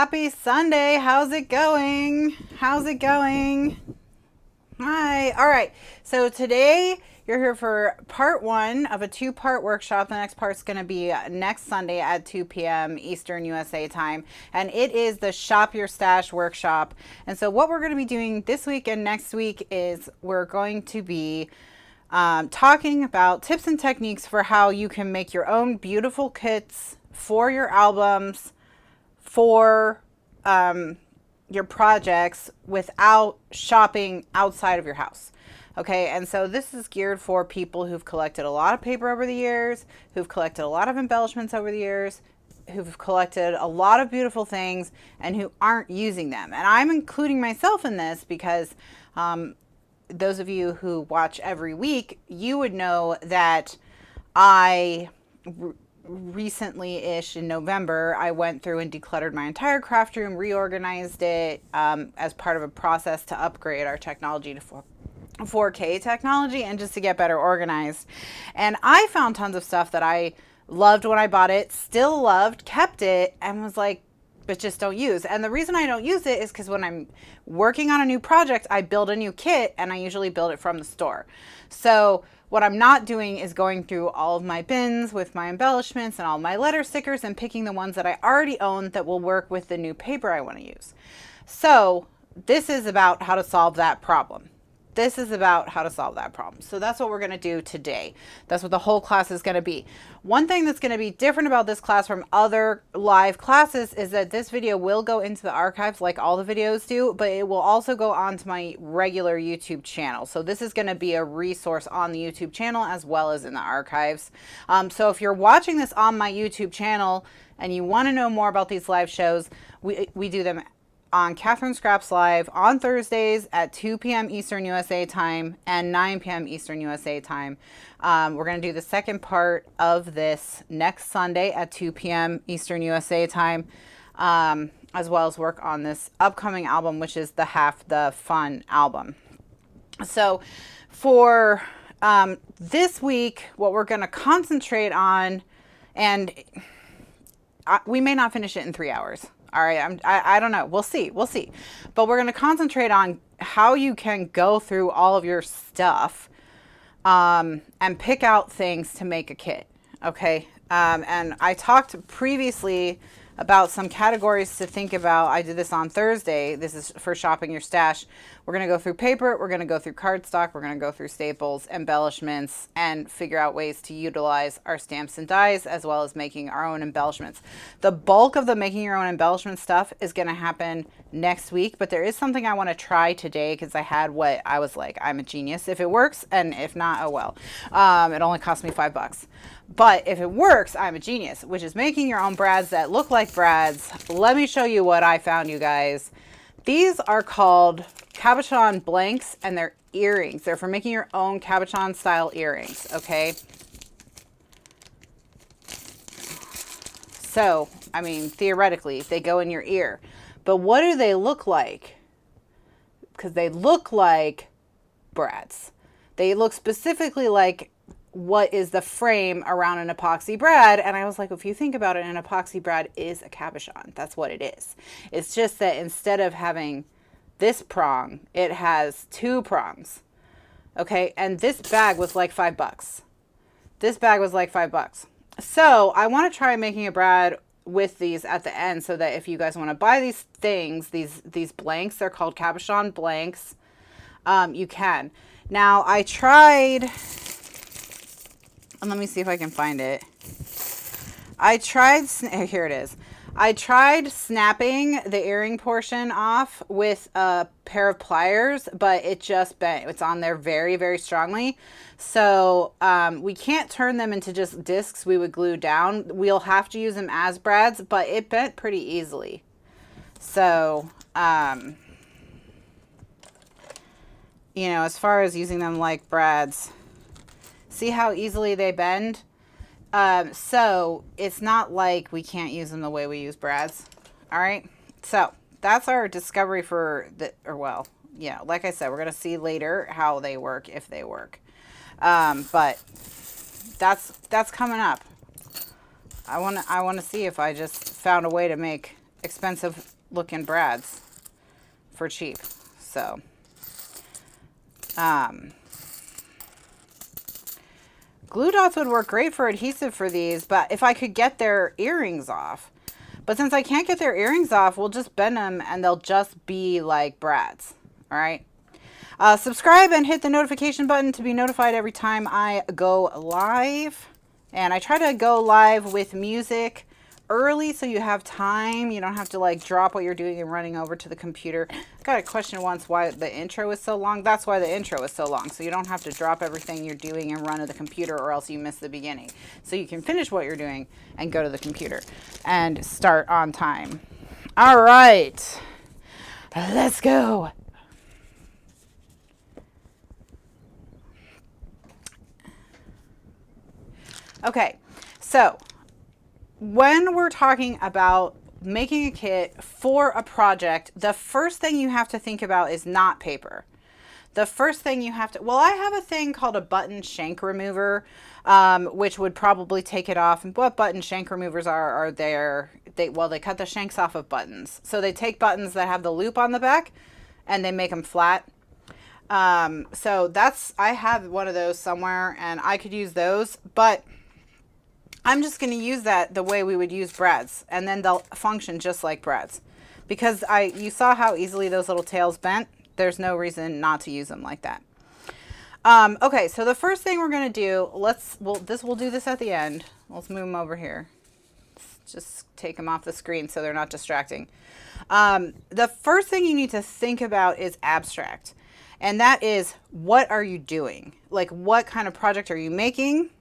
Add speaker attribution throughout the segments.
Speaker 1: Happy Sunday. How's it going? How's it going? Hi. All right. So today you're here for part one of a two-part workshop. The next part's going to be next Sunday at 2 p.m. Eastern USA time. And it is the Shop Your Stash workshop. And so what we're going to be doing this week and next week is we're going to be talking about tips and techniques for how you can make your own beautiful kits for your albums, for your projects without shopping outside of your house. Okay, and so this is geared for people who've collected a lot of paper over the years, who've collected a lot of embellishments over the years, who've collected a lot of beautiful things, and who aren't using them. And I'm including myself in this because those of you who watch every week, you would know that I recently-ish in November, I went through and decluttered my entire craft room, reorganized it as part of a process to upgrade our technology to 4K technology and just to get better organized. And I found tons of stuff that I loved when I bought it, still loved, kept it, and was like, but just don't use. And the reason I don't use it is because when I'm working on a new project, I build a new kit and I usually build it from the store. So what I'm not doing is going through all of my bins with my embellishments and all my letter stickers and picking the ones that I already own that will work with the new paper I want to use. So this is about how to solve that problem. This is about how to solve that problem. So that's what we're going to do today. That's what the whole class is going to be. One thing that's going to be different about this class from other live classes is that this video will go into the archives like all the videos do, but it will also go onto my regular YouTube channel. So this is going to be a resource on the YouTube channel as well as in the archives. So if you're watching this on my YouTube channel and you want to know more about these live shows, we do them on Kathryn Scraps Live on Thursdays at 2 p.m. Eastern USA time and 9 p.m. Eastern USA time. We're going to do the second part of this next Sunday at 2 p.m. Eastern USA time, as well as work on this upcoming album, which is the Half the Fun album. So for this week, what we're going to concentrate on, and we may not finish it in 3 hours. All right, I don't know. We'll see. We'll see. But we're going to concentrate on how you can go through all of your stuff and pick out things to make a kit. Okay. And I talked previously about some categories to think about. I did this on Thursday. This is for shopping your stash. We're going to go through paper. We're going to go through cardstock. We're going to go through staples, embellishments, and figure out ways to utilize our stamps and dies as well as making our own embellishments. The bulk of the making your own embellishment stuff is going to happen next week, but there is something I want to try today because I had what I was like, I'm a genius if it works, and if not, oh well. It only cost me $5. But if it works, I'm a genius, which is making your own brads that look like brads. Let me show you what I found, you guys. These are called cabochon blanks, and they're earrings. They're for making your own cabochon style earrings, okay? So, I mean, theoretically, they go in your ear. But what do they look like? Because they look like brads. They look specifically like what is the frame around an epoxy brad. And I was like, if you think about it, an epoxy brad is a cabochon. That's what it is. It's just that instead of having this prong, it has two prongs. Okay. And this bag was like $5. This bag was like $5. So I want to try making a brad with these at the end so that if you guys want to buy these things, these blanks, they're called cabochon blanks. You can. Now I tried, and let me see if I can find it. Here it is. I tried snapping the earring portion off with a pair of pliers, but it just bent. It's on there very, very strongly. So we can't turn them into just discs we would glue down. We'll have to use them as brads, but it bent pretty easily. So, you know, as far as using them like brads, see how easily they bend? So it's not like we can't use them the way we use brads. All right. So that's our discovery for the, or well, yeah, like I said, we're going to see later how they work, if they work. But that's coming up. I want to see if I just found a way to make expensive looking brads for cheap. So, glue dots would work great for adhesive for these, but if I could get their earrings off. But since I can't get their earrings off, we'll just bend them and they'll just be like brads. All right. Subscribe and hit the notification button to be notified every time I go live. And I try to go live with music early so you have time. You don't have to like drop what you're doing and running over to the computer. I got a question once why the intro is so long. That's why the intro is so long. So you don't have to drop everything you're doing and run to the computer, or else you miss the beginning. So you can finish what you're doing and go to the computer and start on time. All right, let's go. Okay, so when we're talking about making a kit for a project, the first thing you have to think about is not paper. The first thing you have to, well, I have a thing called a button shank remover, which would probably take it off. And what button shank removers are they cut the shanks off of buttons. So they take buttons that have the loop on the back and they make them flat. So I have one of those somewhere and I could use those, but I'm just going to use that the way we would use brads, and then they'll function just like brads. Because you saw how easily those little tails bent. There's no reason not to use them like that. Okay, so the first thing we're going to do, we'll do this at the end. Let's move them over here. Let's just take them off the screen so they're not distracting. The first thing you need to think about is abstract. And that is, what are you doing? Like, what kind of project are you making?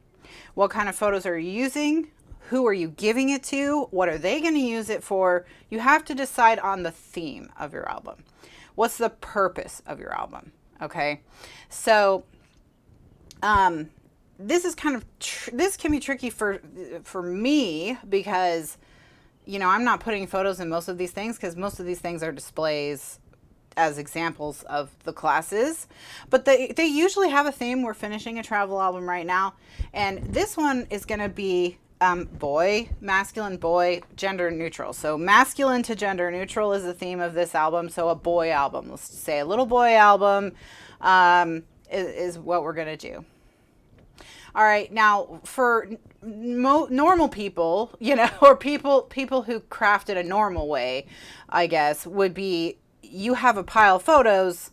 Speaker 1: What kind of photos are you using? Who are you giving it to? What are they going to use it for? You have to decide on the theme of your album. What's the purpose of your album? Okay. So, this is kind of, this can be tricky for me because, you know, I'm not putting photos in most of these things because most of these things are displays as examples of the classes, but they usually have a theme. We're finishing a travel album right now, and this one is going to be boy, masculine, boy, gender neutral. So masculine to gender neutral is the theme of this album. So a boy album, let's say a little boy album, is what we're going to do. All right, now for normal people, you know, or people who craft it a normal way, I guess, would be, you have a pile of photos,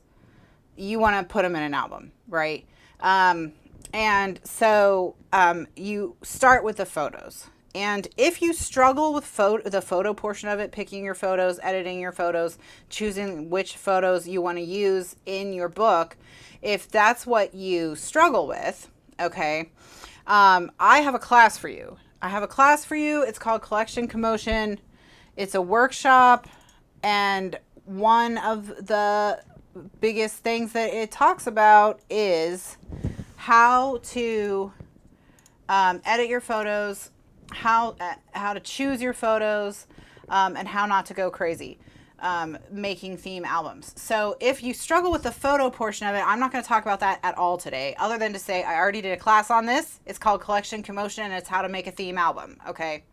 Speaker 1: you want to put them in an album, right? And so you start with the photos. And if you struggle with the photo portion of it, picking your photos, editing your photos, choosing which photos you want to use in your book, if that's what you struggle with, okay, I have a class for you. It's called Collection Commotion. It's a workshop, and one of the biggest things that it talks about is how to edit your photos, how to choose your photos, and how not to go crazy making theme albums. So if you struggle with the photo portion of it, I'm not going to talk about that at all today, other than to say I already did a class on this. It's called Collection Commotion, and it's how to make a theme album. Okay.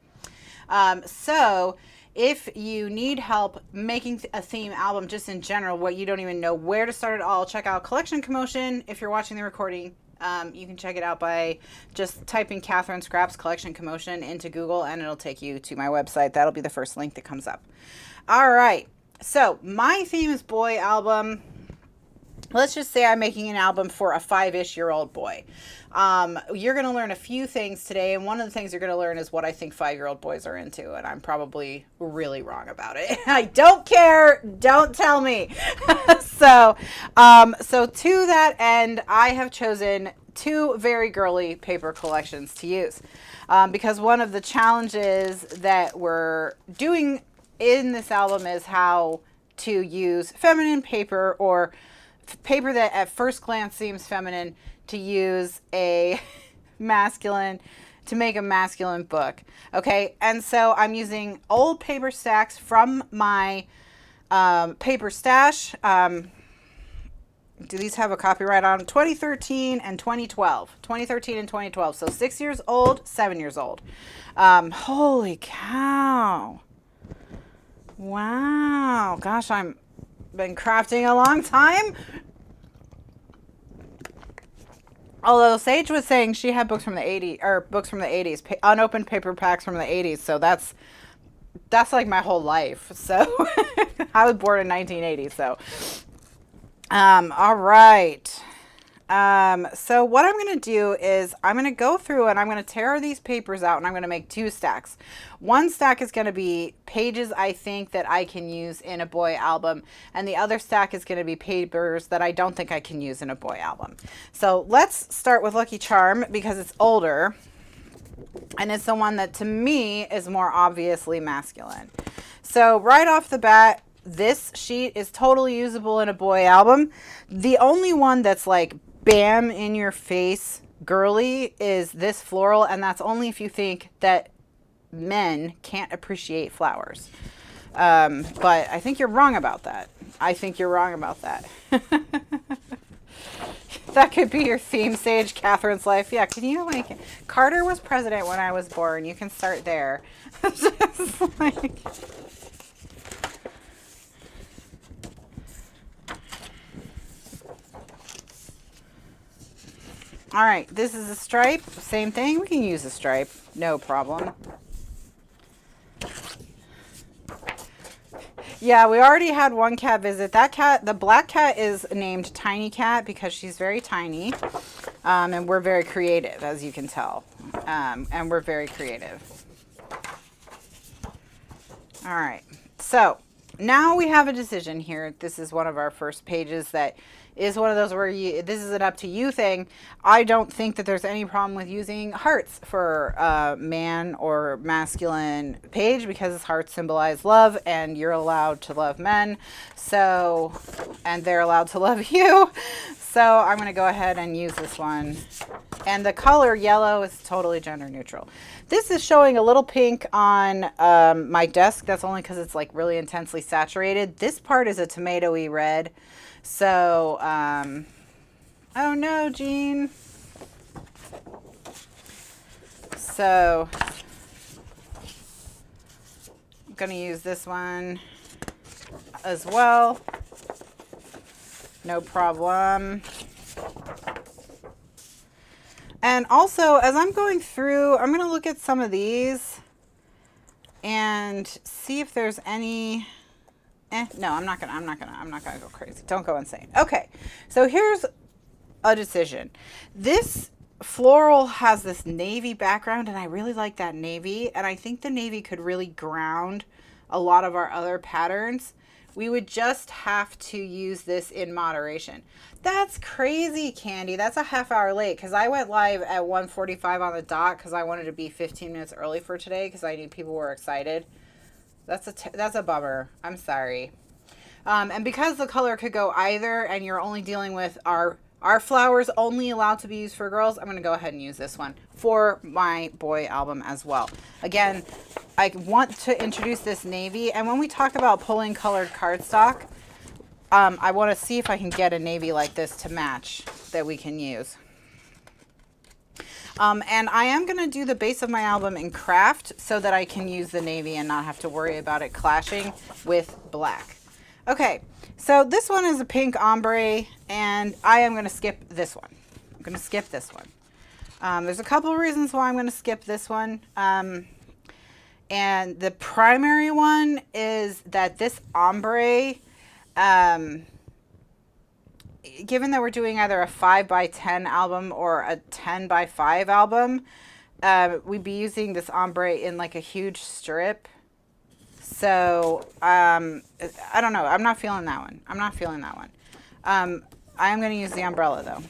Speaker 1: So if you need help making a theme album just in general, what you don't even know where to start at all, check out Collection Commotion. If you're watching the recording, you can check it out by just typing Kathryn Scraps Collection Commotion into Google, and it'll take you to my website. That'll be the first link that comes up. All right. So my theme is boy album. Let's just say I'm making an album for a 5-ish-year-old boy. You're going to learn a few things today, and one of the things you're going to learn is what I think 5-year-old boys are into, and I'm probably really wrong about it. I don't care. Don't tell me. So to that end, I have chosen 2 very girly paper collections to use, because one of the challenges that we're doing in this album is how to use feminine paper, or paper that at first glance seems feminine, to use a masculine, to make a masculine book. Okay, and so I'm using old paper stacks from my paper stash. Do these have a copyright on 2013 and 2012? 2013 and 2012. So 6 years old, 7 years old. Holy cow. Wow. Gosh, I'm been crafting a long time. Although Sage was saying she had books from the 80s, or books from the 80s, unopened paperbacks from the 80s. So that's like my whole life. So I was born in 1980. So, all right. So what I'm going to do is I'm going to go through and I'm going to tear these papers out and I'm going to make 2 stacks. One stack is going to be pages I think that I can use in a boy album, and the other stack is going to be papers that I don't think I can use in a boy album. So let's start with Lucky Charm because it's older and it's the one that to me is more obviously masculine. So right off the bat, this sheet is totally usable in a boy album. The only one that's like bam in your face girly is this floral, and that's only if you think that men can't appreciate flowers. But I think you're wrong about that. I think you're wrong about that. That could be your theme, Sage. Kathryn's life. Yeah, can you like, Carter was president when I was born. You can start there. Just like, all right, this is a stripe. Same thing. We can use a stripe. No problem. Yeah, we already had one cat visit. That cat, the black cat, is named Tiny Cat because she's very tiny. And we're very creative, as you can tell. And we're very creative. All right. So now we have a decision here. This is one of our first pages that is one of those where this is an up to you thing. I don't think that there's any problem with using hearts for a man or masculine page because hearts symbolize love and you're allowed to love men. So, and they're allowed to love you. So I'm going to go ahead and use this one. And the color yellow is totally gender neutral. This is showing a little pink on my desk. That's only because it's like really intensely saturated. This part is a tomatoey red. So, oh no, Jean. So, I'm going to use this one as well. No problem. And also, as I'm going through, I'm going to look at some of these and see if there's any. No, I'm not gonna go crazy. Don't go insane. Okay, so here's a decision. This floral has this navy background, and I really like that navy, and I think the navy could really ground a lot of our other patterns. We would just have to use this in moderation. That's crazy, Candy. That's a half hour late because I went live at 1:45 on the dot because I wanted to be 15 minutes early for today because I knew people were excited. That's a bummer. I'm sorry. And because the color could go either and you're only dealing with our flowers only allowed to be used for girls, I'm going to go ahead and use this one for my boy album as well. Again, I want to introduce this navy. And when we talk about pulling colored cardstock, I want to see if I can get a navy like this to match that we can use. And I am going to do the base of my album in craft so that I can use the navy and not have to worry about it clashing with black. Okay, so this one is a pink ombre, and I am going to skip this one. I'm going to skip this one. There's a couple of reasons why I'm going to skip this one. And the primary one is that this ombre, given that we're doing either a 5x10 album or a 10x5 album, we'd be using this ombre in like a huge strip. So, I don't know. I'm not feeling that one. I'm not feeling that one. I am going to use the umbrella though.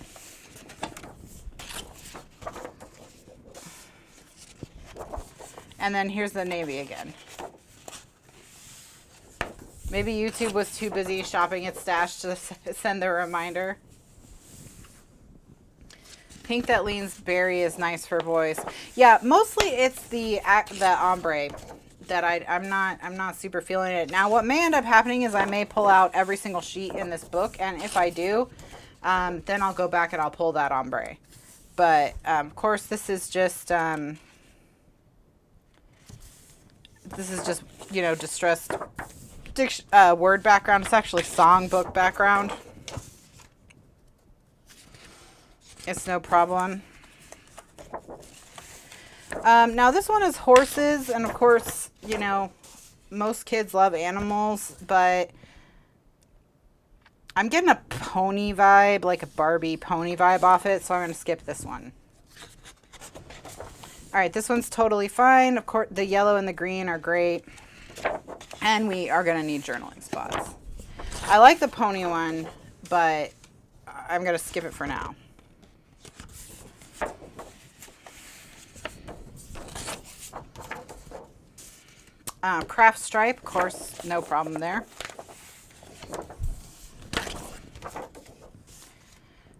Speaker 1: And then here's the navy again. Maybe YouTube was too busy shopping its stash to send the reminder. Pink that leans berry is nice for boys. Yeah, mostly it's the ombre that I'm not super feeling it. Now, what may end up happening is I may pull out every single sheet in this book, and if I do, then I'll go back and I'll pull that ombre. But of course, this is just you know, distressed word background. It's actually songbook background. It's no problem. Now this one is horses, and of course, you know, most kids love animals, but I'm getting a pony vibe, like a Barbie pony vibe off it, so I'm going to skip this one. All right, this one's totally fine. Of course, the yellow and the green are great, and we are going to need journaling spots. I like the pony one, but I'm going to skip it for now. Craft stripe, of course, no problem there.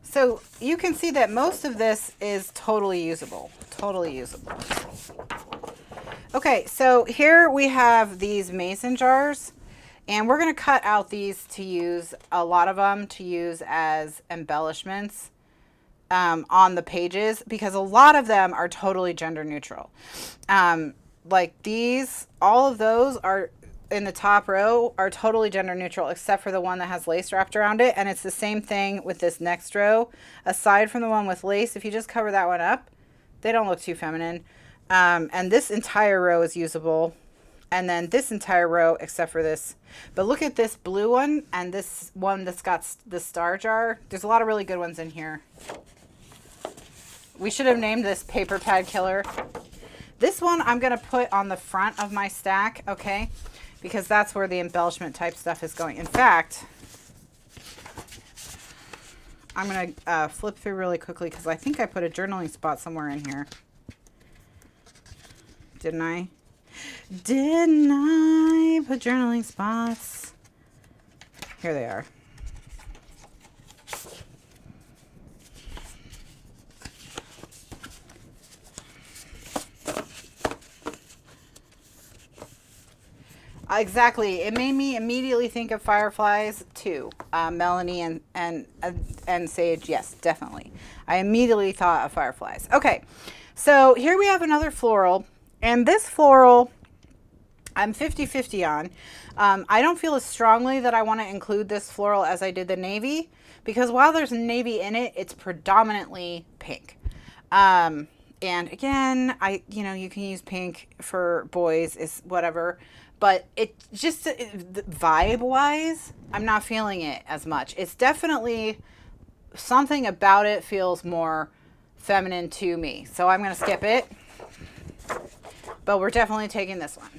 Speaker 1: So you can see that most of this is totally usable. Totally usable. Okay, so here we have these mason jars, and we're going to cut out these to use, a lot of them to use as embellishments on the pages, because a lot of them are totally gender neutral. Like these, all of those are in the top row are totally gender neutral, except for the one that has lace wrapped around it. And it's the same thing with this next row. Aside from the one with lace, if you just cover that one up, they don't look too feminine. And this entire row is usable. And then this entire row, except for this. But look at this blue one and this one that's got the star jar. There's a lot of really good ones in here. We should have named this Paper Pad Killer. This one I'm going to put on the front of my stack, okay? Because that's where the embellishment type stuff is going. In fact, I'm going to flip through really quickly because I think I put a journaling spot somewhere in here. Didn't I? Didn't I put journaling spots? Here they are. Exactly. It made me immediately think of fireflies too. Melanie and Sage, yes, definitely. I immediately thought of fireflies. Okay, so here we have another floral, and this floral I'm 50-50 on. I don't feel as strongly that I want to include this floral as I did the navy, because while there's navy in it, it's predominantly pink. And again, you can use pink for boys, is whatever. But it just, vibe-wise, I'm not feeling it as much. It's definitely, something about it feels more feminine to me. So I'm going to skip it. But we're definitely taking this one.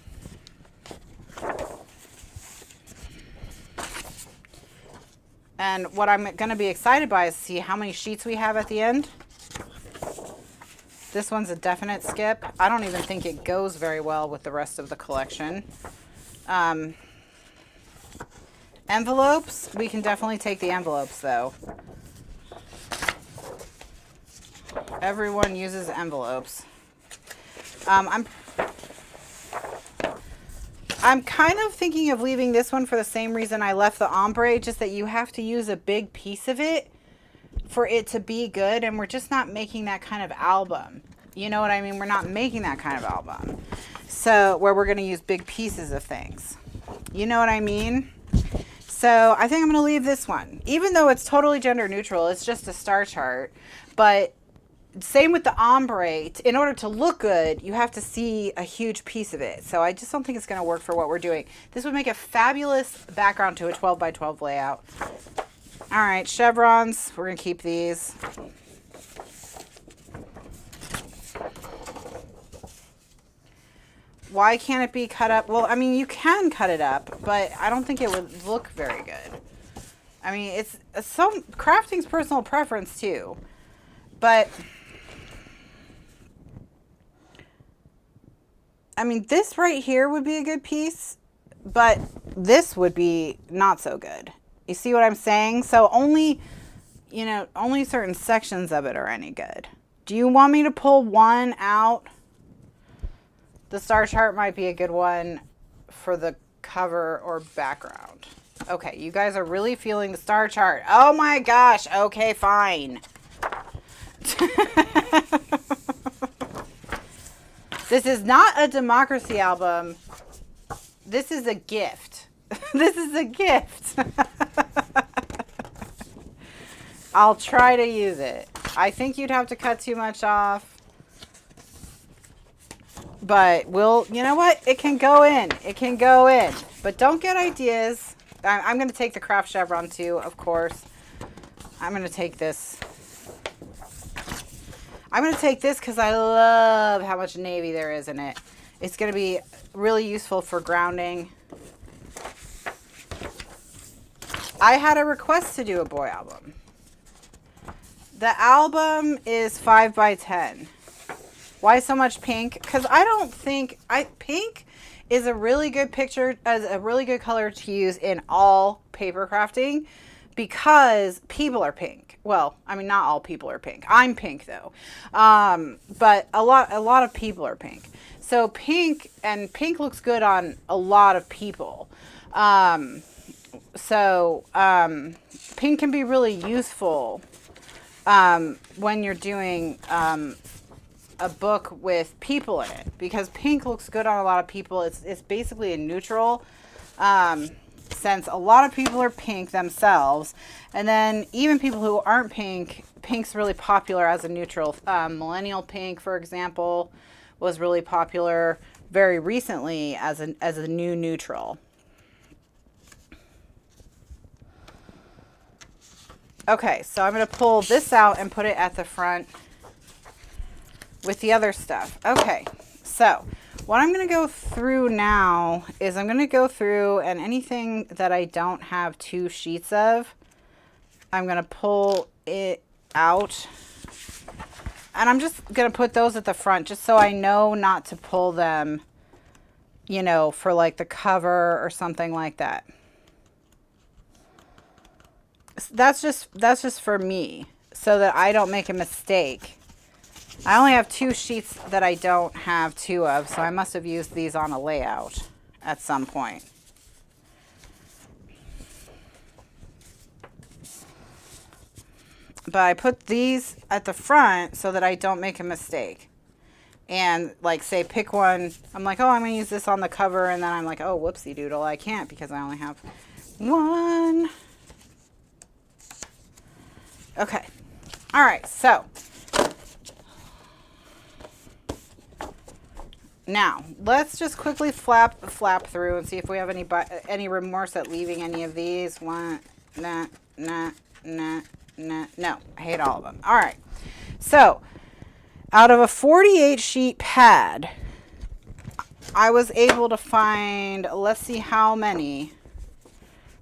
Speaker 1: And what I'm going to be excited by is see how many sheets we have at the end. This one's a definite skip. I don't even think it goes very well with the rest of the collection. Envelopes, we can definitely take the envelopes though. Everyone uses envelopes. I'm kind of thinking of leaving this one for the same reason I left the ombre, just that you have to use a big piece of it for it to be good, and we're just not making that kind of album. You know what I mean? We're not making that kind of album. So, where we're going to use big pieces of things. You know what I mean? So, I think I'm going to leave this one. Even though it's totally gender neutral, it's just a star chart. But, same with the ombre. In order to look good, you have to see a huge piece of it. So, I just don't think it's going to work for what we're doing. This would make a fabulous background to a 12 by 12 layout. All right, chevrons, we're going to keep these. Why can't it be cut up? Well, I mean, you can cut it up, but I don't think it would look very good. I mean, it's some crafting's personal preference too. But I mean, this right here would be a good piece, but this would be not so good. You see what I'm saying? So only certain sections of it are any good. Do you want me to pull one out? The star chart might be a good one for the cover or background. Okay, you guys are really feeling the star chart. Oh my gosh. Okay, fine. This is not a democracy album. This is a gift. This is a gift. I'll try to use it. I think you'd have to cut too much off. But you know what? It can go in. It can go in. But don't get ideas. I'm going to take the craft chevron too, of course. I'm going to take this. I'm going to take this because I love how much navy there is in it. It's going to be really useful for grounding. I had a request to do a boy album. The album is 5 by 10. Why so much pink? Because I don't think pink is a really good picture, as a really good color to use in all paper crafting, because people are pink. Well, I mean, not all people are pink. I'm pink though, but a lot of people are pink. So pink looks good on a lot of people. Pink can be really useful when you're doing a book with people in it, because pink looks good on a lot of people. It's basically a neutral, since a lot of people are pink themselves, and then even people who aren't pink, pink's really popular as a neutral. Millennial pink, for example, was really popular very recently as a new neutral. Okay, so I'm going to pull this out and put it at the front with the other stuff. Okay, so what I'm going to go through now is I'm going to go through, and anything that I don't have 2 sheets of, I'm going to pull it out. And I'm just going to put those at the front just so I know not to pull them, you know, for like the cover or something like that. That's just for me, so that I don't make a mistake. I only have 2 sheets that I don't have 2 of, so I must have used these on a layout at some point. But I put these at the front so that I don't make a mistake. And like, say, pick one. I'm like, oh, I'm going to use this on the cover. And then I'm like, oh, whoopsie doodle, I can't because I only have 1. Okay. All right. So now let's just quickly flap through and see if we have any remorse at leaving any of these. No, I hate all of them. All right. So out of a 48 sheet pad, I was able to find, let's see how many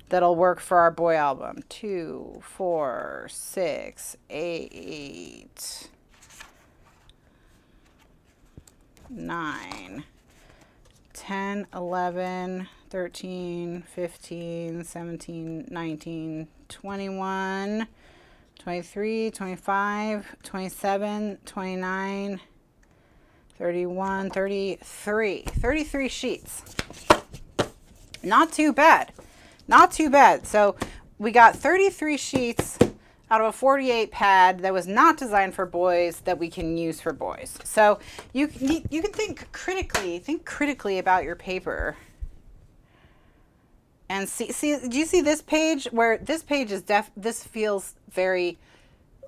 Speaker 1: that'll work for our boy album. 2, 4, 6, 8, 9, 10, 11, 13, 15, 17, 19, 21, 23, 25, 27, 29, 31, 33. 33 sheets. Not too bad. Not too bad. So we got 33 sheets out of a 48 pad that was not designed for boys that we can use for boys. So you can think critically about your paper. And see, do you see this page? Where this page is this feels very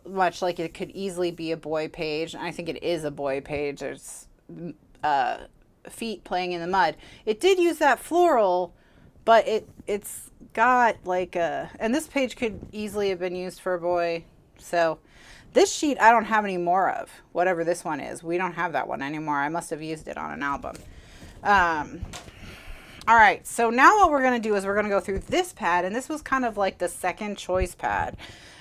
Speaker 1: much like it could easily be a boy page. And I think it is a boy page. There's feet playing in the mud. It did use that floral, but it's got like and this page could easily have been used for a boy. So this sheet I don't have any more of, whatever this one is. We don't have that one anymore. I must have used it on an album. All right, so now what we're going to do is we're going to go through this pad, and this was kind of like the second choice pad.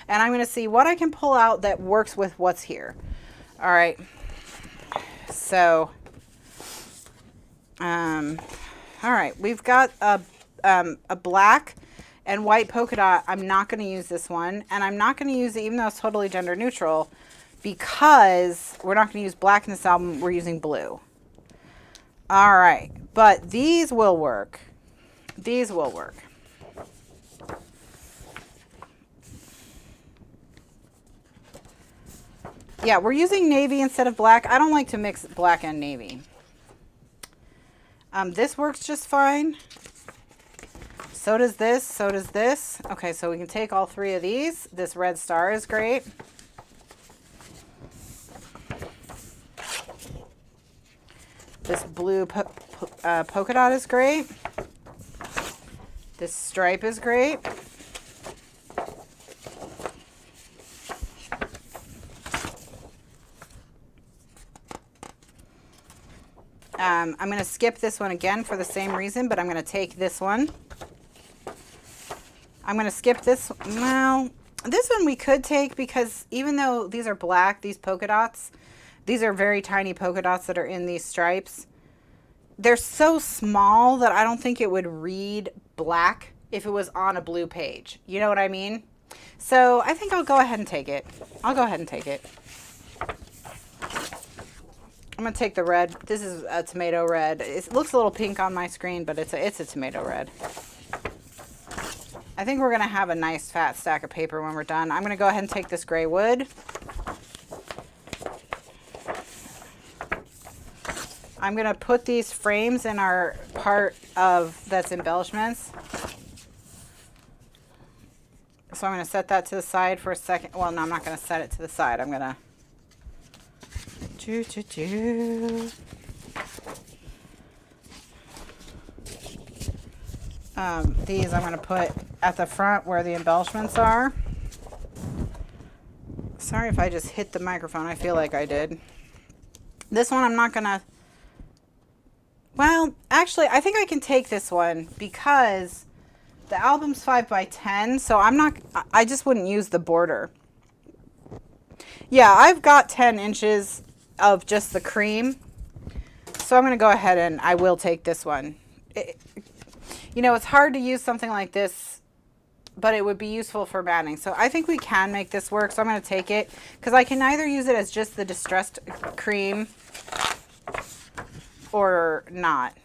Speaker 1: And I'm going to see what I can pull out that works with what's here. All right, so, all right, we've got a black and white polka dot. I'm not going to use this one, and I'm not going to use it even though it's totally gender neutral, because we're not going to use black in this album. We're using blue. All right, but these will work. These will work. Yeah, we're using navy instead of black. I don't like to mix black and navy. This works just fine. So does this, so does this. Okay, so we can take all three of these. This red star is great. This blue polka dot is great. This stripe is great. I'm going to skip this one again for the same reason, but I'm going to take this one. I'm going to skip this. Well, this one we could take because even though these are black, these polka dots, these are very tiny polka dots that are in these stripes. They're so small that I don't think it would read black if it was on a blue page. You know what I mean? So I think I'll go ahead and take it. I'll go ahead and take it. I'm going to take the red. This is a tomato red. It looks a little pink on my screen, but it's a tomato red. I think we're going to have a nice fat stack of paper when we're done. I'm going to go ahead and take this gray wood. I'm going to put these frames in our part of that's embellishments. So I'm going to set that to the side for a second. Well, no, I'm not going to set it to the side. I'm going to these I'm going to put at the front where the embellishments are. Sorry if I just hit the microphone. I feel like I did. This one I'm not going to. Well, actually, I think I can take this one because the album's 5x10, so I just wouldn't use the border. Yeah, I've got 10 inches of just the cream, so I'm going to go ahead and I will take this one. You know, it's hard to use something like this, but it would be useful for matting. So I think we can make this work, so I'm going to take it because I can either use it as just the distressed cream or not.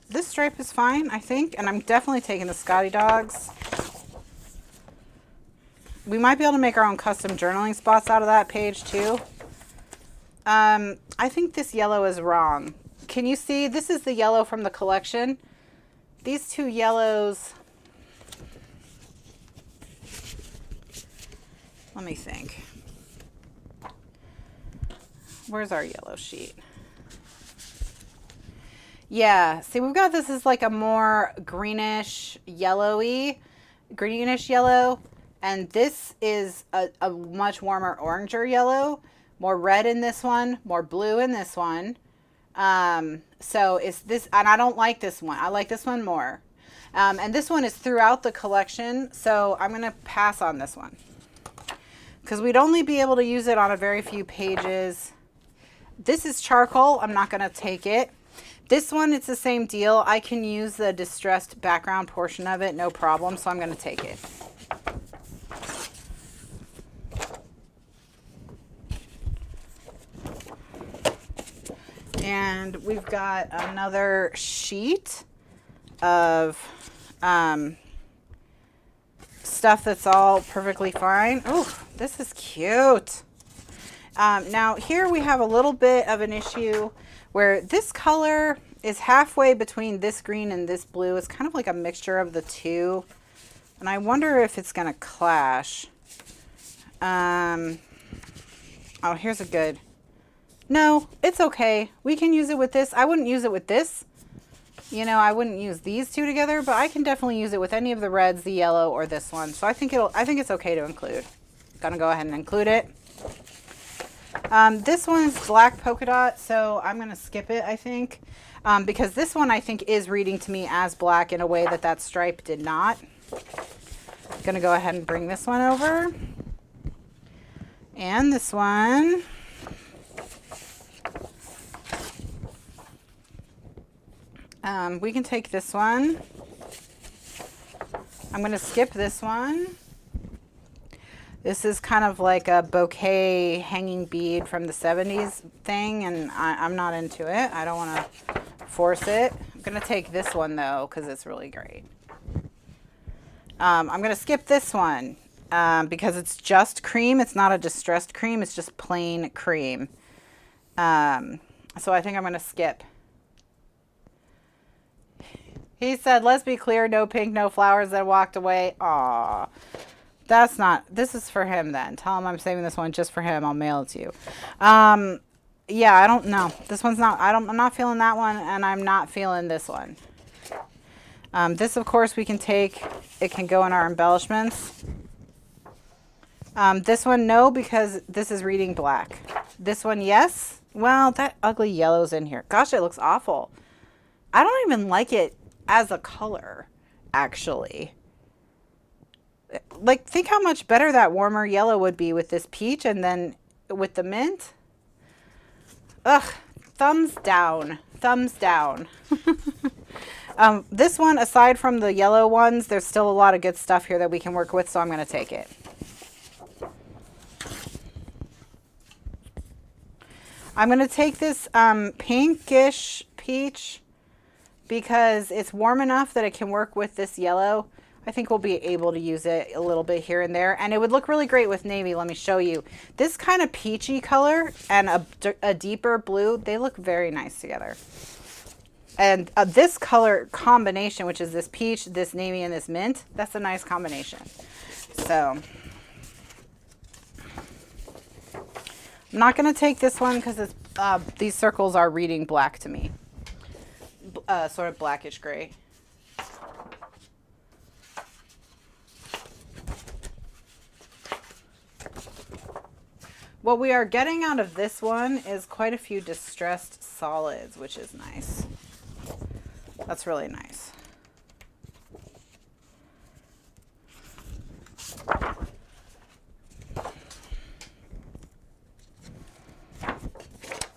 Speaker 1: This stripe is fine, I think, and I'm definitely taking the Scotty Dogs. We might be able to make our own custom journaling spots out of that page too. I think this yellow is wrong. Can you see? This is the yellow from the collection. These two yellows, let me think. Where's our yellow sheet? Yeah, see, we've got this as like a more greenish yellow, and this is a much warmer oranger yellow, more red in this one, more blue in this one. So it's this, and I don't like this one. I like this one more. And this one is throughout the collection, so I'm going to pass on this one because we'd only be able to use it on a very few pages. This is charcoal. I'm not going to take it. This one, it's the same deal. I can use the distressed background portion of it, no problem, so I'm going to take it. And we've got another sheet of stuff that's all perfectly fine. Oh, this is cute. Now here we have a little bit of an issue where this color is halfway between this green and this blue. It's kind of like a mixture of the two. And I wonder if it's going to clash. Oh, here's a good. No, it's okay. We can use it with this. I wouldn't use it with this. You know, I wouldn't use these two together, but I can definitely use it with any of the reds, the yellow, or this one. So I think it's okay to include. Gonna go ahead and include it. This one's black polka dot, so I'm going to skip it, I think, because this one I think is reading to me as black in a way that stripe did not. Going to go ahead and bring this one over. And this one. We can take this one. I'm going to skip this one. This is kind of like a bouquet hanging bead from the 70s thing, and I'm not into it. I don't want to force it. I'm going to take this one, though, because it's really great. I'm going to skip this one because it's just cream. It's not a distressed cream. It's just plain cream. So I think I'm going to skip. He said, let's be clear, no pink, no flowers, then walked away. Aw. That's not, this is for him then. Tell him I'm saving this one just for him. I'll mail it to you. Yeah, I don't know. This one's not, I'm not feeling that one, and I'm not feeling this one. This, of course, we can take, it can go in our embellishments. This one, no, because this is reading black. This one, yes. Well, that ugly yellow's in here. Gosh, it looks awful. I don't even like it as a color, actually. Like, think how much better that warmer yellow would be with this peach and then with the mint. Ugh, thumbs down. Thumbs down. This one, aside from the yellow ones, there's still a lot of good stuff here that we can work with, so I'm going to take it. I'm going to take this pinkish peach because it's warm enough that it can work with this yellow. I think we'll be able to use it a little bit here and there, and it would look really great with navy. Let me show you. This kind of peachy color and a deeper blue, they look very nice together. And this color combination, which is this peach, this navy, and this mint, that's a nice combination. So I'm not going to take this one because it's these circles are reading black to me. Sort of blackish gray. What we are getting out of this one is quite a few distressed solids, which is nice. That's really nice.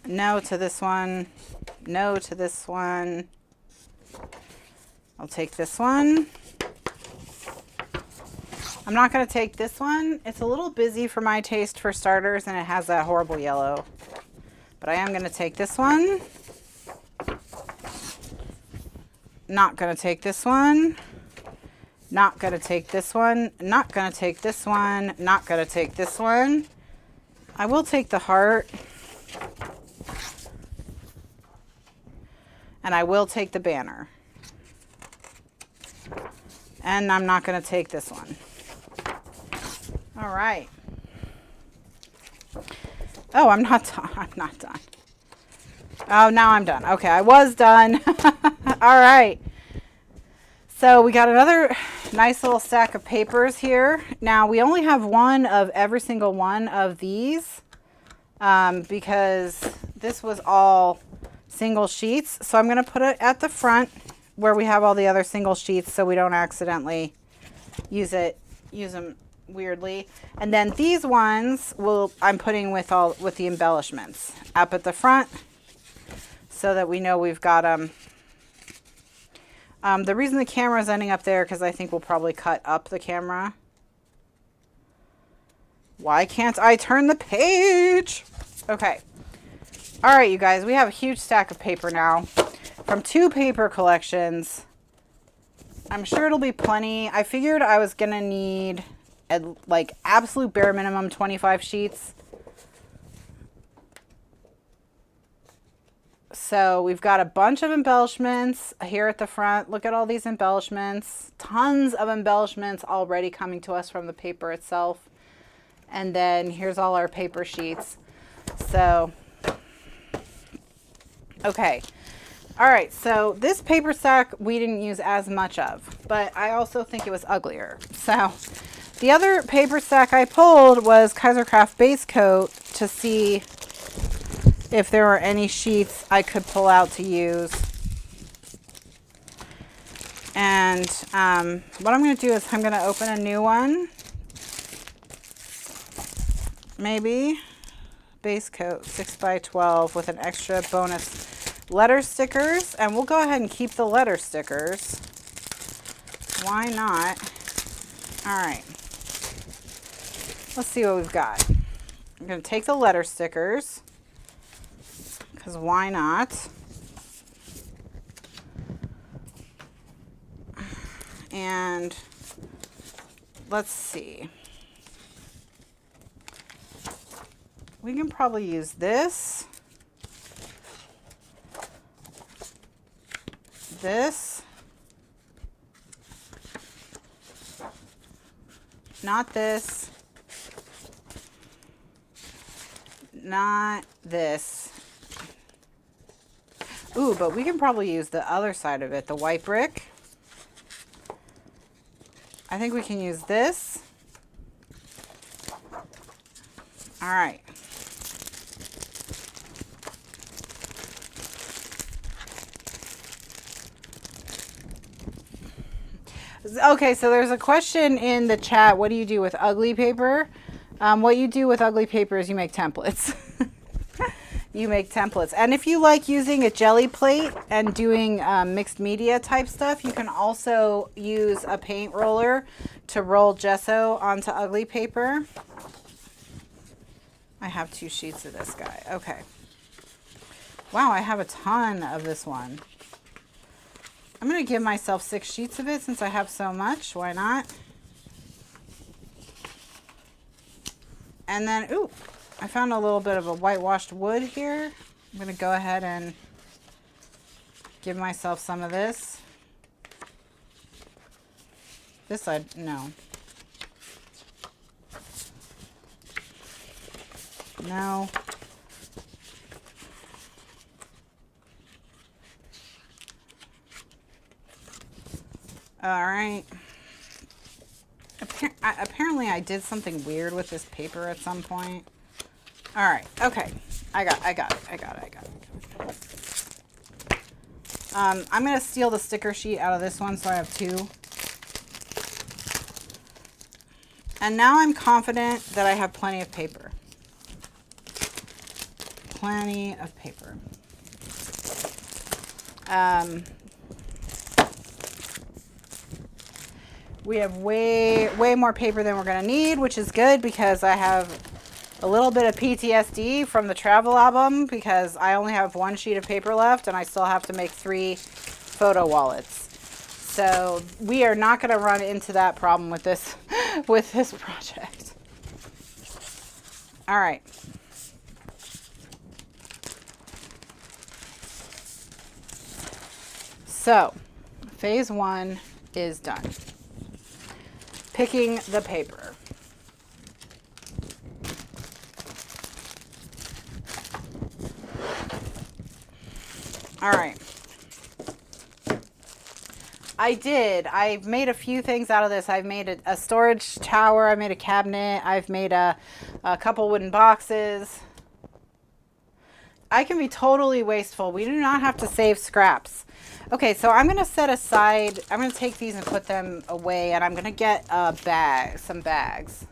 Speaker 1: No to this one. No to this one. I'll take this one. I'm not going to take this one. It's a little busy for my taste for starters, and it has that horrible yellow. But I am going to take this one. Not going to take this one. Not going to take this one. Not going to take this one. Not going to take this one. I will take the heart. And I will take the banner. And I'm not going to take this one. All right. Oh, I'm not done. I'm not done. Oh, now I'm done. Okay, I was done. All right. So we got another nice little stack of papers here. Now, we only have one of every single one of these because this was all single sheets. So I'm going to put it at the front where we have all the other single sheets so we don't accidentally use them weirdly. And then these ones I'm putting with the embellishments up at the front so that we know we've got them. The reason the camera is ending up there because I think we'll probably cut up the camera. Why can't I turn the page? Okay. All right, you guys, we have a huge stack of paper now from 2 paper collections. I'm sure it'll be plenty. I figured I was going to need like absolute bare minimum 25 sheets. So we've got a bunch of embellishments here at the front. Look at all these embellishments. Tons of embellishments already coming to us from the paper itself. And then here's all our paper sheets. So, okay. All right, so this paper stack we didn't use as much of, but I also think it was uglier. So the other paper stack I pulled was Kaisercraft Base Coat to see if there were any sheets I could pull out to use. And what I'm going to do is I'm going to open a new one. Maybe. Base Coat 6x12 with an extra bonus letter stickers, and we'll go ahead and keep the letter stickers. Why not? All right. Let's see what we've got. I'm going to take the letter stickers because why not? And let's see. We can probably use this. This not this. Not this. Ooh, but we can probably use the other side of it, the white brick. I think we can use this. All right. Okay, so there's a question in the chat. What do you do with ugly paper? What you do with ugly paper is you make templates. You make templates. And if you like using a jelly plate and doing mixed media type stuff, you can also use a paint roller to roll gesso onto ugly paper. I have 2 sheets of this guy. Okay. Wow, I have a ton of this one. I'm going to give myself 6 sheets of it since I have so much. Why not? And then, ooh, I found a little bit of a whitewashed wood here. I'm going to go ahead and give myself some of this. This side, no. No. All right. Apparently I did something weird with this paper at some point. All right. Okay. I got it. I'm going to steal the sticker sheet out of this one, so I have 2. And now I'm confident that I have plenty of paper. Plenty of paper. We have way more paper than we're going to need, which is good because I have a little bit of PTSD from the travel album because I only have 1 sheet of paper left and I still have to make 3 photo wallets. So we are not going to run into that problem with this project. All right. So phase 1 is done. Picking the paper. All right. I've made a few things out of this. I've made a storage tower. I made a cabinet. I've made a couple wooden boxes. I can be totally wasteful. We do not have to save scraps. Okay, so I'm going to set aside, I'm going to take these and put them away, and I'm going to get some bags.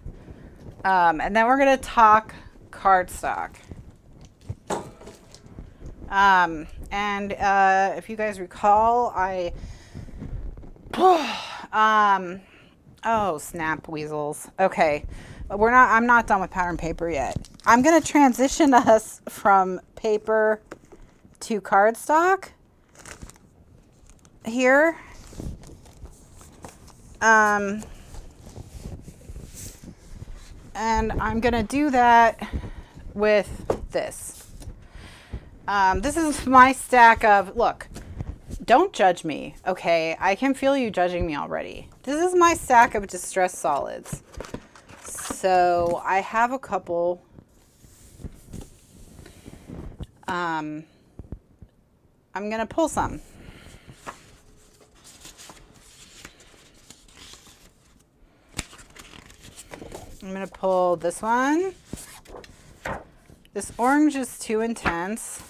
Speaker 1: And then we're going to talk cardstock. If you guys recall, oh, snap weasels. Okay, I'm not done with pattern paper yet. I'm going to transition us from paper to cardstock here. And I'm going to do that with this. This is my stack of, look, don't judge me, okay? I can feel you judging me already. This is my stack of distressed solids. So I have a couple. I'm going to pull some. I'm going to pull this one. This orange is too intense.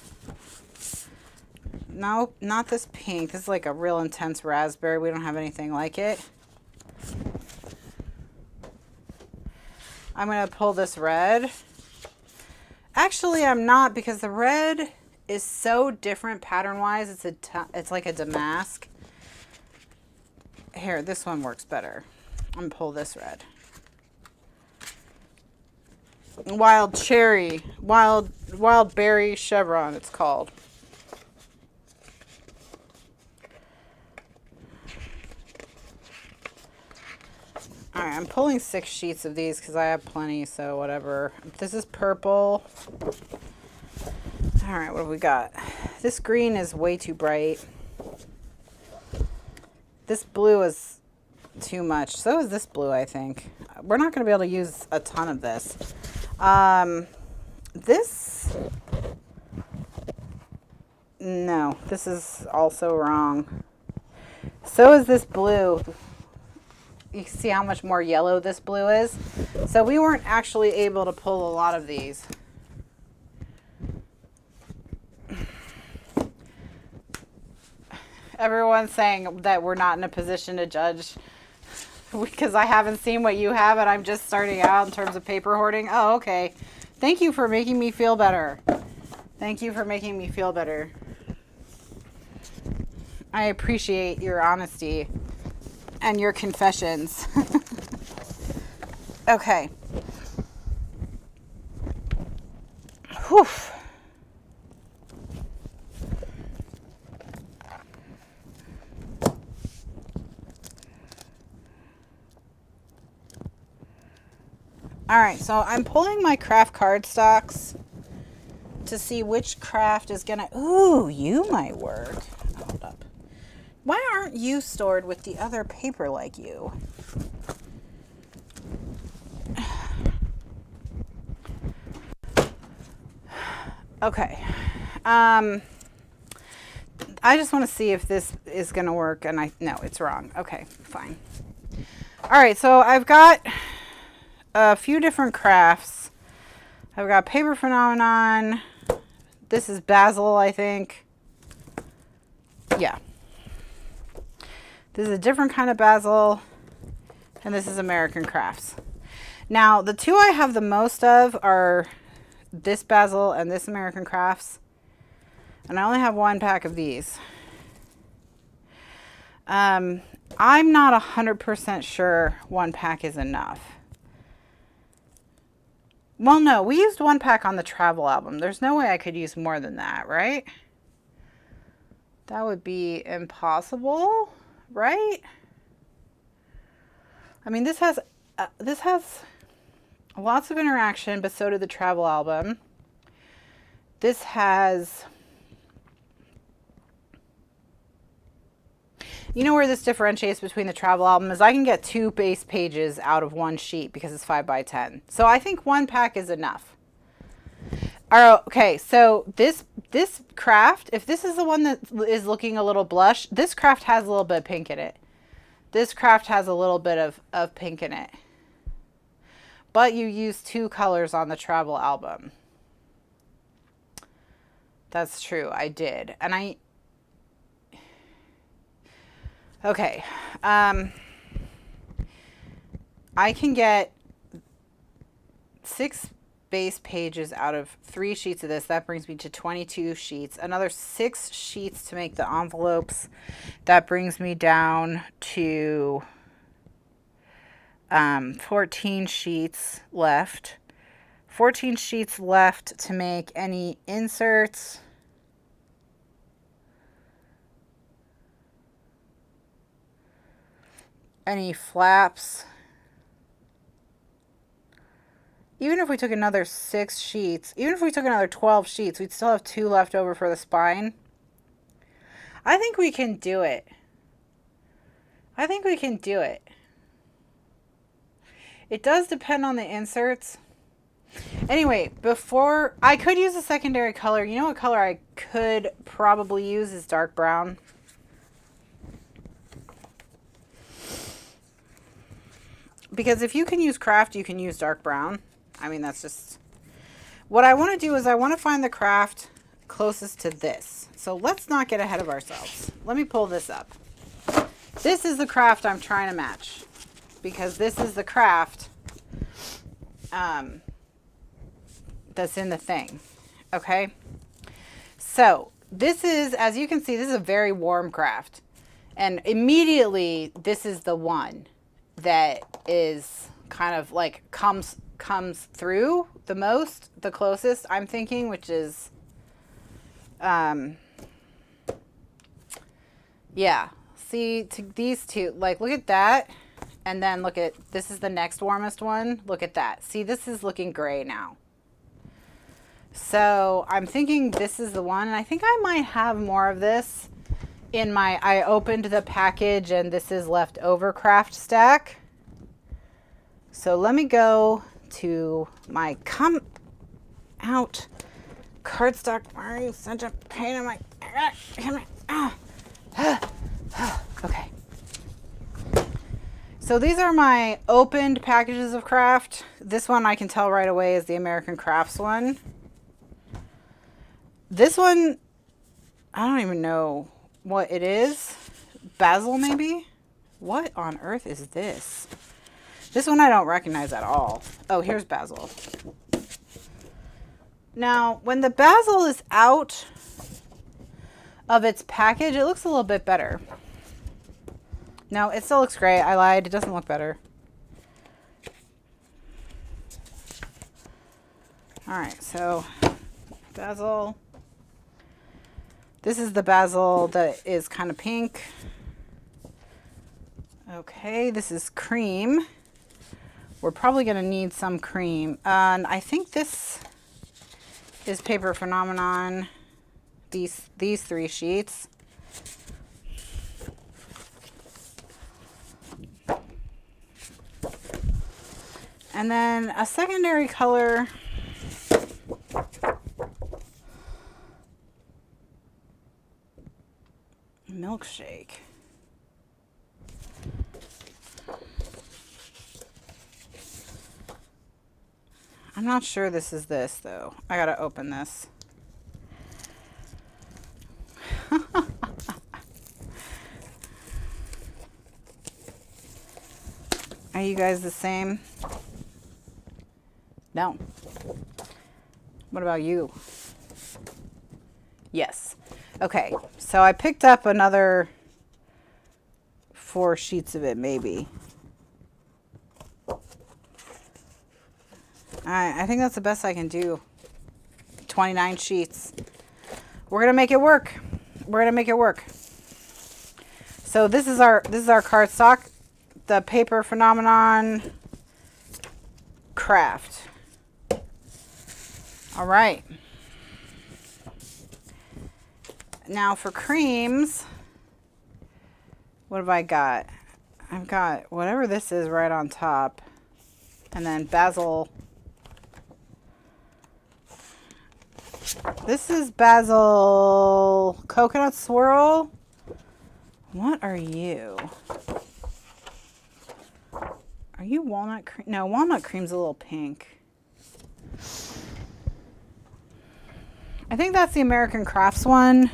Speaker 1: No, not this pink. This is like a real intense raspberry. We don't have anything like it. I'm going to pull this red. Actually, I'm not, because the red is so different pattern-wise. It's like a damask. Here, this one works better. I'm going to pull this red. Wild cherry, wild berry chevron, it's called. All right, I'm pulling 6 sheets of these because I have plenty, so whatever. This is purple. All right, what have we got? This green is way too bright. This blue is too much. So is this blue, I think. we're not going to be able to use a ton of this. No, this is also wrong. So is this blue. You can see how much more yellow this blue is. So we weren't actually able to pull a lot of these. Everyone's saying that we're not in a position to judge because I haven't seen what you have and I'm just starting out in terms of paper hoarding. Oh, okay. Thank you for making me feel better. Thank you for making me feel better. I appreciate your honesty and your confessions. Okay. Whew. All right, so I'm pulling my craft cardstocks to see which craft is gonna, ooh, you might work. Hold up. Why aren't you stored with the other paper like you? Okay. I just want to see if this is going to work, and no, it's wrong. Okay, fine. All right, so I've got a few different crafts. I've got Paper Phenomenon. This is Basil, I think. Yeah. This is a different kind of basil, and this is American Crafts. Now, the two I have the most of are this basil and this American Crafts, and I only have one pack of these. I'm not 100% sure one pack is enough. Well, no, we used one pack on the travel album. There's no way I could use more than that, right? That would be impossible, right? I mean, this has lots of interaction, but so did the travel album. This has, you know where this differentiates between the travel album is I can get 2 base pages out of one sheet because it's 5 by 10. So I think one pack is enough. All right, okay, so this craft, if this is the one that is looking a little blush, this craft has a little bit of pink in it. This craft has a little bit of pink in it. But you use 2 colors on the travel album. That's true, I did. And okay. I can get 6 base pages out of 3 sheets of this. That brings me to 22 sheets. Another 6 sheets to make the envelopes. That brings me down to 14 sheets left. 14 sheets left to make any inserts. Any flaps. Even if we took another 6 sheets, even if we took another 12 sheets, we'd still have 2 left over for the spine. I think we can do it. I think we can do it. It does depend on the inserts. Anyway, before I could use a secondary color. You know what color I could probably use is dark brown. Because if you can use craft, you can use dark brown. I mean, that's just what I want to do is I want to find the craft closest to this. So let's not get ahead of ourselves. Let me pull this up. This is the craft I'm trying to match because this is the craft that's in the thing. Okay. So this is, as you can see, this is a very warm craft. And immediately this is the one that is kind of like comes through the most, the closest I'm thinking, which is, yeah, see to these two, like look at that. And then look at, this is the next warmest one. Look at that. See, this is looking gray now. So I'm thinking this is the one. And I think I might have more of this in my, I opened the package and this is leftover craft stack. So let me go to my come out cardstock. Why are you such a pain in my... Okay. So these are my opened packages of craft. This one I can tell right away is the American Crafts one. This one, I don't even know what it is. Basil maybe? What on earth is this? This one I don't recognize at all. Oh, here's basil. Now, when the basil is out of its package, it looks a little bit better. No, it still looks great. I lied. It doesn't look better. All right, so basil. This is the basil that is kind of pink. Okay, this is cream. We're probably going to need some cream. And I think this is Paper Phenomenon. These 3 sheets. And then a secondary color. Milkshake. I'm not sure this is this though. I gotta open this. Are you guys the same? No. What about you? Yes. Okay, so I picked up another 4 sheets of it, maybe. I think that's the best I can do. 29 sheets. We're gonna make it work. We're gonna make it work. So this is our cardstock, the Paper Phenomenon Craft. All right. Now for creams, what have I got? I've got whatever this is right on top, and then basil. This is basil coconut swirl. What are you? Are you walnut cream? No, walnut cream's a little pink. I think that's the American Crafts one.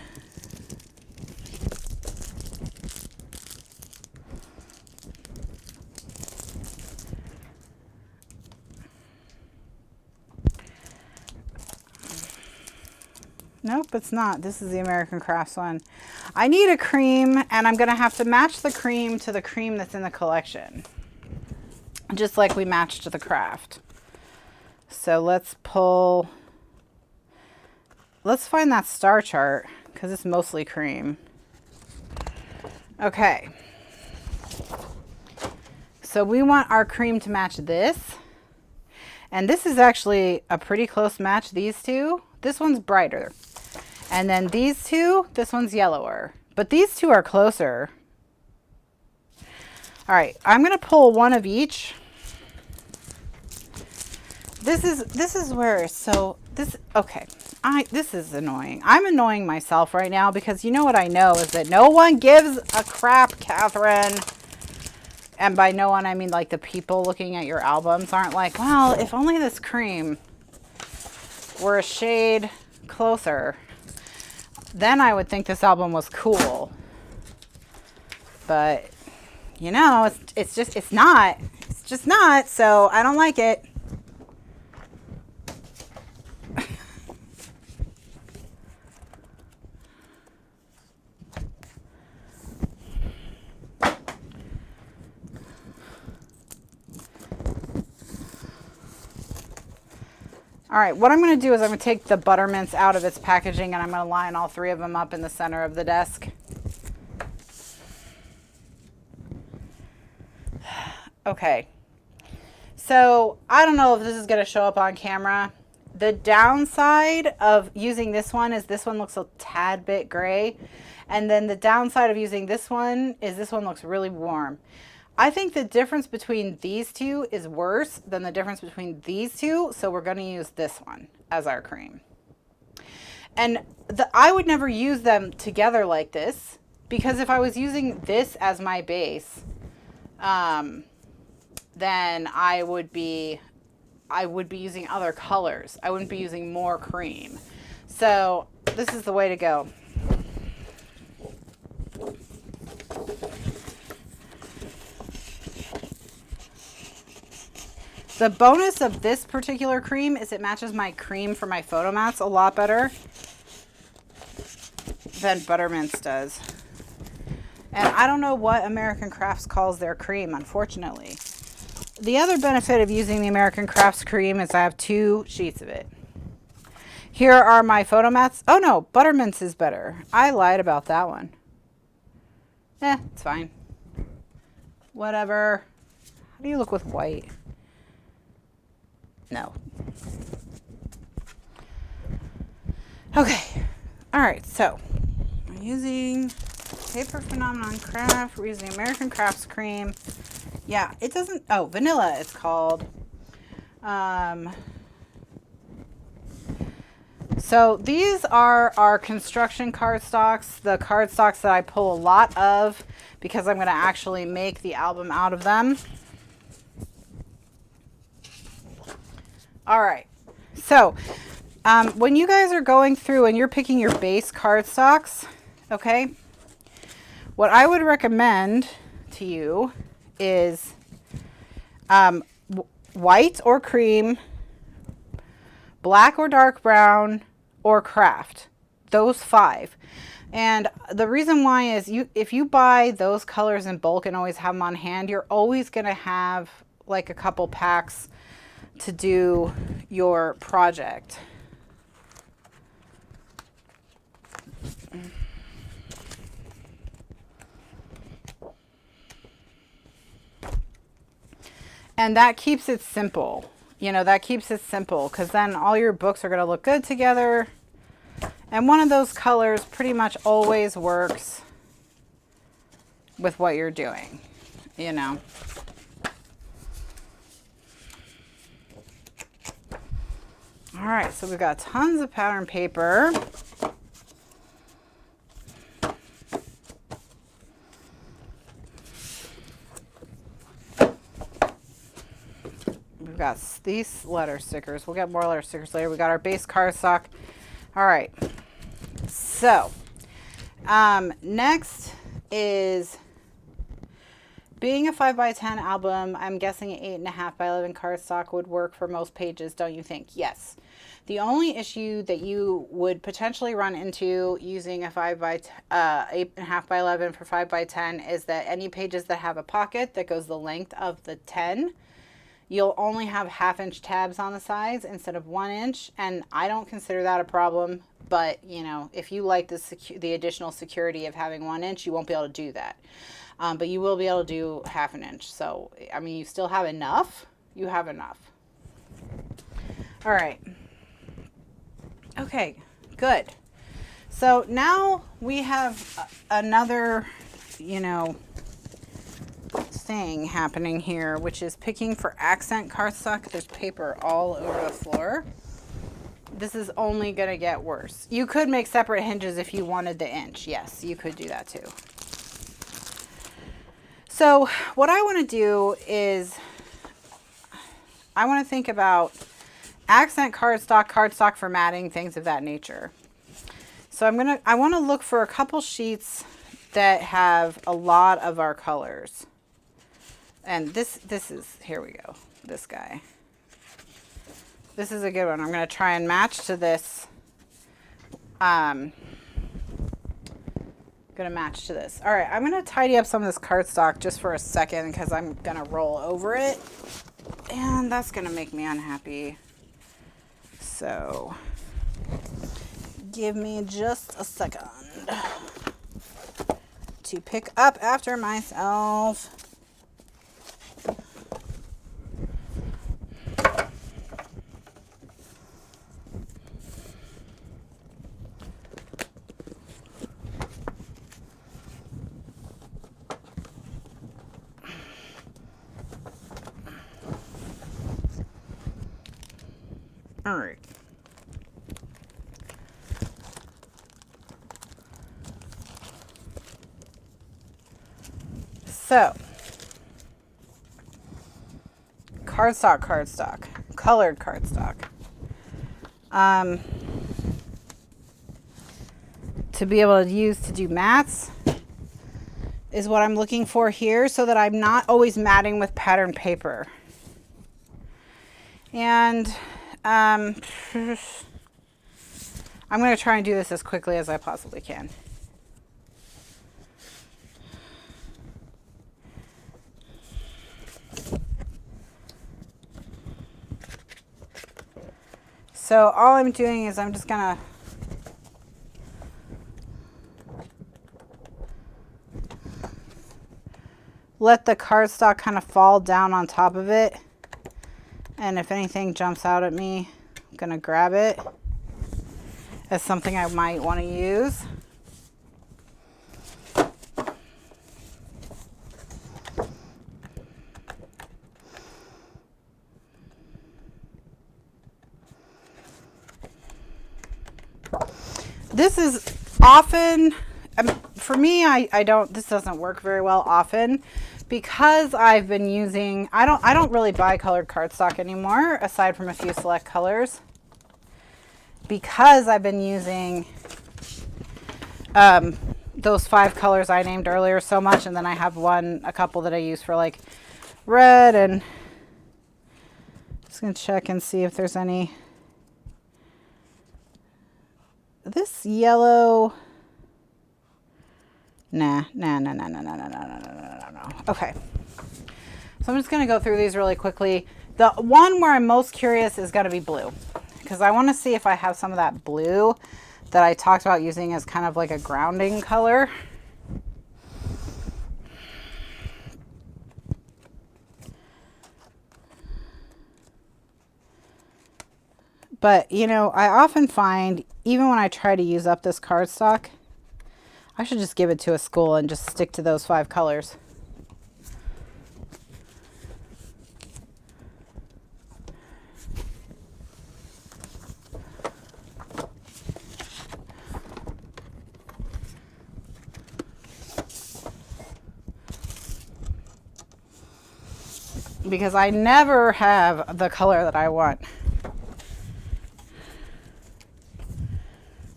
Speaker 1: Nope, it's not. This is the American Crafts one. I need a cream, and I'm going to have to match the cream to the cream that's in the collection. Just like we matched the craft. So let's find that star chart, because it's mostly cream. Okay. So we want our cream to match this. And this is actually a pretty close match, these two. This one's brighter. And then these two, this one's yellower. But these two are closer. All right, I'm going to pull one of each. This is where, so this, okay. This is annoying. I'm annoying myself right now because you know what I know is that no one gives a crap, Kathryn. And by no one, I mean like the people looking at your albums aren't like, well, if only this cream were a shade closer, then I would think this album was cool. But, you know, it's just not. It's just not, so I don't like it. All right, what I'm going to do is I'm going to take the buttermints out of its packaging and I'm going to line all 3 of them up in the center of the desk. Okay, so I don't know if this is going to show up on camera. The downside of using this one is this one looks a tad bit gray. And then the downside of using this one is this one looks really warm. I think the difference between these two is worse than the difference between these two, so we're going to use this one as our cream. And I would never use them together like this, because if I was using this as my base, then I would be using other colors. I wouldn't be using more cream. So this is the way to go. The bonus of this particular cream is it matches my cream for my photo mats a lot better than Buttermint's does. And I don't know what American Crafts calls their cream, unfortunately. The other benefit of using the American Crafts cream is I have 2 sheets of it. Here are my photo mats. Oh no, Buttermint's is better. I lied about that one. It's fine. Whatever. How do you look with white? No. Okay. All right. So we're using Paper Phenomenon Craft. We're using American Crafts cream. Yeah, it doesn't. Oh, vanilla it's called. So these are our construction cardstocks, the cardstocks that I pull a lot of because I'm going to actually make the album out of them. All right, so when you guys are going through and you're picking your base cardstocks, okay, what I would recommend to you is white or cream, black or dark brown, or craft. Those 5. And the reason why is if you buy those colors in bulk and always have them on hand, you're always going to have like a couple packs to do your project. And that keeps it simple. You know, that keeps it simple because then all your books are going to look good together. And one of those colors pretty much always works with what you're doing, you know. All right, so we've got tons of pattern paper. We've got these letter stickers. We'll get more letter stickers later. We got our base cardstock. All right, so next is being a 5x10 album. I'm guessing an 8.5 by 11 cardstock would work for most pages, don't you think? Yes. The only issue that you would potentially run into using a 8.5 by 11 for 5x10 is that any pages that have a pocket that goes the length of the 10, you'll only have 1/2 inch tabs on the sides instead of 1 inch. And I don't consider that a problem, but you know, if you like the additional security of having 1 inch, you won't be able to do that. But you will be able to do 1/2 inch. So, I mean, you still have enough. You have enough. All right. Okay, good. So now we have another, you know, thing happening here, which is picking for accent cardstock. There's paper all over the floor. This is only going to get worse. You could make separate hinges if you wanted the inch. Yes, you could do that too. So what I want to do is I want to think about accent cardstock for matting, things of that nature. So I want to look for a couple sheets that have a lot of our colors. And this is, here we go, this guy. This is a good one. I'm going to try and match to this. Going to match to this. All right, I'm going to tidy up some of this cardstock just for a second because I'm going to roll over it. And that's going to make me unhappy. So give me just a second to pick up after myself. All right. So, cardstock, colored cardstock. To be able to use to do mats is what I'm looking for here, so that I'm not always matting with pattern paper. And I'm going to try and do this as quickly as I possibly can. So all I'm doing is I'm just going to let the cardstock kind of fall down on top of it. And if anything jumps out at me, I'm going to grab it as something I might want to use. This is often, for me, I don't, this doesn't work very well often because I've been using, I don't really buy colored cardstock anymore, aside from a few select colors, because I've been using those 5 colors I named earlier so much, and then I have a couple that I use for like red, and just gonna check and see if there's any. This yellow, no. Okay, so I'm just gonna go through these really quickly. The one where I'm most curious is gonna be blue, because I want to see if I have some of that blue that I talked about using as kind of like a grounding color. But, you know, I often find, even when I try to use up this cardstock, I should just give it to a school and just stick to those 5 colors. Because I never have the color that I want.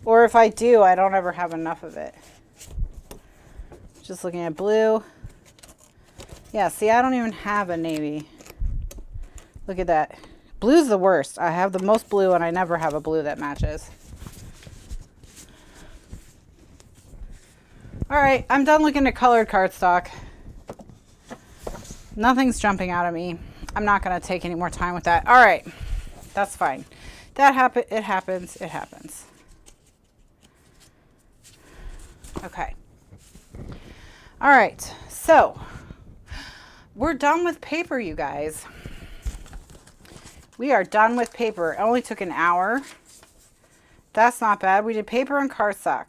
Speaker 1: Or if I do, I don't ever have enough of it. Just looking at blue. Yeah, see, I don't even have a navy. Look at that. Blue's the worst. I have the most blue and I never have a blue that matches. All right, I'm done looking at colored cardstock. Nothing's jumping out at me. I'm not going to take any more time with that. All right, that's fine. It happens. It happens. Okay. All right. So we're done with paper, you guys. We are done with paper. It only took an hour. That's not bad. We did paper and cardstock.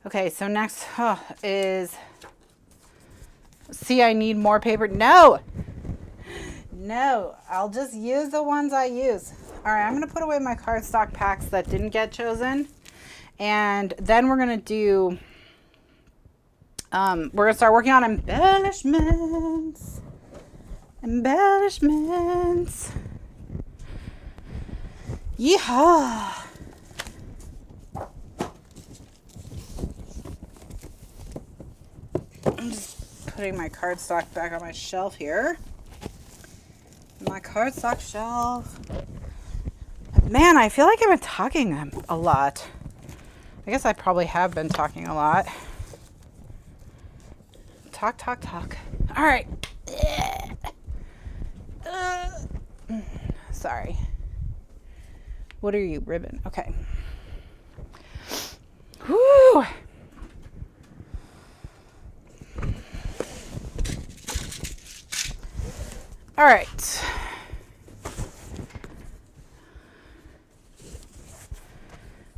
Speaker 1: Okay. So next is, see, I need more paper. No, I'll just use the ones I use. All right. I'm going to put away my cardstock packs that didn't get chosen. And then we're going to do, we're going to start working on embellishments. Embellishments. Yeehaw. I'm just putting my cardstock back on my shelf here. My cardstock shelf. Man, I feel like I've been talking a lot. I guess I probably have been talking a lot. Talk. All right. Sorry. What are you, ribbon? Okay. Whew. All right.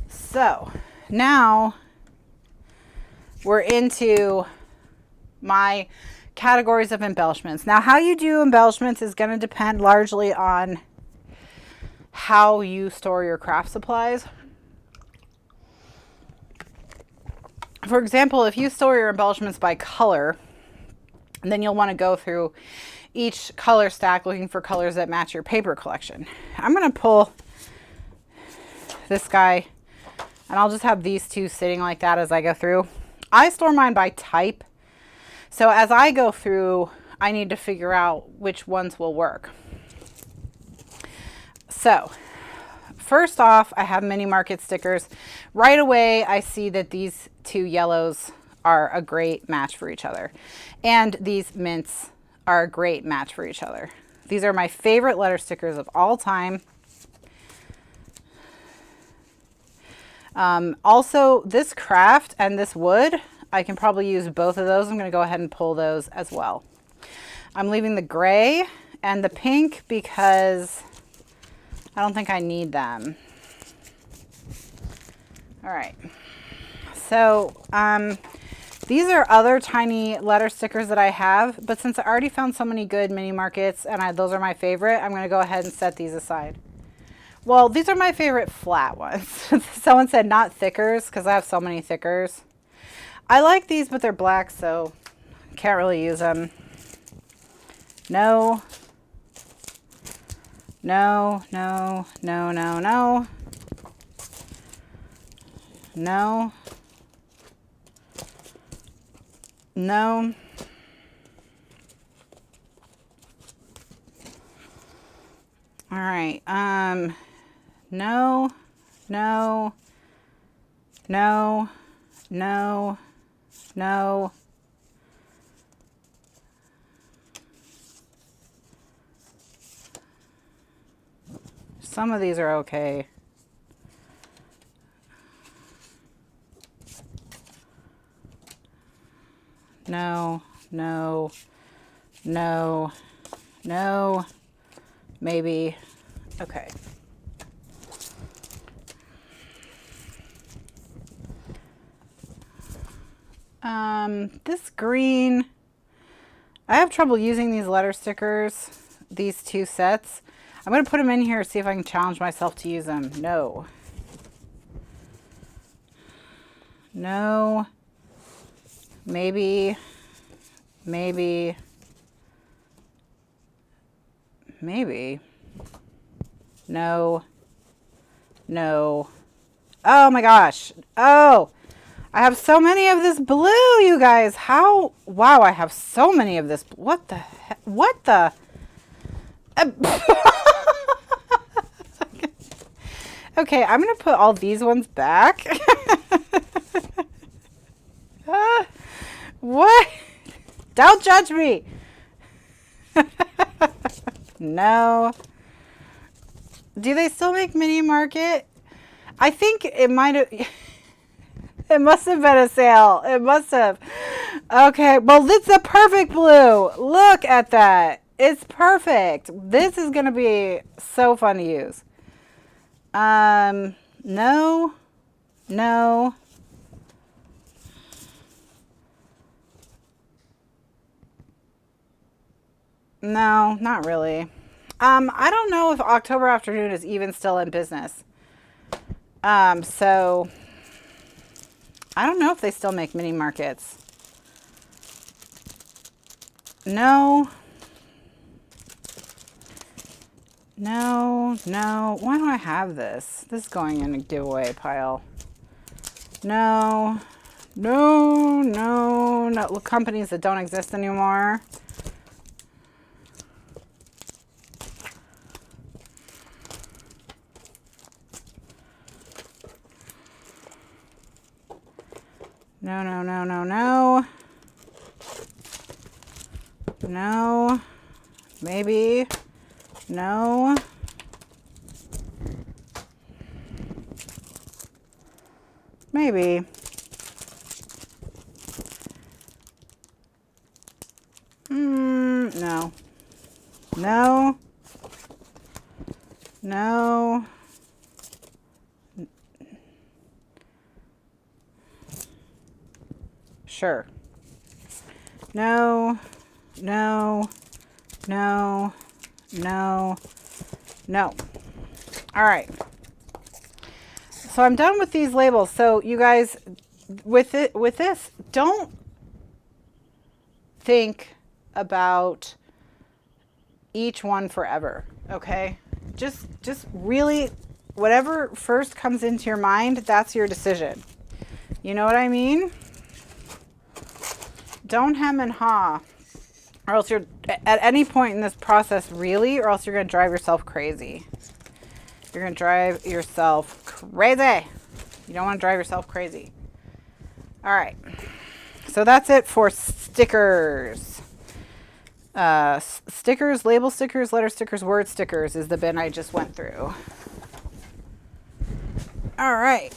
Speaker 1: So now we're into my categories of embellishments. Now, how you do embellishments is going to depend largely on how you store your craft supplies. For example, if you store your embellishments by color, then you'll want to go through each color stack looking for colors that match your paper collection. I'm going to pull this guy, and I'll just have these two sitting like that as I go through. I store mine by type. So as I go through, I need to figure out which ones will work. So first off, I have mini market stickers. Right away, I see that these two yellows are a great match for each other. And these mints are a great match for each other. These are my favorite letter stickers of all time. Also, this craft and this wood, I can probably use both of those. I'm going to go ahead and pull those as well. I'm leaving the gray and the pink because I don't think I need them. All right. So these are other tiny letter stickers that I have, but since I already found so many good mini markets and those are my favorite, I'm going to go ahead and set these aside. Well, these are my favorite flat ones. Someone said not thickers because I have so many thickers. I like these, but they're black, so can't really use them. No. No, no, no, no, no. No. No. All right. No, no, no, no, no. Some of these are okay. No, no, no, no, maybe. Okay. This green, I have trouble using these letter stickers, these two sets. I'm going to put them in here, see if I can challenge myself to use them. No. No. Maybe. Maybe. Maybe. No. No. Oh my gosh. Oh, I have so many of this blue, you guys. How? Wow, I have so many of this. What the heck? What the? Okay, I'm going to put all these ones back. What? Don't judge me. No. Do they still make mini market? I think it might have. It must have been a sale. It must have. Okay, well, it's a perfect blue. Look at that. It's perfect. This is going to be so fun to use. No. No. No, not really. I don't know if October Afternoon is even still in business. So I don't know if they still make mini markets. No. No, no. Why do I have this? This is going in a giveaway pile. No. No, no, no. Look, companies that don't exist anymore. No, no, no, no, no. No. Maybe. No. Maybe. No. No. No. Sure. No. No. No. No. No. All right. So I'm done with these labels. So you guys, with this, don't think about each one forever, okay? Just really, whatever first comes into your mind, that's your decision. You know what I mean? Don't hem and haw, or else you're, at any point in this process, really, or else you're going to drive yourself crazy. You're going to drive yourself crazy. You don't want to drive yourself crazy. All right. So that's it for stickers. Stickers, label stickers, letter stickers, word stickers is the bin I just went through. All right.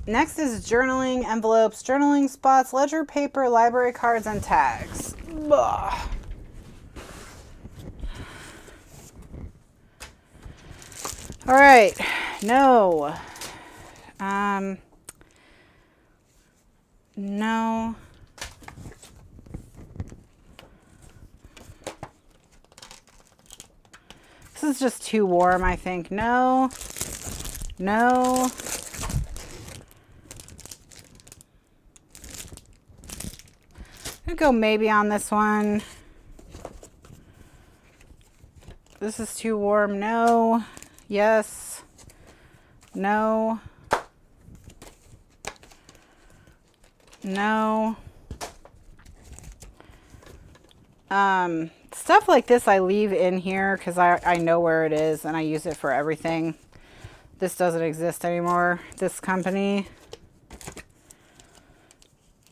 Speaker 1: Next is journaling envelopes, journaling spots, ledger paper, library cards, and tags. Ugh. All right. No. No. This is just too warm, I think. No. No. I'm gonna go maybe on this one. This is too warm. No. Yes. No. No. Stuff like this I leave in here because I know where it is and I use it for everything. This doesn't exist anymore, this company.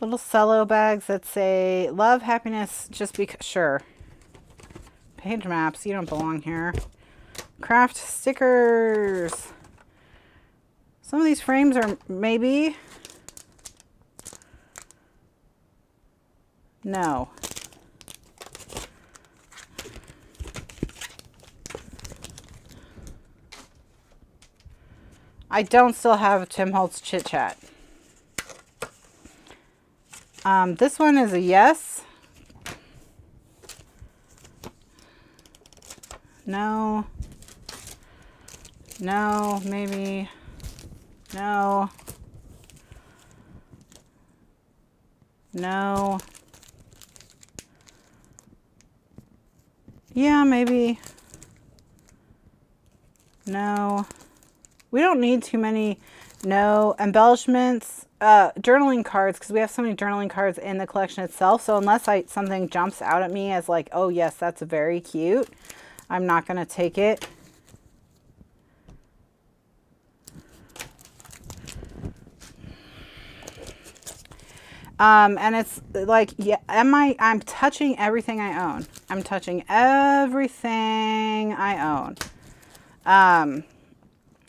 Speaker 1: Little cello bags that say love, happiness, just because, sure. Page maps, you don't belong here. Craft stickers. Some of these frames are maybe. No. I don't still have Tim Holtz Chit Chat. This one is a yes. No. No, maybe. No. No. Yeah, maybe. No. We don't need too many. No. Embellishments. Journaling cards, because we have so many journaling cards in the collection itself. So unless something jumps out at me as like, oh yes, that's very cute, I'm not going to take it. And it's like, yeah, I'm touching everything I own. I'm touching everything I own.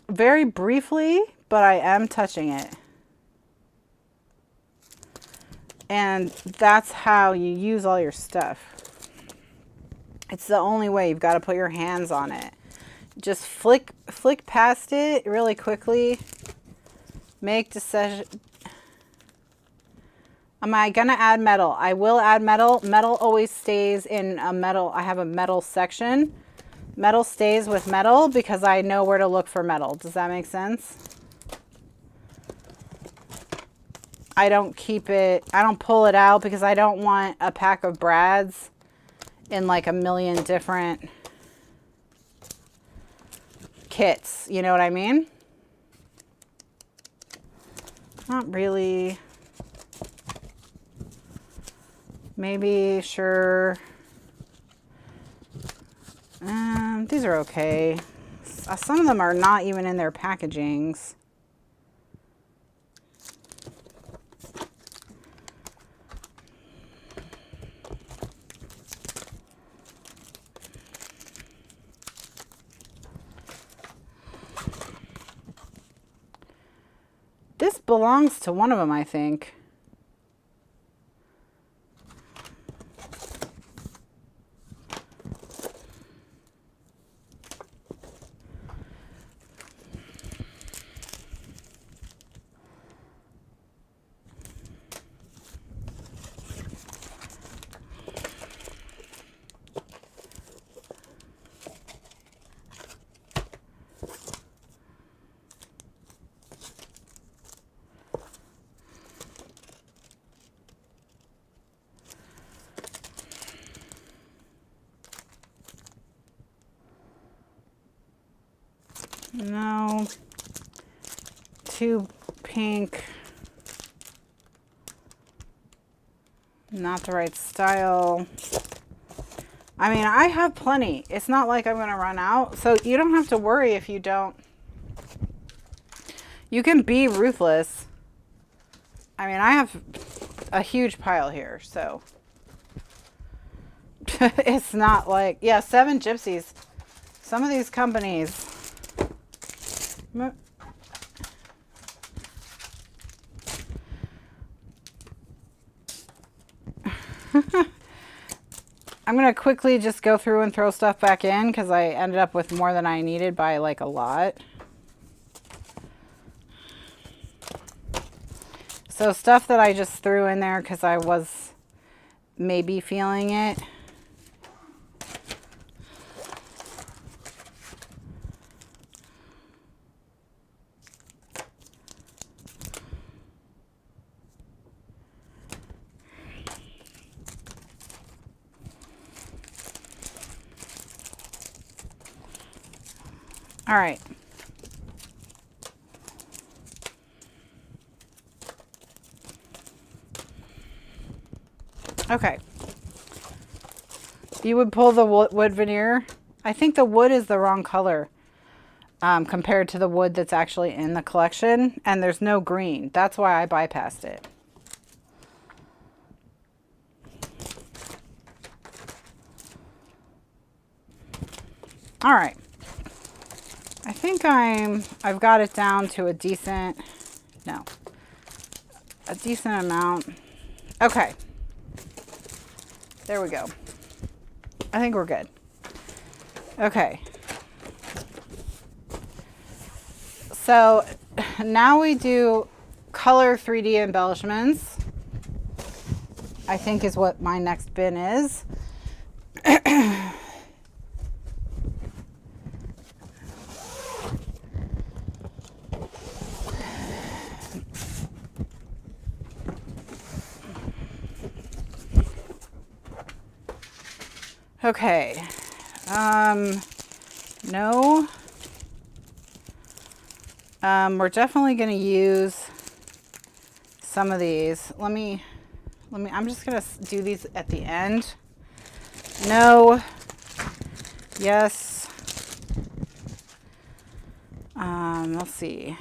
Speaker 1: Very briefly, but I am touching it. And that's how you use all your stuff. It's the only way. You've got to put your hands on it. Just flick past it really quickly. Make decision. Am I going to add metal? I will add metal. Metal always stays in a metal. I have a metal section. Metal stays with metal because I know where to look for metal. Does that make sense? I don't keep it, I don't pull it out because I don't want a pack of brads in like a million different kits. You know what I mean? Not really. Maybe, sure. These are okay. Some of them are not even in their packagings. This belongs to one of them, I think. No. Too pink. Not the right style. I mean, I have plenty. It's not like I'm going to run out. So you don't have to worry if you don't. You can be ruthless. I mean, I have a huge pile here, so. It's not like, yeah, 7 gypsies. Some of these companies. I'm going to quickly just go through and throw stuff back in because I ended up with more than I needed by like a lot. So stuff that I just threw in there because I was maybe feeling it. All right. Okay. You would pull the wood veneer. I think the wood is the wrong color compared to the wood that's actually in the collection. And there's no green. That's why I bypassed it. All right. I think I've got it down to a decent amount. Okay. There we go. I think we're good. Okay. So now we do color 3D embellishments. I think is what my next bin is. Okay, no, we're definitely going to use some of these. I'm just going to do these at the end. No, yes, let's see.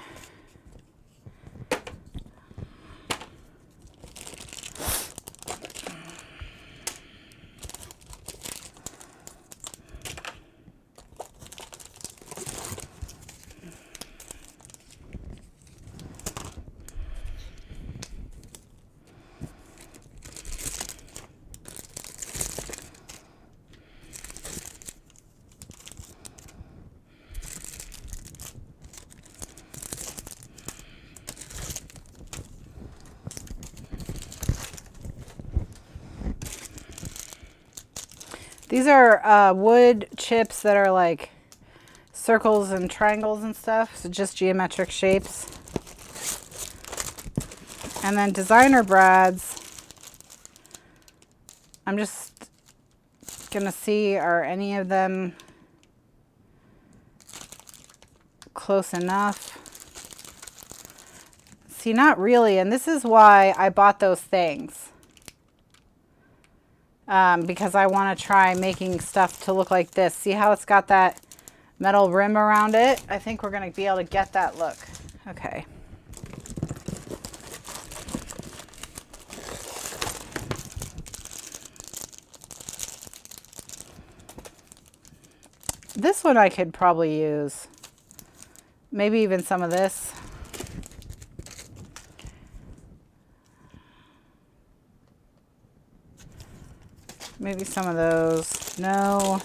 Speaker 1: These are wood chips that are like circles and triangles and stuff, so just geometric shapes. And then designer brads. I'm just gonna see, are any of them close enough? See, not really, and this is why I bought those things. Because I want to try making stuff to look like this. See how it's got that metal rim around it? I think we're going to be able to get that look. Okay. This one I could probably use. Maybe even some of this. Maybe some of those. No.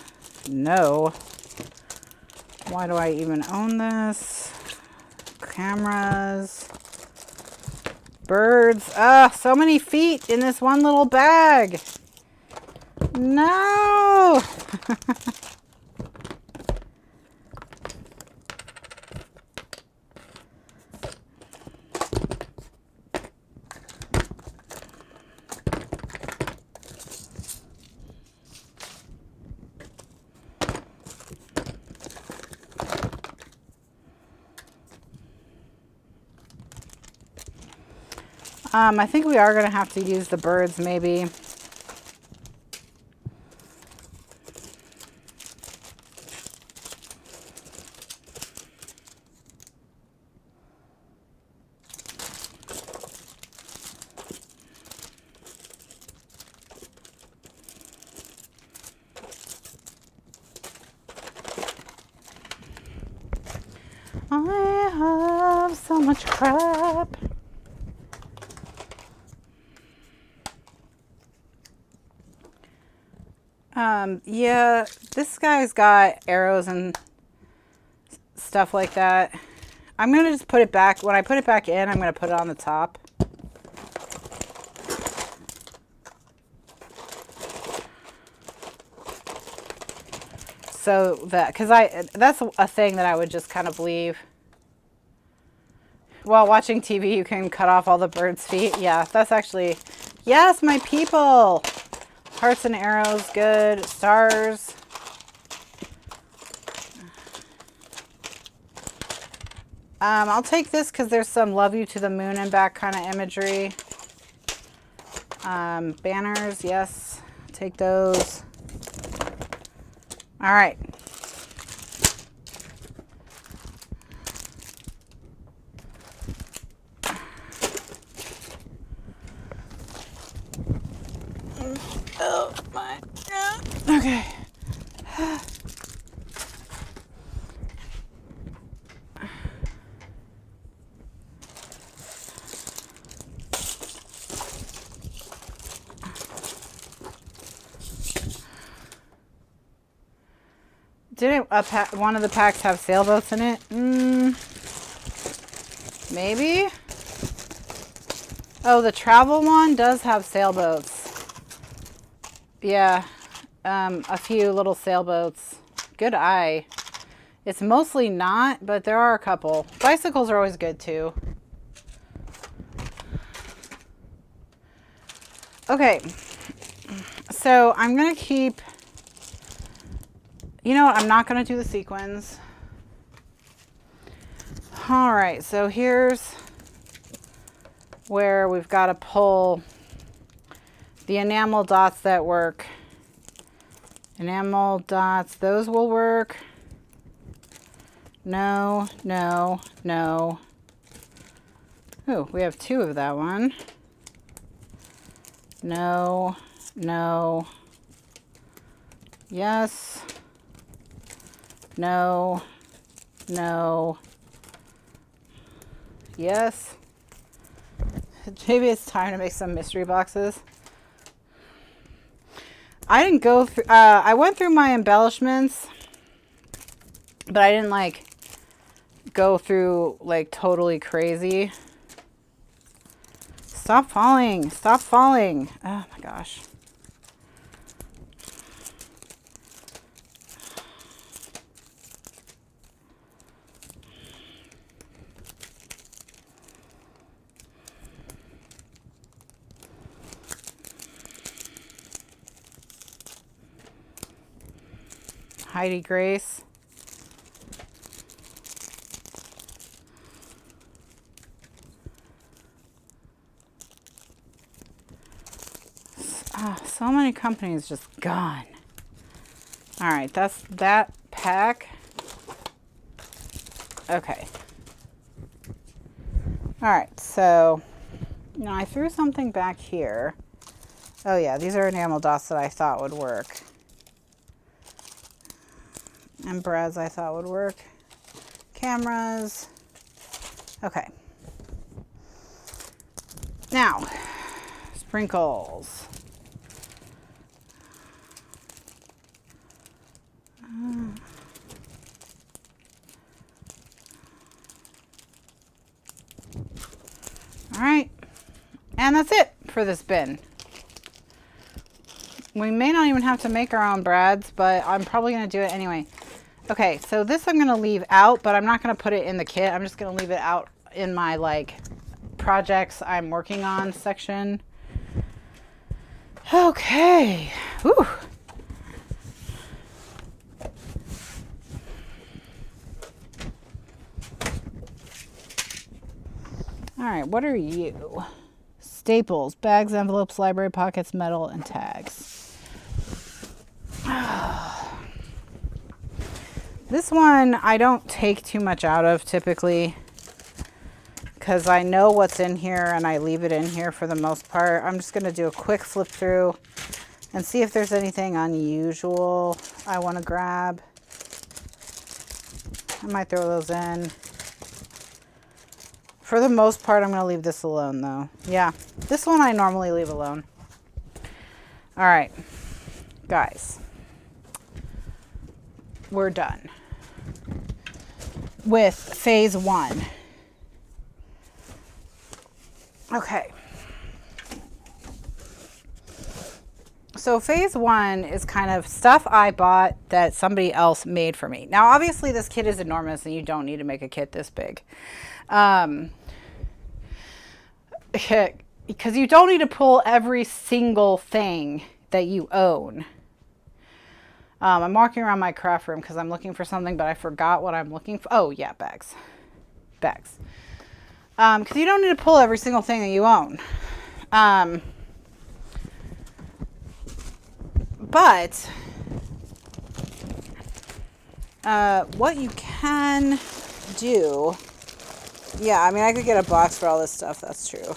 Speaker 1: No. Why do I even own this? Cameras. Birds. Ah, so many feet in this one little bag. No. I think we are going to have to use the birds maybe. I have so much crap. Yeah, this guy's got arrows and stuff like that. I'm going to just put it back. When I put it back in, I'm going to put it on the top. So that, because that's a thing that I would just kind of leave. While watching TV, you can cut off all the birds' feet. Yeah, that's actually, yes, my people. Hearts and arrows, good. Stars. I'll take this because there's some love you to the moon and back kind of imagery. Banners, yes. Take those. All right. Oh my God. Okay. Didn't one of the packs have sailboats in it? Maybe. Oh, the travel one does have sailboats. Yeah, a few little sailboats. Good eye. It's mostly not, but there are a couple. Bicycles are always good too. Okay, so I'm gonna keep, you know what, I'm not gonna do the sequins. All right, so here's where we've got to pull the enamel dots that work. Enamel dots, those will work. No, no, no. Oh, we have two of that one. No, no. Yes. No, no. Yes. Maybe it's time to make some mystery boxes. I didn't go through, I went through my embellishments, but I didn't like go through like totally crazy. Stop falling. Stop falling. Oh my gosh. Heidi Grace. Oh, so many companies just gone. All right, that's that pack. Okay. All right, so, you know, I threw something back here. Oh yeah, these are enamel dots that I thought would work. And brads I thought would work. Cameras. Okay. Now, sprinkles. All right. And that's it for this bin. We may not even have to make our own brads, but I'm probably going to do it anyway. Okay, so this I'm going to leave out, but I'm not going to put it in the kit. I'm just going to leave it out in my like projects I'm working on section. Okay. Whew. All right, what are you? Staples, bags, envelopes, library pockets, metal, and tags. This one I don't take too much out of typically because I know what's in here and I leave it in here for the most part. I'm just going to do a quick flip through and see if there's anything unusual I want to grab. I might throw those in. For the most part, I'm going to leave this alone though. Yeah, this one I normally leave alone. All right, guys, we're done with phase 1. Okay. So phase 1 is kind of stuff I bought that somebody else made for me. Now, obviously this kit is enormous and you don't need to make a kit this big. Because you don't need to pull every single thing that you own. I'm walking around my craft room because I'm looking for something, but I forgot what I'm looking for. Oh yeah, bags. Bags. Because you don't need to pull every single thing that you own. But what you can do, yeah, I mean, I could get a box for all this stuff. That's true.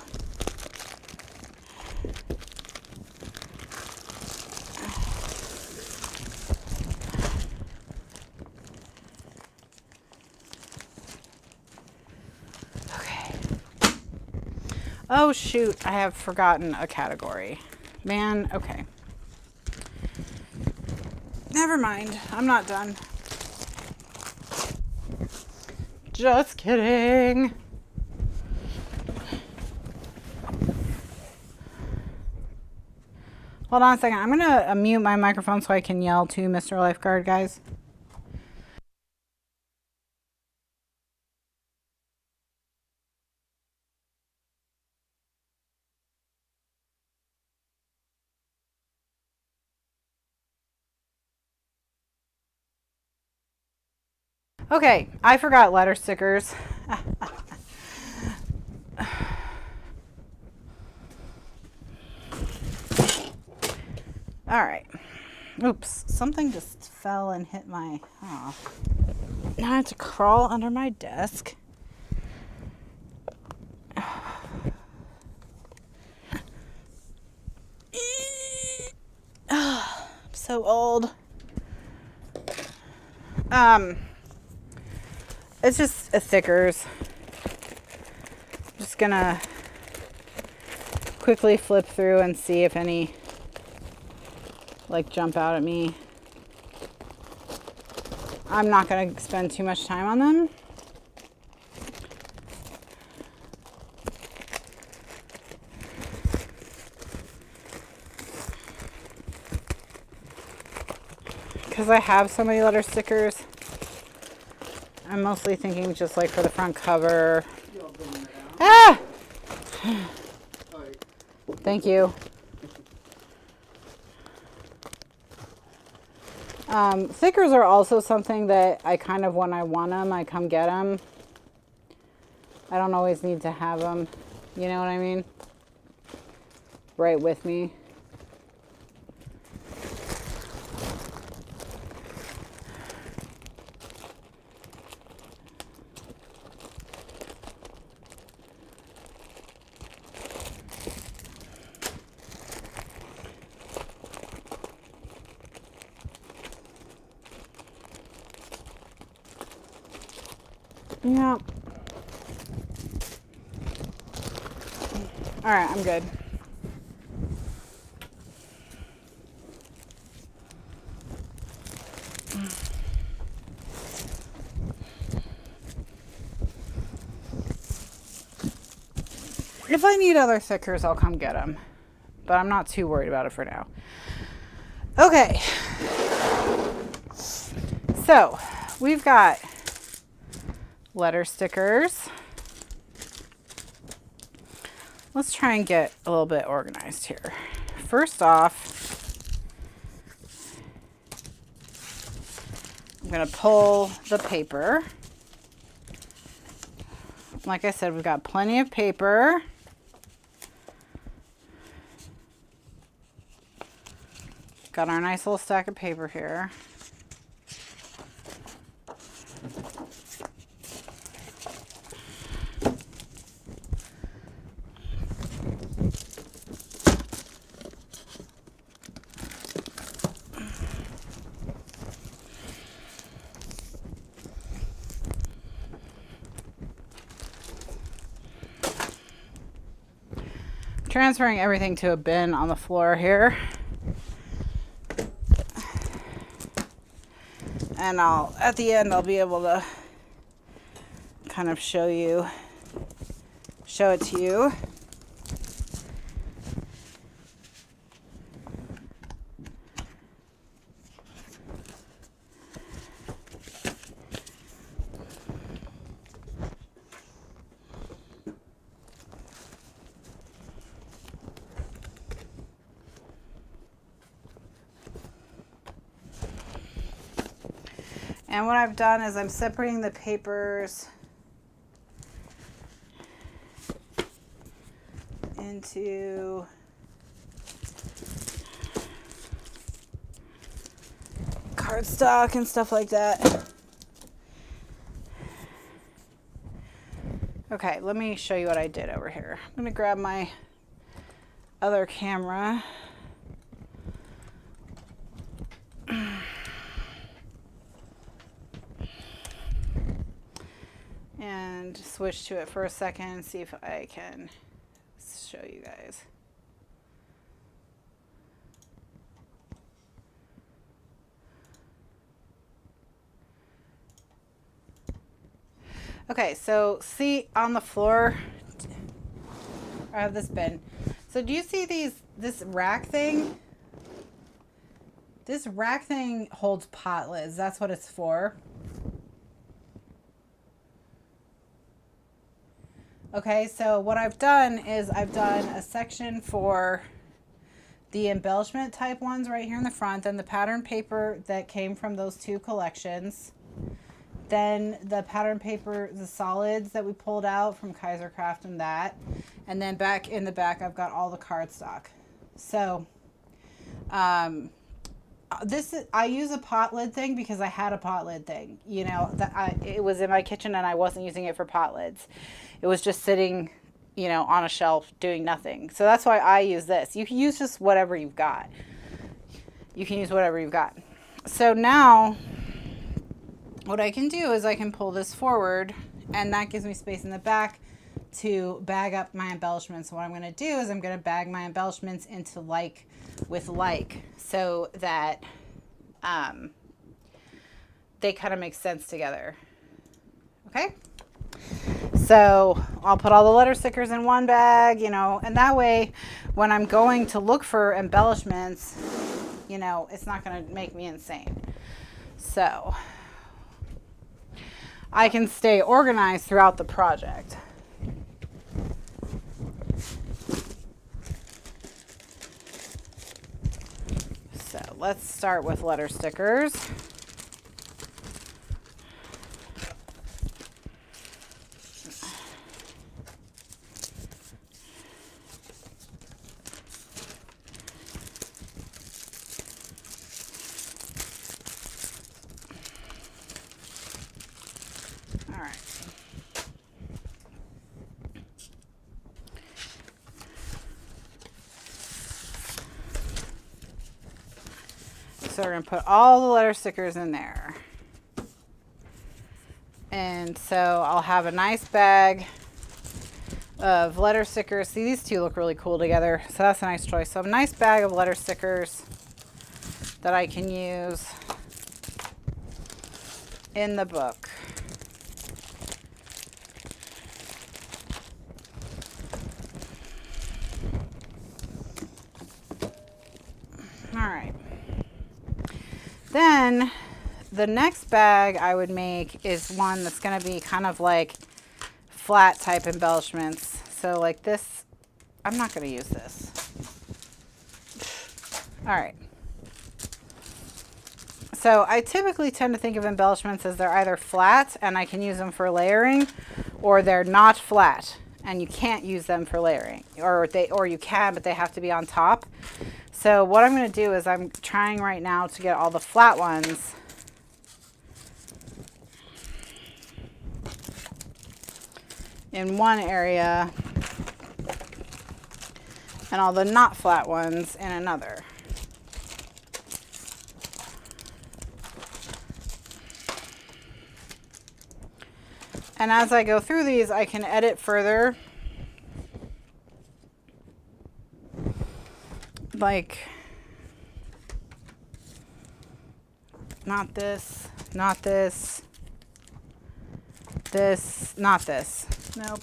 Speaker 1: Okay. Oh, shoot. I have forgotten a category. Man, okay. Never mind. I'm not done. Just kidding. Hold on a second. I'm going to mute my microphone so I can yell to Mr. Lifeguard, guys. Okay, I forgot letter stickers. All right. Oops, something just fell and hit my, oh. Now I have to crawl under my desk. I'm so old. It's just a stickers. Just gonna quickly flip through and see if any like jump out at me. I'm not gonna spend too much time on them. Because I have so many letter stickers. I'm mostly thinking just like for the front cover. Ah! Thank you. Stickers are also something that I kind of, when I want them, I come get them. I don't always need to have them. You know what I mean? Right with me. Yeah. All right, I'm good. If I need other stickers, I'll come get them. But I'm not too worried about it for now. Okay. So, we've got letter stickers. Let's try and get a little bit organized here. First off, I'm going to pull the paper. Like I said, we've got plenty of paper. got our nice little stack of paper here. Transferring everything to a bin on the floor here. And at the end, I'll be able to kind of show it to you. And what I've done is I'm separating the papers into cardstock and stuff like that. Okay, let me show you what I did over here. I'm gonna grab my other camera. And switch to it for a second and see if I can show you guys. Okay, so see on the floor, I have this bin. So do you see this rack thing? This rack thing holds pot lids. That's what it's for. Okay, so what I've done is I've done a section for the embellishment type ones right here in the front, then the pattern paper that came from those two collections, then the pattern paper, the solids that we pulled out from Kaiser Craft and then back in the back I've got all the cardstock. So I use a pot lid thing because I had a pot lid thing. You know, it was in my kitchen and I wasn't using it for pot lids. It was just sitting, you know, on a shelf doing nothing. So that's why I use this. You can use just whatever you've got. You can use whatever you've got. So now what I can do is I can pull this forward and that gives me space in the back to bag up my embellishments. So what I'm going to do is I'm going to bag my embellishments into like with like so that they kind of make sense together. Okay? So I'll put all the letter stickers in one bag, you know, and that way when I'm going to look for embellishments, you know, it's not going to make me insane. So I can stay organized throughout the project. So let's start with letter stickers. So we're going to put all the letter stickers in there. And so I'll have a nice bag of letter stickers. See, these two look really cool together. So that's a nice choice. So a nice bag of letter stickers that I can use in the book. All right. Then the next bag I would make is one that's going to be kind of like flat type embellishments. So like this, I'm not going to use this. All right. So I typically tend to think of embellishments as they're either flat and I can use them for layering, or they're not flat and you can't use them for layering, or you can, but they have to be on top. So what I'm going to do is I'm trying right now to get all the flat ones in one area and all the not flat ones in another. And as I go through these, I can edit further. Like, not this, not this, this, not this. Nope.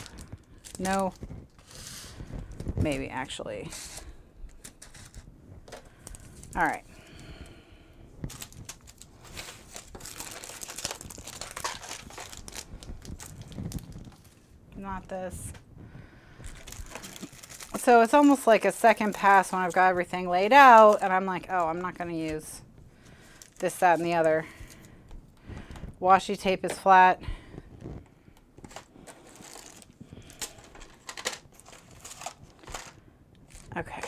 Speaker 1: No. Maybe, actually. All right. Not this. So it's almost like a second pass when I've got everything laid out and I'm like, oh, I'm not going to use this, that, and the other. Washi tape is flat. Okay.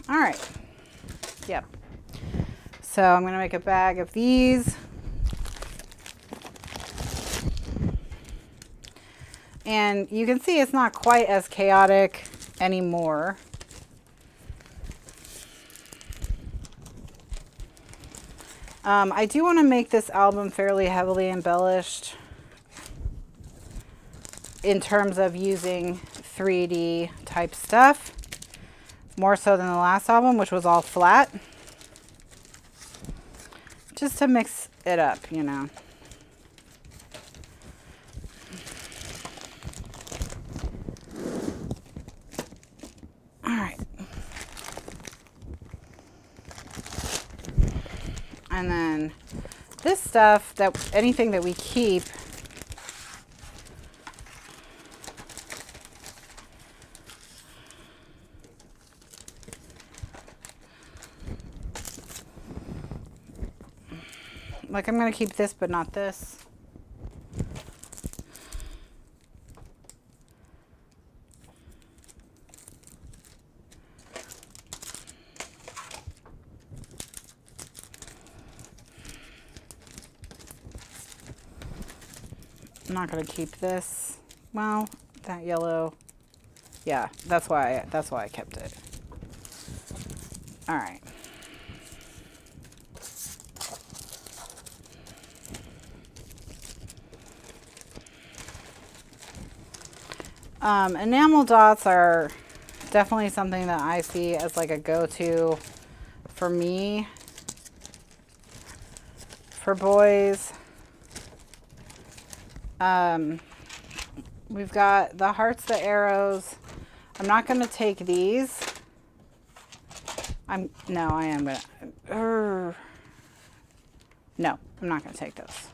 Speaker 1: All right. Yep. So I'm going to make a bag of these. And you can see it's not quite as chaotic anymore. I do want to make this album fairly heavily embellished in terms of using 3D type stuff, more so than the last album, which was all flat, just to mix it up, you know. All right. And then this stuff, that anything that we keep, like I'm going to keep this, but not this. I'm not going to keep this. Well, that yellow. Yeah, that's why I kept it. All right. Enamel dots are definitely something that I see as like a go-to for me, for boys. We've got the hearts, the arrows. I'm not going to take these. I am going to. No, I'm not going to take those.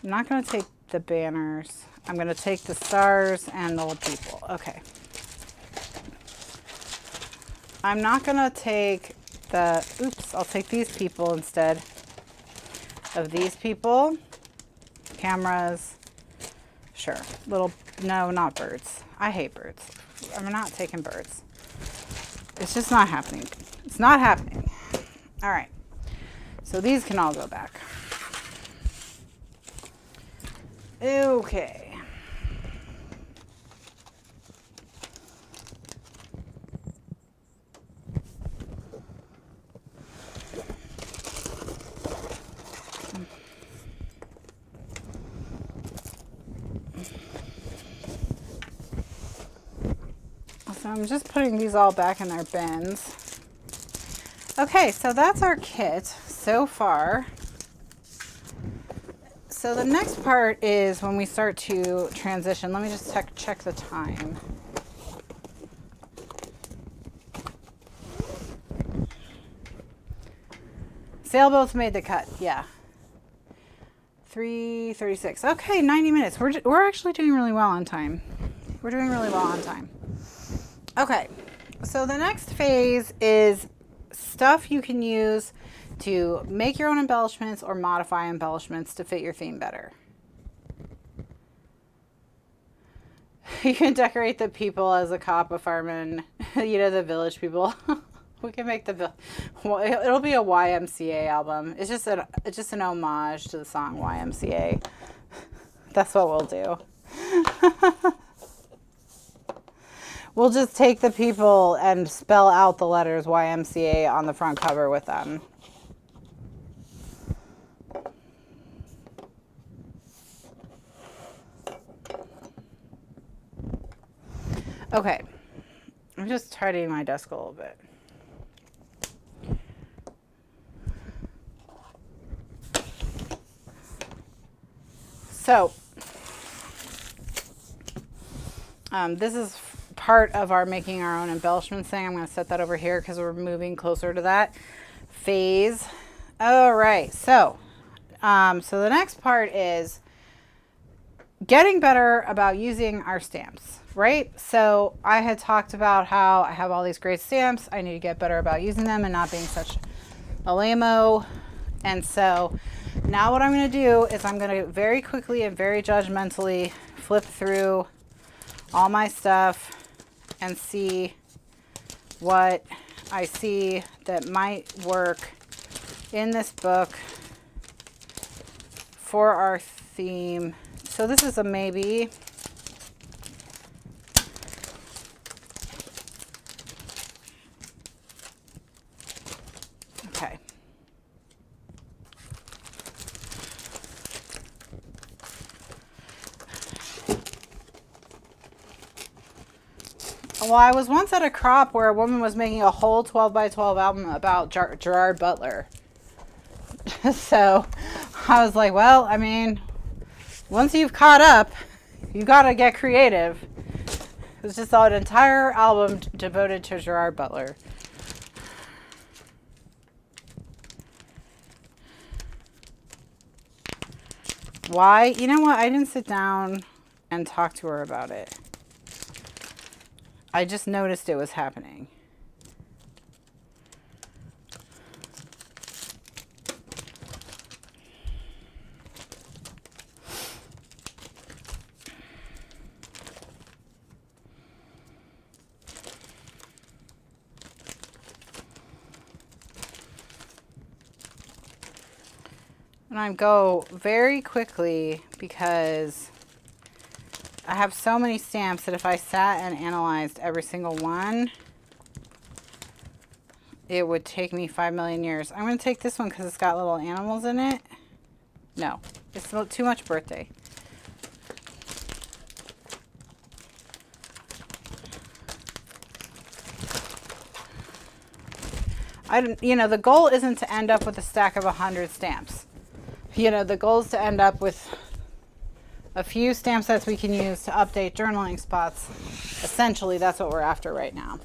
Speaker 1: I'm not going to take the banners. I'm going to take the stars and the little people. Okay. I'm not going to take the, oops, I'll take these people instead of these people. Cameras. Sure. Little, no, not birds. I hate birds. I'm not taking birds. It's just not happening. It's not happening. All right. So these can all go back. Okay. So I'm just putting these all back in their bins. Okay, so that's our kit so far. So the next part is when we start to transition. Let me just check the time. Sailboats made the cut, yeah. 3:36. Okay, 90 minutes. We're actually doing really well on time. We're doing really well on time. Okay, so the next phase is stuff you can use to make your own embellishments or modify embellishments to fit your theme better. You can decorate the people as a cop, a fireman, you know, the village people. We can make it'll be a YMCA album. It's just an homage to the song YMCA. That's what we'll do. We'll just take the people and spell out the letters YMCA on the front cover with them. Okay, I'm just tidying my desk a little bit. So, this is part of our making our own embellishments thing. I'm going to set that over here because we're moving closer to that phase. All right, so the next part is getting better about using our stamps, right? So I had talked about how I have all these great stamps. I need to get better about using them and not being such a lame-o. And so now what I'm going to do is I'm going to very quickly and very judgmentally flip through all my stuff and see what I see that might work in this book for our theme. So this is a maybe. Okay. Well, I was once at a crop where a woman was making a whole 12 by 12 album about Gerard Butler. So I was like, well, I mean, once you've caught up, you got to get creative. It was just an entire album devoted to Gerard Butler. Why? You know what? I didn't sit down and talk to her about it. I just noticed it was happening. And I go very quickly because I have so many stamps that if I sat and analyzed every single one, it would take me 5 million years. I'm going to take this one because it's got little animals in it. No, it's too much birthday. You know, the goal isn't to end up with a stack of 100 stamps. You know, the goal is to end up with a few stamp sets we can use to update journaling spots. Essentially, that's what we're after right now.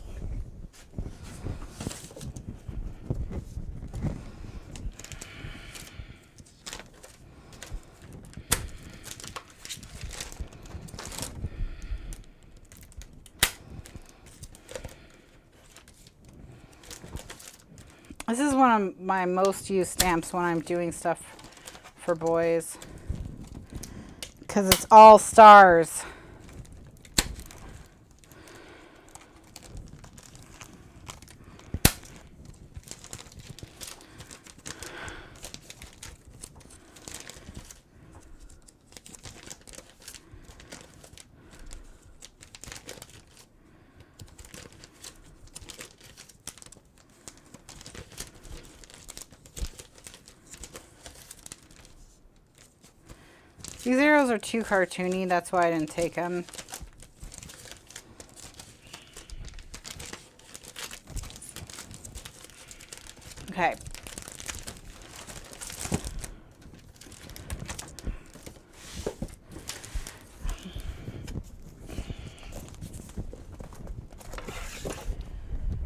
Speaker 1: This is one of my most used stamps when I'm doing stuff for boys, because it's all stars. These arrows are too cartoony, that's why I didn't take them. Okay.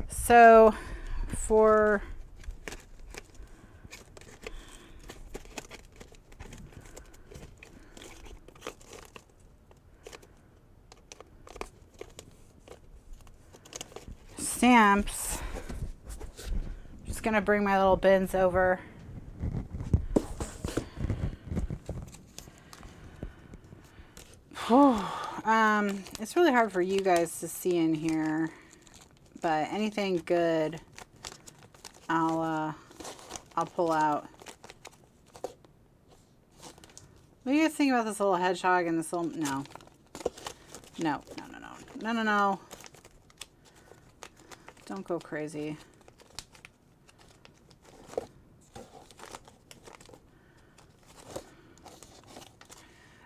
Speaker 1: So for stamps, I'm just going to bring my little bins over. Whew. It's really hard for you guys to see in here, but anything good, I'll pull out. What do you guys think about this little hedgehog and this little, no. No, no, no, no, no, no, no. Don't go crazy.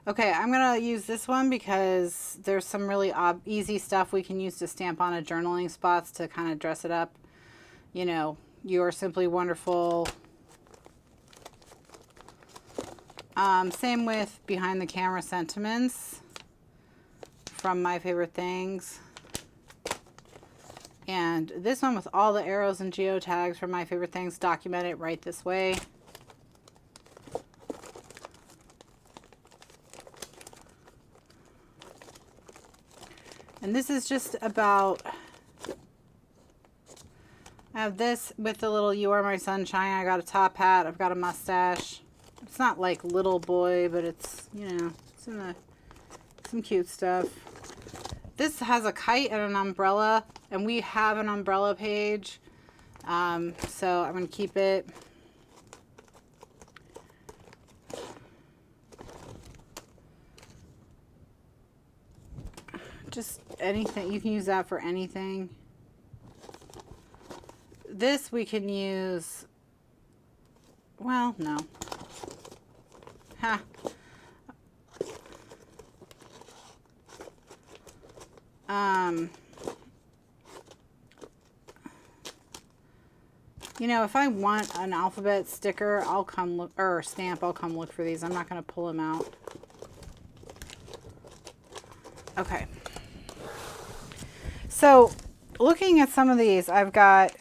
Speaker 1: Okay, I'm gonna use this one because there's some really easy stuff we can use to stamp on a journaling spots to kind of dress it up. You know, you are simply wonderful. Same with behind the camera sentiments from My Favorite Things. And this one with all the arrows and geotags from My Favorite Things, document it right this way. And this is just about, I have this with the little You Are My Sunshine. I got a top hat. I've got a mustache. It's not like little boy, but it's, you know, it's in the, some cute stuff. This has a kite and an umbrella, and we have an umbrella page. So I'm going to keep it. Just anything. You can use that for anything. This we can use, well, no. Ha. You know, if I want an alphabet sticker, I'll come look, or stamp, I'll come look for these. I'm not going to pull them out. Okay. So, looking at some of these, I've got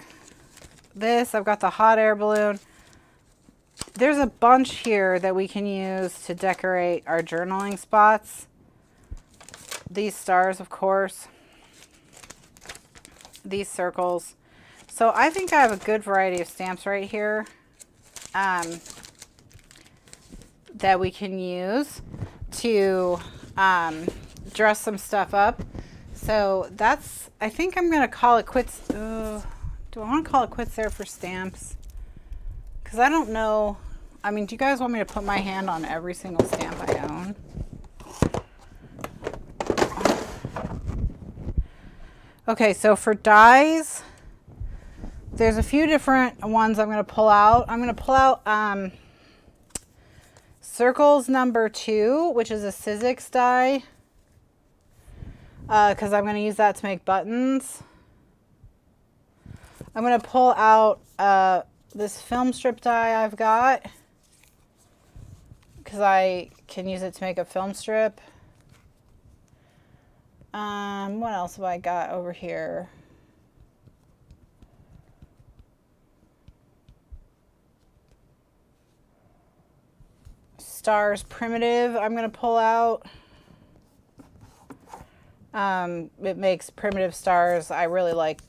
Speaker 1: this, I've got the hot air balloon. There's a bunch here that we can use to decorate our journaling spots. These stars, of course. These circles. So I think I have a good variety of stamps right here that we can use to dress some stuff up. So that's, I think I'm going to call it quits. Do I want to call it quits there for stamps? Because I don't know. I mean, do you guys want me to put my hand on every single stamp I own? Okay, so for dies, there's a few different ones I'm going to pull out. I'm going to pull out Circles number 2, which is a Sizzix die, because I'm going to use that to make buttons. I'm going to pull out this film strip die I've got, because I can use it to make a film strip. What else have I got over here? Stars Primitive I'm going to pull out. It makes primitive stars. I really like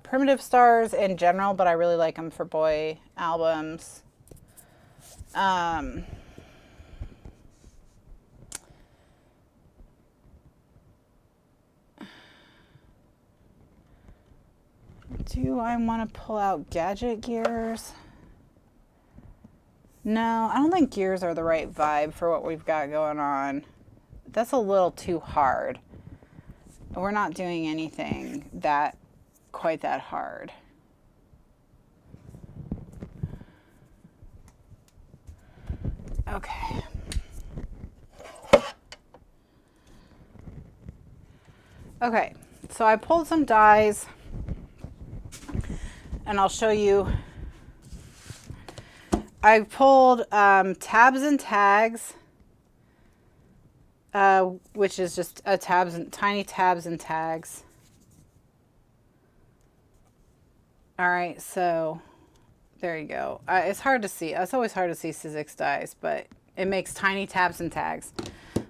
Speaker 1: primitive stars in general, but I really like them for boy albums. Do I want to pull out gadget gears? No, I don't think gears are the right vibe for what we've got going on. That's a little too hard. We're not doing anything that quite that hard. Okay. Okay, so I pulled some dies, and I'll show you. I pulled tabs and tags, which is just a tiny tabs and tags. All right, so there you go. It's hard to see. It's always hard to see Sizzix dies, but it makes tiny tabs and tags.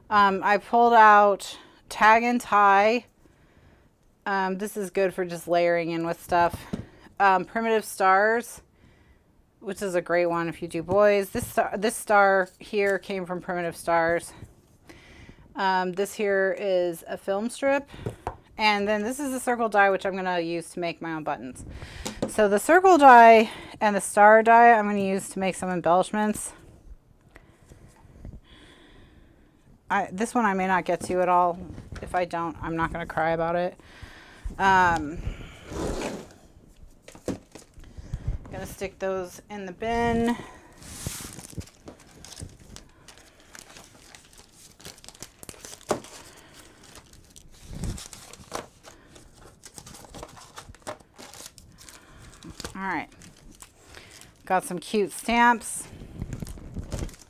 Speaker 1: I pulled out tag and tie. This is good for just layering in with stuff. Primitive stars, which is a great one if you do boys. This star here came from Primitive Stars. This here is a film strip. And then this is a circle die, which I'm going to use to make my own buttons. So the circle die and the star die I'm going to use to make some embellishments. This one I may not get to at all. If I don't, I'm not going to cry about it. I'm going to stick those in the bin. All right, got some cute stamps.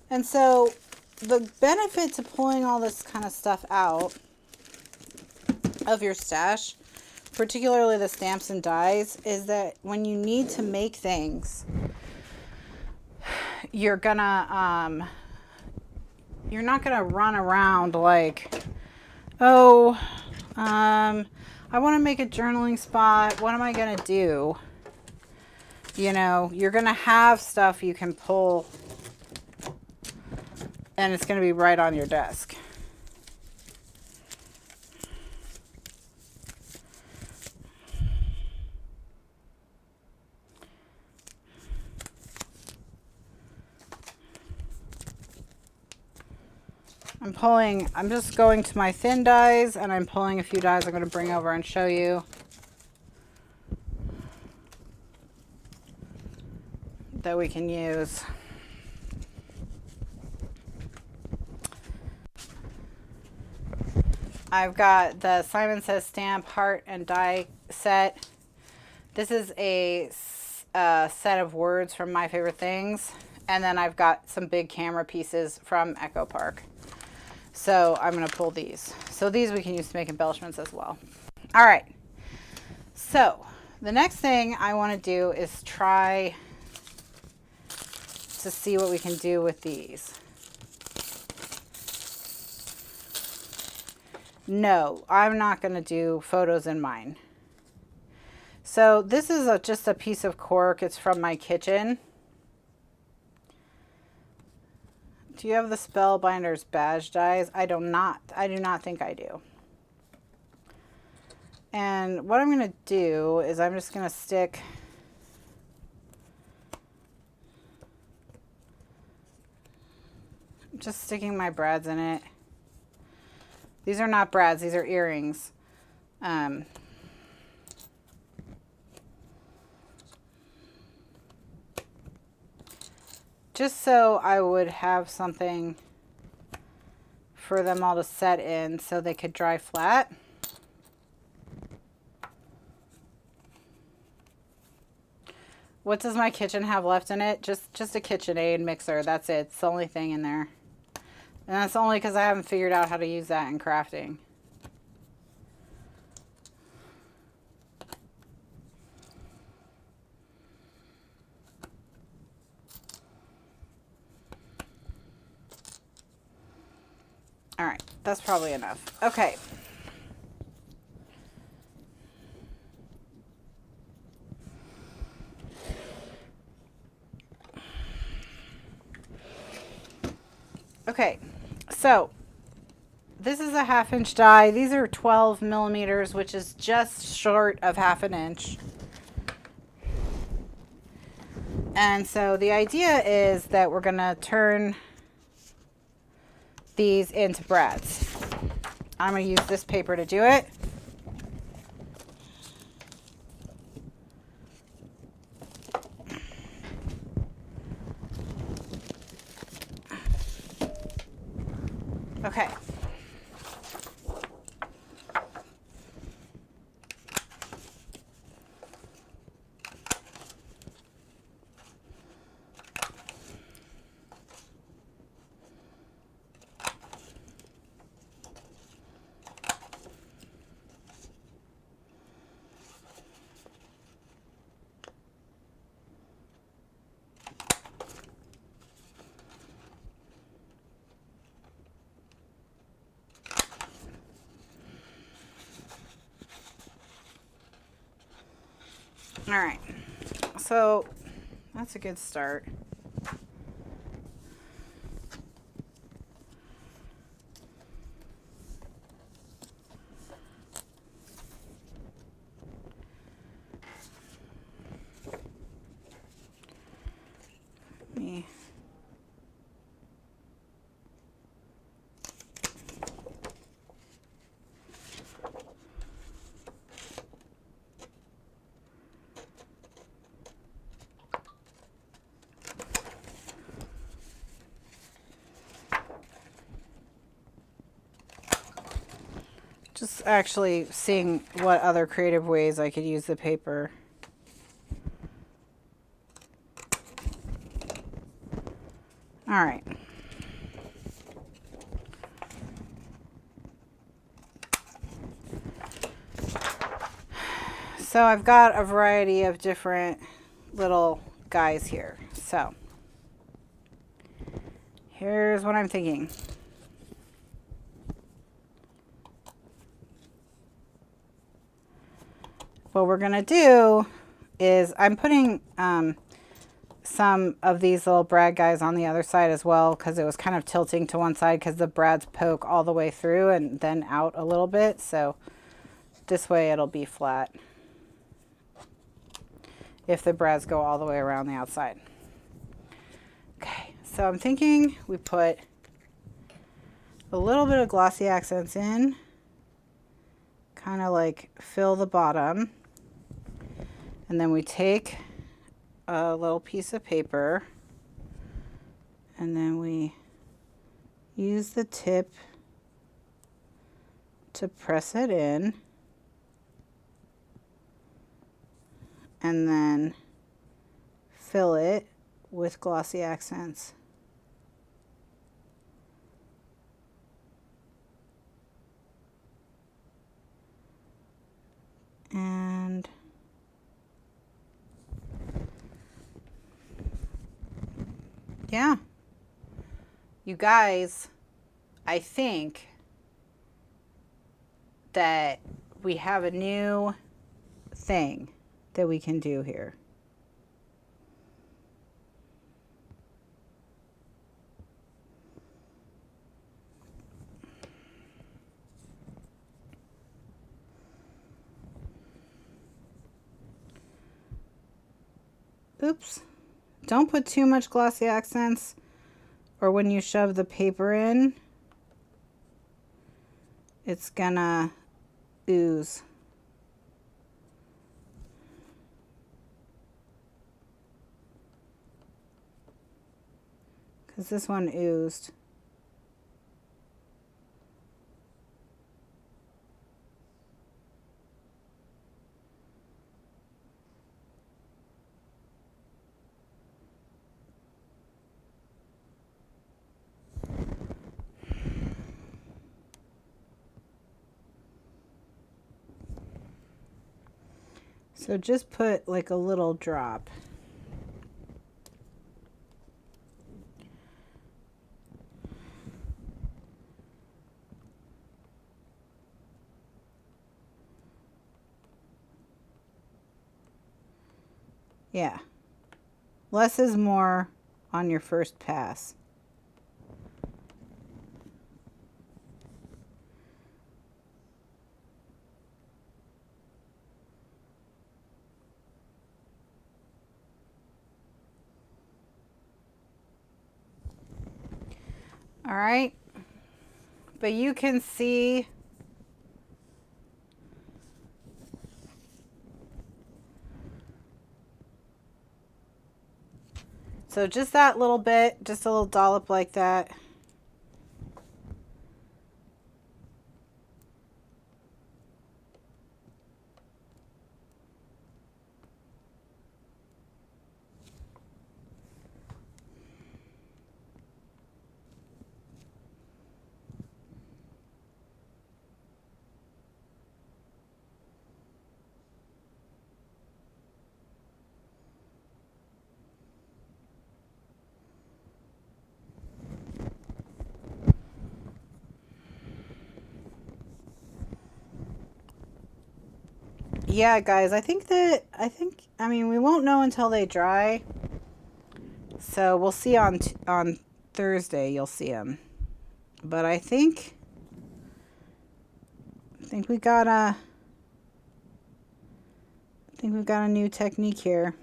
Speaker 1: And so the benefit to pulling all this kind of stuff out of your stash, particularly the stamps and dies, is that when you need to make things, you're not gonna run around like, oh, I want to make a journaling spot. What am I gonna do? You know, you're going to have stuff you can pull and it's going to be right on your desk. I'm just going to my thin dies and I'm pulling a few dies I'm going to bring over and show you. That we can use. I've got the Simon Says stamp heart and die set. This is a set of words from My Favorite Things, and then I've got some big camera pieces from Echo Park. So I'm going to pull these. So these we can use to make embellishments as well. All right. So the next thing I want to do is try to see what we can do with these. No, I'm not going to do photos in mine. So this is just a piece of cork. It's from my kitchen. Do you have the Spellbinders badge dies? I do not think I do. And what I'm going to do is I'm just going to stick just sticking my brads in it. These are not brads, these are earrings. Just so I would have something for them all to set in so they could dry flat. What does my kitchen have left in it? Just a KitchenAid mixer. That's it. It's the only thing in there. And that's only because I haven't figured out how to use that in crafting. All right, that's probably enough. Okay. Okay, so this is a 1/2 inch die. These are 12 millimeters, which is just short of 1/2 inch. And so the idea is that we're going to turn these into brads. I'm going to use this paper to do it. Okay. All right, so that's a good start. Just actually seeing what other creative ways I could use the paper. All right. So I've got a variety of different little guys here. So here's what I'm thinking. What we're gonna do is I'm putting some of these little brad guys on the other side as well, because it was kind of tilting to one side because the brads poke all the way through and then out a little bit. So this way it'll be flat if the brads go all the way around the outside. Okay, so I'm thinking we put a little bit of glossy accents in, kind of like fill the bottom, and then we take a little piece of paper and then we use the tip to press it in, and then fill it with glossy accents. And yeah, you guys, I think that we have a new thing that we can do here. Oops. Don't put too much glossy accents, or when you shove the paper in, it's gonna ooze. Because this one oozed. So just put like a little drop. Yeah. Less is more on your first pass. All right, but you can see so just that little bit, just a little dollop like that. Yeah, guys, I think, I mean, we won't know until they dry. So we'll see on Thursday, you'll see them. But I think we got a, we've got a new technique here.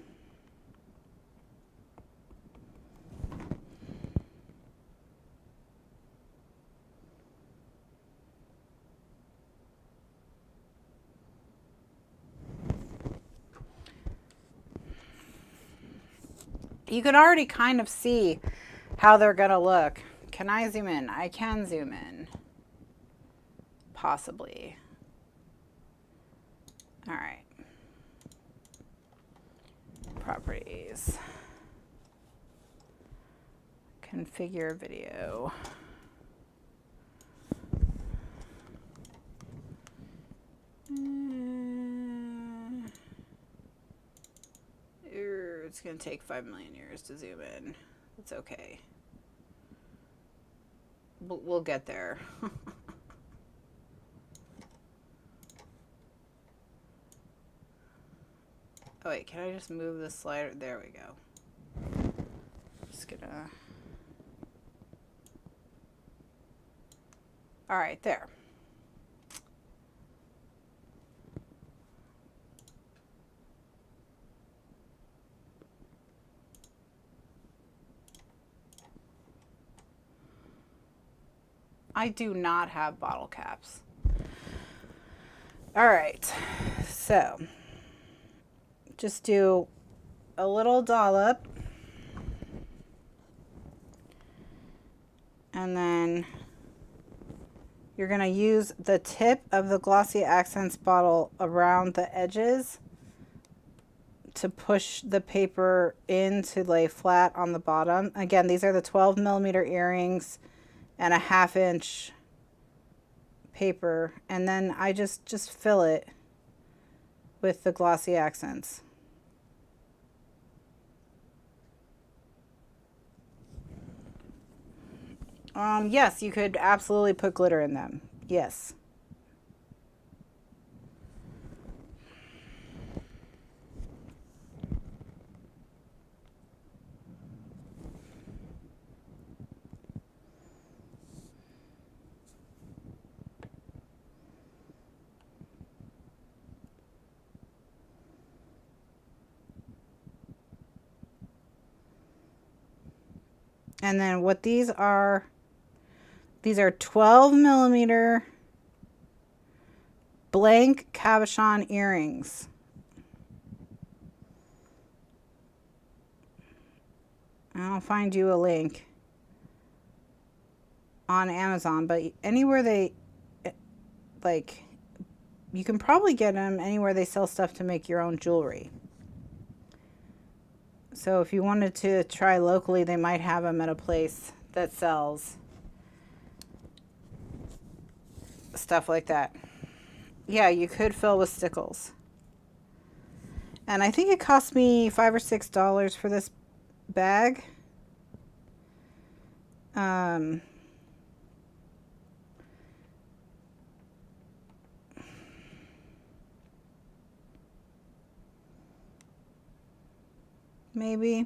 Speaker 1: You can already kind of see how they're going to look. Can I zoom in? I can zoom in. Possibly. All right. Properties. Configure video. It's going to take 5 million years to zoom in. It's okay. We'll get there. Oh wait, can I just move the slider? There we go. Just gonna... All right, there. I do not have bottle caps. All right, so just do a little dollop, and then you're going to use the tip of the Glossy Accents bottle around the edges to push the paper in to lay flat on the bottom. Again, these are the 12mm earrings and a 1/2 inch paper, and then I just fill it with the Glossy Accents. Yes, you could absolutely put glitter in them. Yes. And then what these are 12mm blank cabochon earrings. I'll find you a link on Amazon, but anywhere they, like, you can probably get them anywhere they sell stuff to make your own jewelry. So if you wanted to try locally, they might have them at a place that sells stuff like that. Yeah, you could fill with stickles. And I think it cost me $5 or $6 for this bag. Maybe.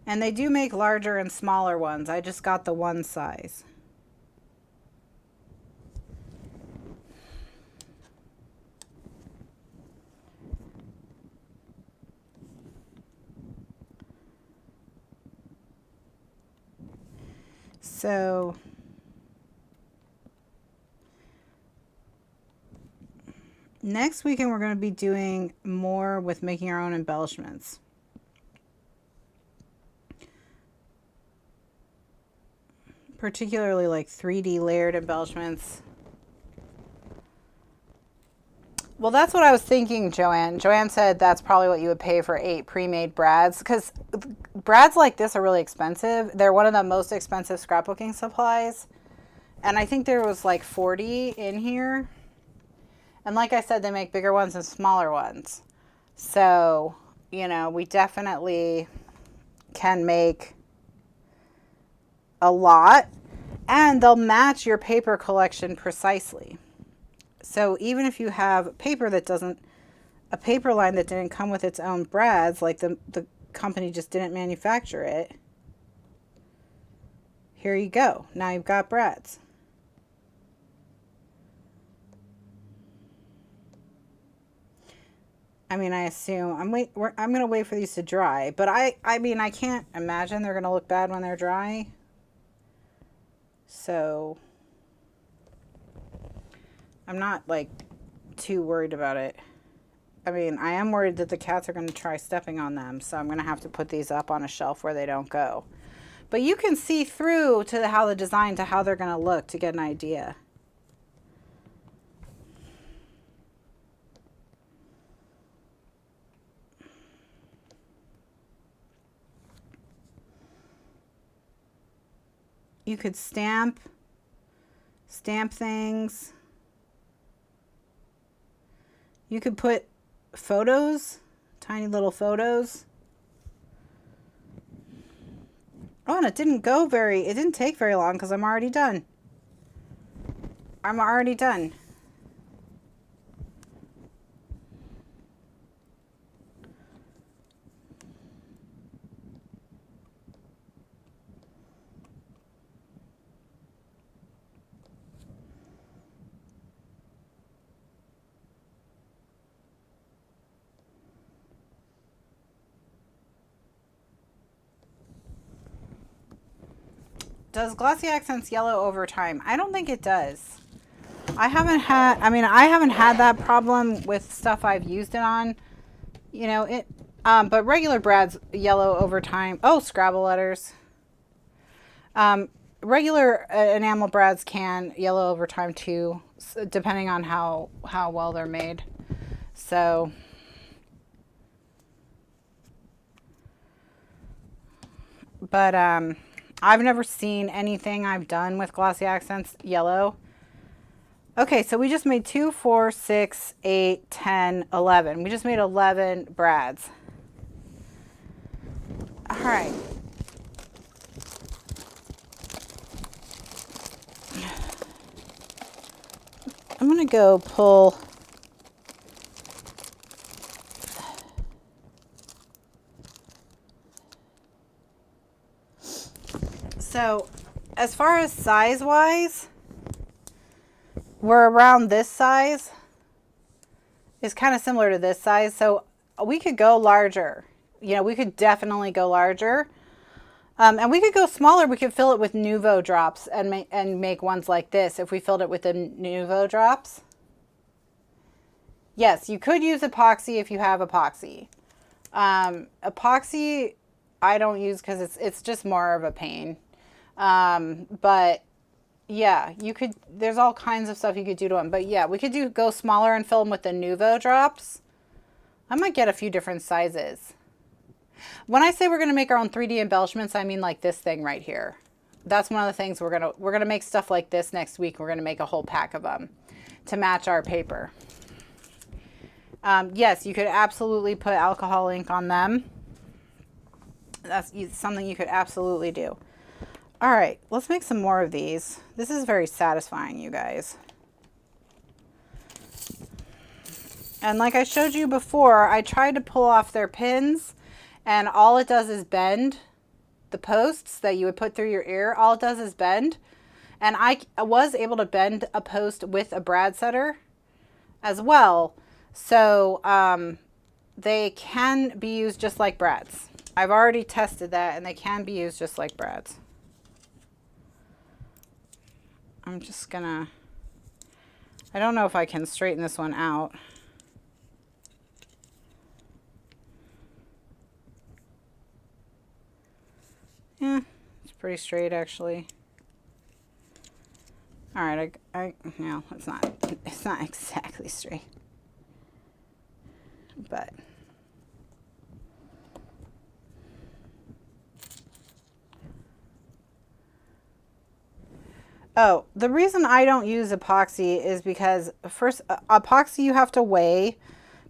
Speaker 1: And they do make larger and smaller ones. I just got the one size. So next weekend we're going to be doing more with making our own embellishments. Particularly like 3D layered embellishments. Well, that's what I was thinking, Joanne. Joanne said that's probably what you would pay for 8 pre-made brads, because brads like this are really expensive. They're one of the most expensive scrapbooking supplies. And I think there was like 40 in here. And like I said, they make bigger ones and smaller ones. So, you know, we definitely can make a lot, and they'll match your paper collection precisely. So even if you have paper that doesn't, a paper line that didn't come with its own brads, like the company just didn't manufacture it, here you go. Now you've got brads. I mean, I assume I'm going to wait for these to dry, but I mean, I can't imagine they're going to look bad when they're dry. So I'm not like too worried about it. I mean, I am worried that the cats are going to try stepping on them, so I'm going to have to put these up on a shelf where they don't go. But you can see through to how the design, to how they're going to look to get an idea. You could stamp things. You could put photos, tiny little photos. Oh, and it didn't take very long because I'm already done. I'm already done. Does Glossy Accents yellow over time? I don't think it does. I haven't had that problem with stuff I've used it on. You know, but regular brads yellow over time. Oh, Scrabble letters. Regular enamel brads can yellow over time too, depending on how well they're made. So, but I've never seen anything I've done with Glossy Accents yellow. Okay, so we just made 2, 4, 6, 8, 10, 11. We just made 11 brads. All right. I'm going to go pull. So, as far as size-wise, we're around this size. It's kind of similar to this size. So, we could go larger. You know, we could definitely go larger. And we could go smaller. We could fill it with Nuvo drops and make ones like this if we filled it with the Nuvo drops. Yes, you could use epoxy if you have epoxy. Epoxy I don't use because it's just more of a pain. But yeah, you could, there's all kinds of stuff you could do to them. But yeah, we could go smaller and fill them with the Nuvo drops. I might get a few different sizes. When I say we're going to make our own 3D embellishments, I mean like this thing right here. That's one of the things we're going to make stuff like this next week. We're going to make a whole pack of them to match our paper. Yes, you could absolutely put alcohol ink on them. That's something you could absolutely do. All right, let's make some more of these. This is very satisfying, you guys. And like I showed you before, I tried to pull off their pins, and all it does is bend. The posts that you would put through your ear, all it does is bend. And I was able to bend a post with a brad setter as well. So they can be used just like brads. I've already tested that, and they can be used just like brads. I'm just gonna, I don't know if I can straighten this one out. Yeah, it's pretty straight actually. All right, no, it's not exactly straight, but. Oh, the reason I don't use epoxy is because first, epoxy you have to weigh,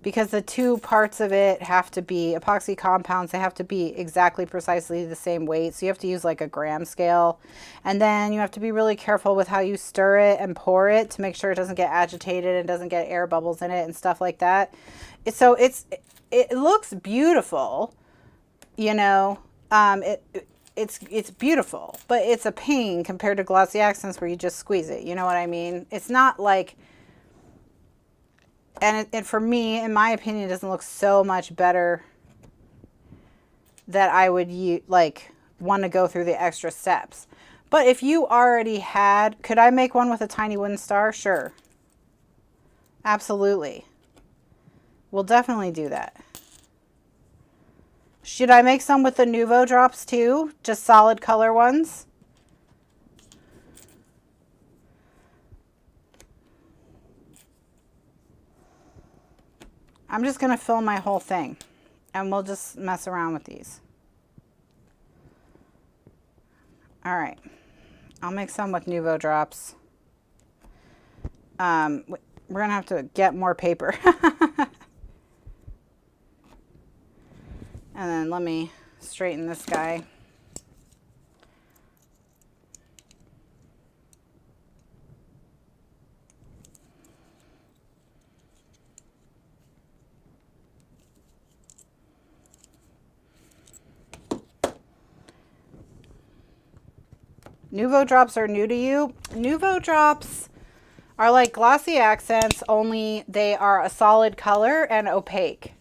Speaker 1: because the two parts of it have to be epoxy compounds. They have to be exactly precisely the same weight. So you have to use like a gram scale. And then you have to be really careful with how you stir it and pour it to make sure it doesn't get agitated and doesn't get air bubbles in it and stuff like that. So it looks beautiful, you know, it's beautiful, but it's a pain compared to Glossy Accents where you just squeeze it. You know what I mean? It's not like, and for me, in my opinion, it doesn't look so much better that I would want to go through the extra steps. But if you already had, could I make one with a tiny wooden star? Sure. Absolutely. We'll definitely do that. Should I make some with the Nuvo drops too? Just solid color ones? I'm just going to fill my whole thing and we'll just mess around with these. All right. I'll make some with Nuvo drops. We're going to have to get more paper. And then let me straighten this guy. Nuvo drops are new to you. Nuvo drops are like glossy accents, only they are a solid color and opaque.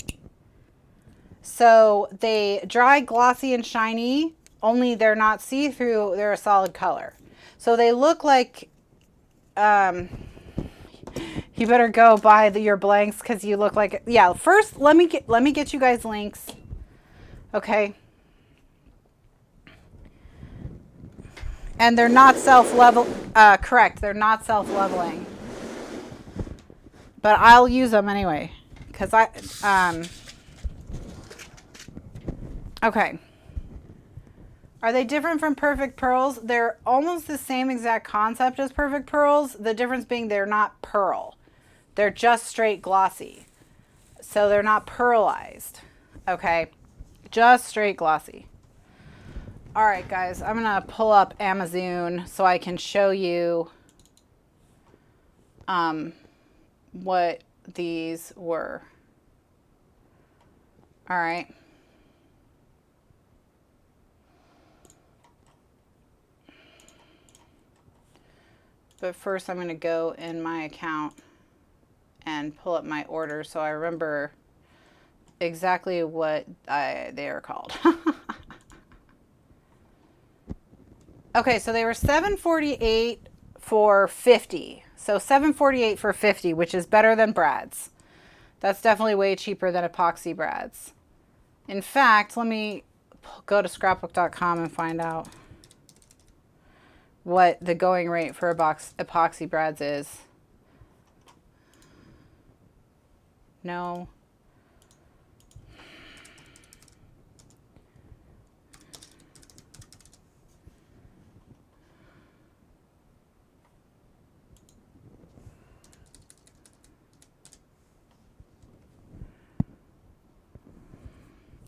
Speaker 1: So they dry glossy and shiny, only they're not see-through, they're a solid color. So they look like, you better go buy your blanks because you look like, yeah, first let me get you guys links. Okay. And they're not correct, they're not self-leveling. But I'll use them anyway because okay. Are they different from Perfect Pearls? They're almost the same exact concept as Perfect Pearls. The difference being they're not pearl. They're just straight glossy. So they're not pearlized. Okay. Just straight glossy. All right, guys. I'm going to pull up Amazon so I can show you what these were. All right. But first I'm going to go in my account and pull up my order so I remember exactly what they are called. Okay, so they were $7.48 for 50. So $7.48 for 50, which is better than Brad's. That's definitely way cheaper than epoxy Brad's. In fact, let me go to scrapbook.com and find out what the going rate for epoxy Brad's is. No.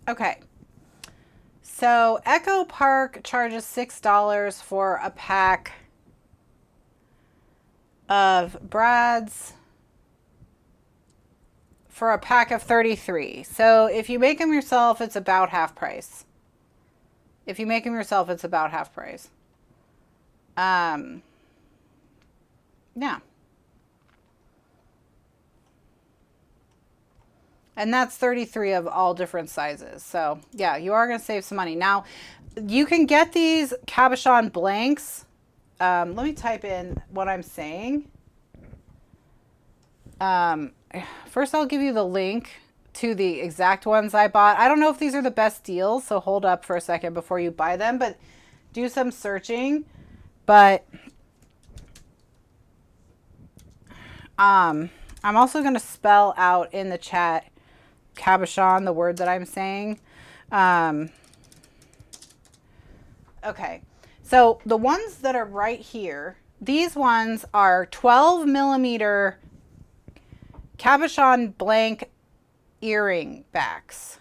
Speaker 1: Okay. So Echo Park charges $6 for a pack of Brad's for a pack of 33. So if you make them yourself, it's about half price. If you make them yourself, it's about half price. Yeah. And that's 33 of all different sizes. So yeah, you are going to save some money. Now, you can get these cabochon blanks. Let me type in what I'm saying. First, I'll give you the link to the exact ones I bought. I don't know if these are the best deals, so hold up for a second before you buy them, but do some searching. But I'm also going to spell out in the chat cabochon, the word that I'm saying. Okay, so the ones that are right here, these ones are 12 millimeter cabochon blank earring backs.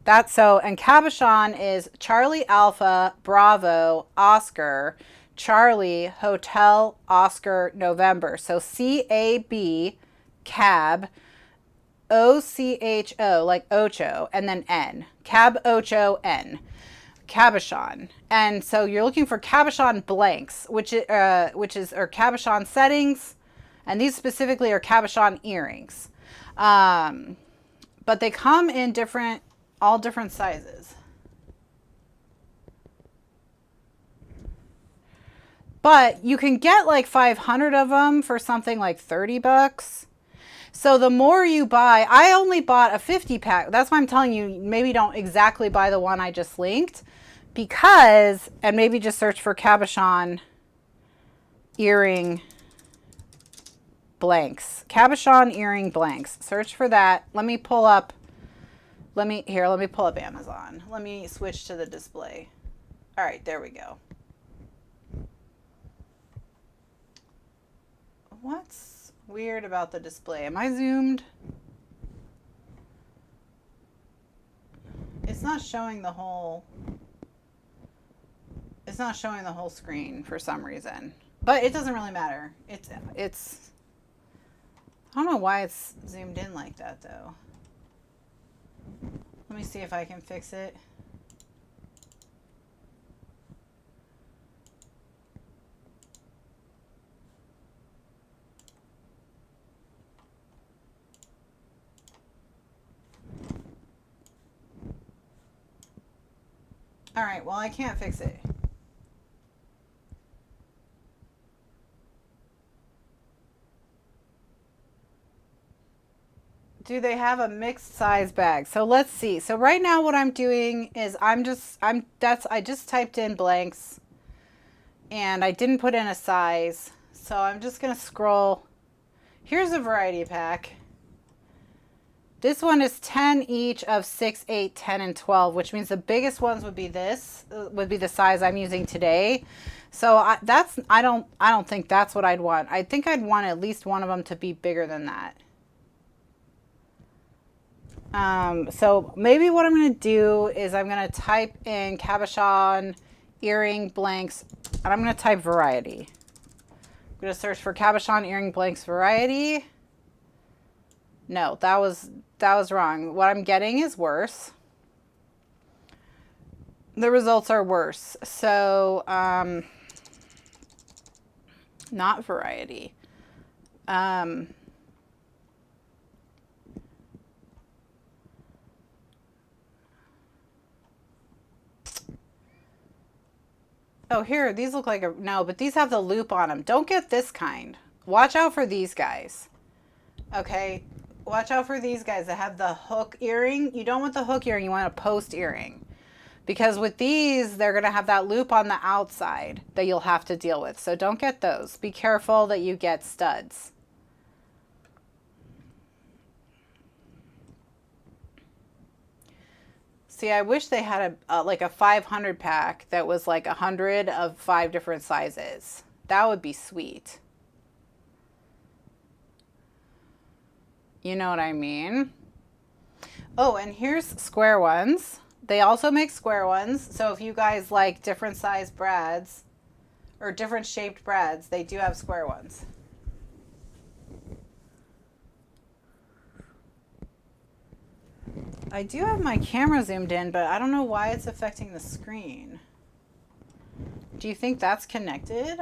Speaker 1: That's so, and cabochon is Charlie Alpha Bravo Oscar Charlie Hotel Oscar November. So CAB cab OCHO, like Ocho, and then N. Cab Ocho N. Cabochon. And so you're looking for cabochon blanks, which is or cabochon settings, and these specifically are cabochon earrings. But they come in all different sizes. But you can get like 500 of them for something like $30. So the more you buy, I only bought a 50 pack. That's why I'm telling you, maybe don't exactly buy the one I just linked, because, and maybe just search for cabochon earring blanks. Cabochon earring blanks. Search for that. Let me pull up, let me pull up Amazon. Let me switch to the display. All right, there we go. What's weird about the display? Am I zoomed? It's not showing the whole screen for some reason. But it doesn't really matter. It's I don't know why it's zoomed in like that though. Let me see if I can fix it. All right, well, I can't fix it. Do they have a mixed size bag? So let's see. So right now what I'm doing is I just typed in blanks and I didn't put in a size. So I'm just going to scroll. Here's a variety pack. This one is 10 each of 6, 8, 10, and 12, which means the biggest ones would be this, would be the size I'm using today. So I don't think that's what I'd want. I think I'd want at least one of them to be bigger than that. So maybe what I'm going to do is I'm going to type in cabochon earring blanks, and I'm going to type variety. I'm going to search for cabochon earring blanks variety. No, that was wrong. What I'm getting is worse. The results are worse. So, not variety. Oh, here, these look like no, but these have the loop on them. Don't get this kind. Watch out for these guys. Okay, watch out for these guys that have the hook earring. You don't want the hook earring, you want a post earring. Because with these, they're going to have that loop on the outside that you'll have to deal with. So don't get those. Be careful that you get studs. See, I wish they had like a 500 pack that was like 100 of 5 different sizes. That would be sweet. You know what I mean? Oh, and here's square ones. They also make square ones. So if you guys like different size brads or different shaped brads, they do have square ones. I do have my camera zoomed in, but I don't know why it's affecting the screen. Do you think that's connected?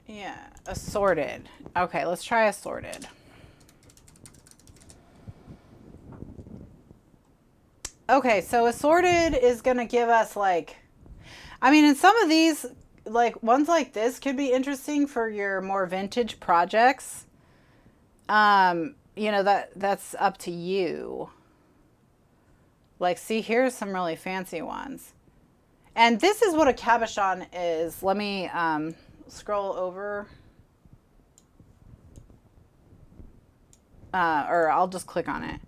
Speaker 1: Yeah, assorted. Okay, let's try assorted. Okay, so assorted is going to give us like, I mean, in some of these, like ones like this could be interesting for your more vintage projects. You know, that's up to you. Like, see, here's some really fancy ones. And this is what a cabochon is. Let me scroll over. Or I'll just click on it.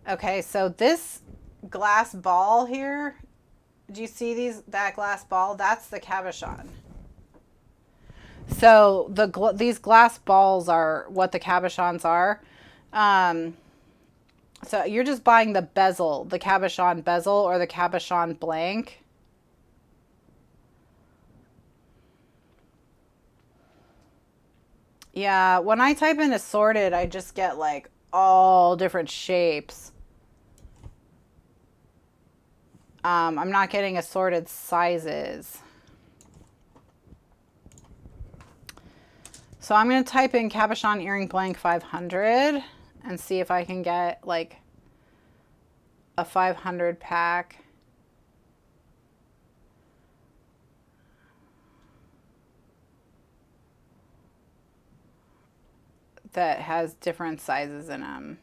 Speaker 1: Okay, so this glass ball here, do you see that glass ball? That's the cabochon. So these glass balls are what the cabochons are. So you're just buying the bezel, the cabochon bezel or the cabochon blank. Yeah, when I type in assorted, I just get like all different shapes. I'm not getting assorted sizes. So I'm going to type in cabochon earring blank 500 and see if I can get like a 500 pack. That has different sizes in them.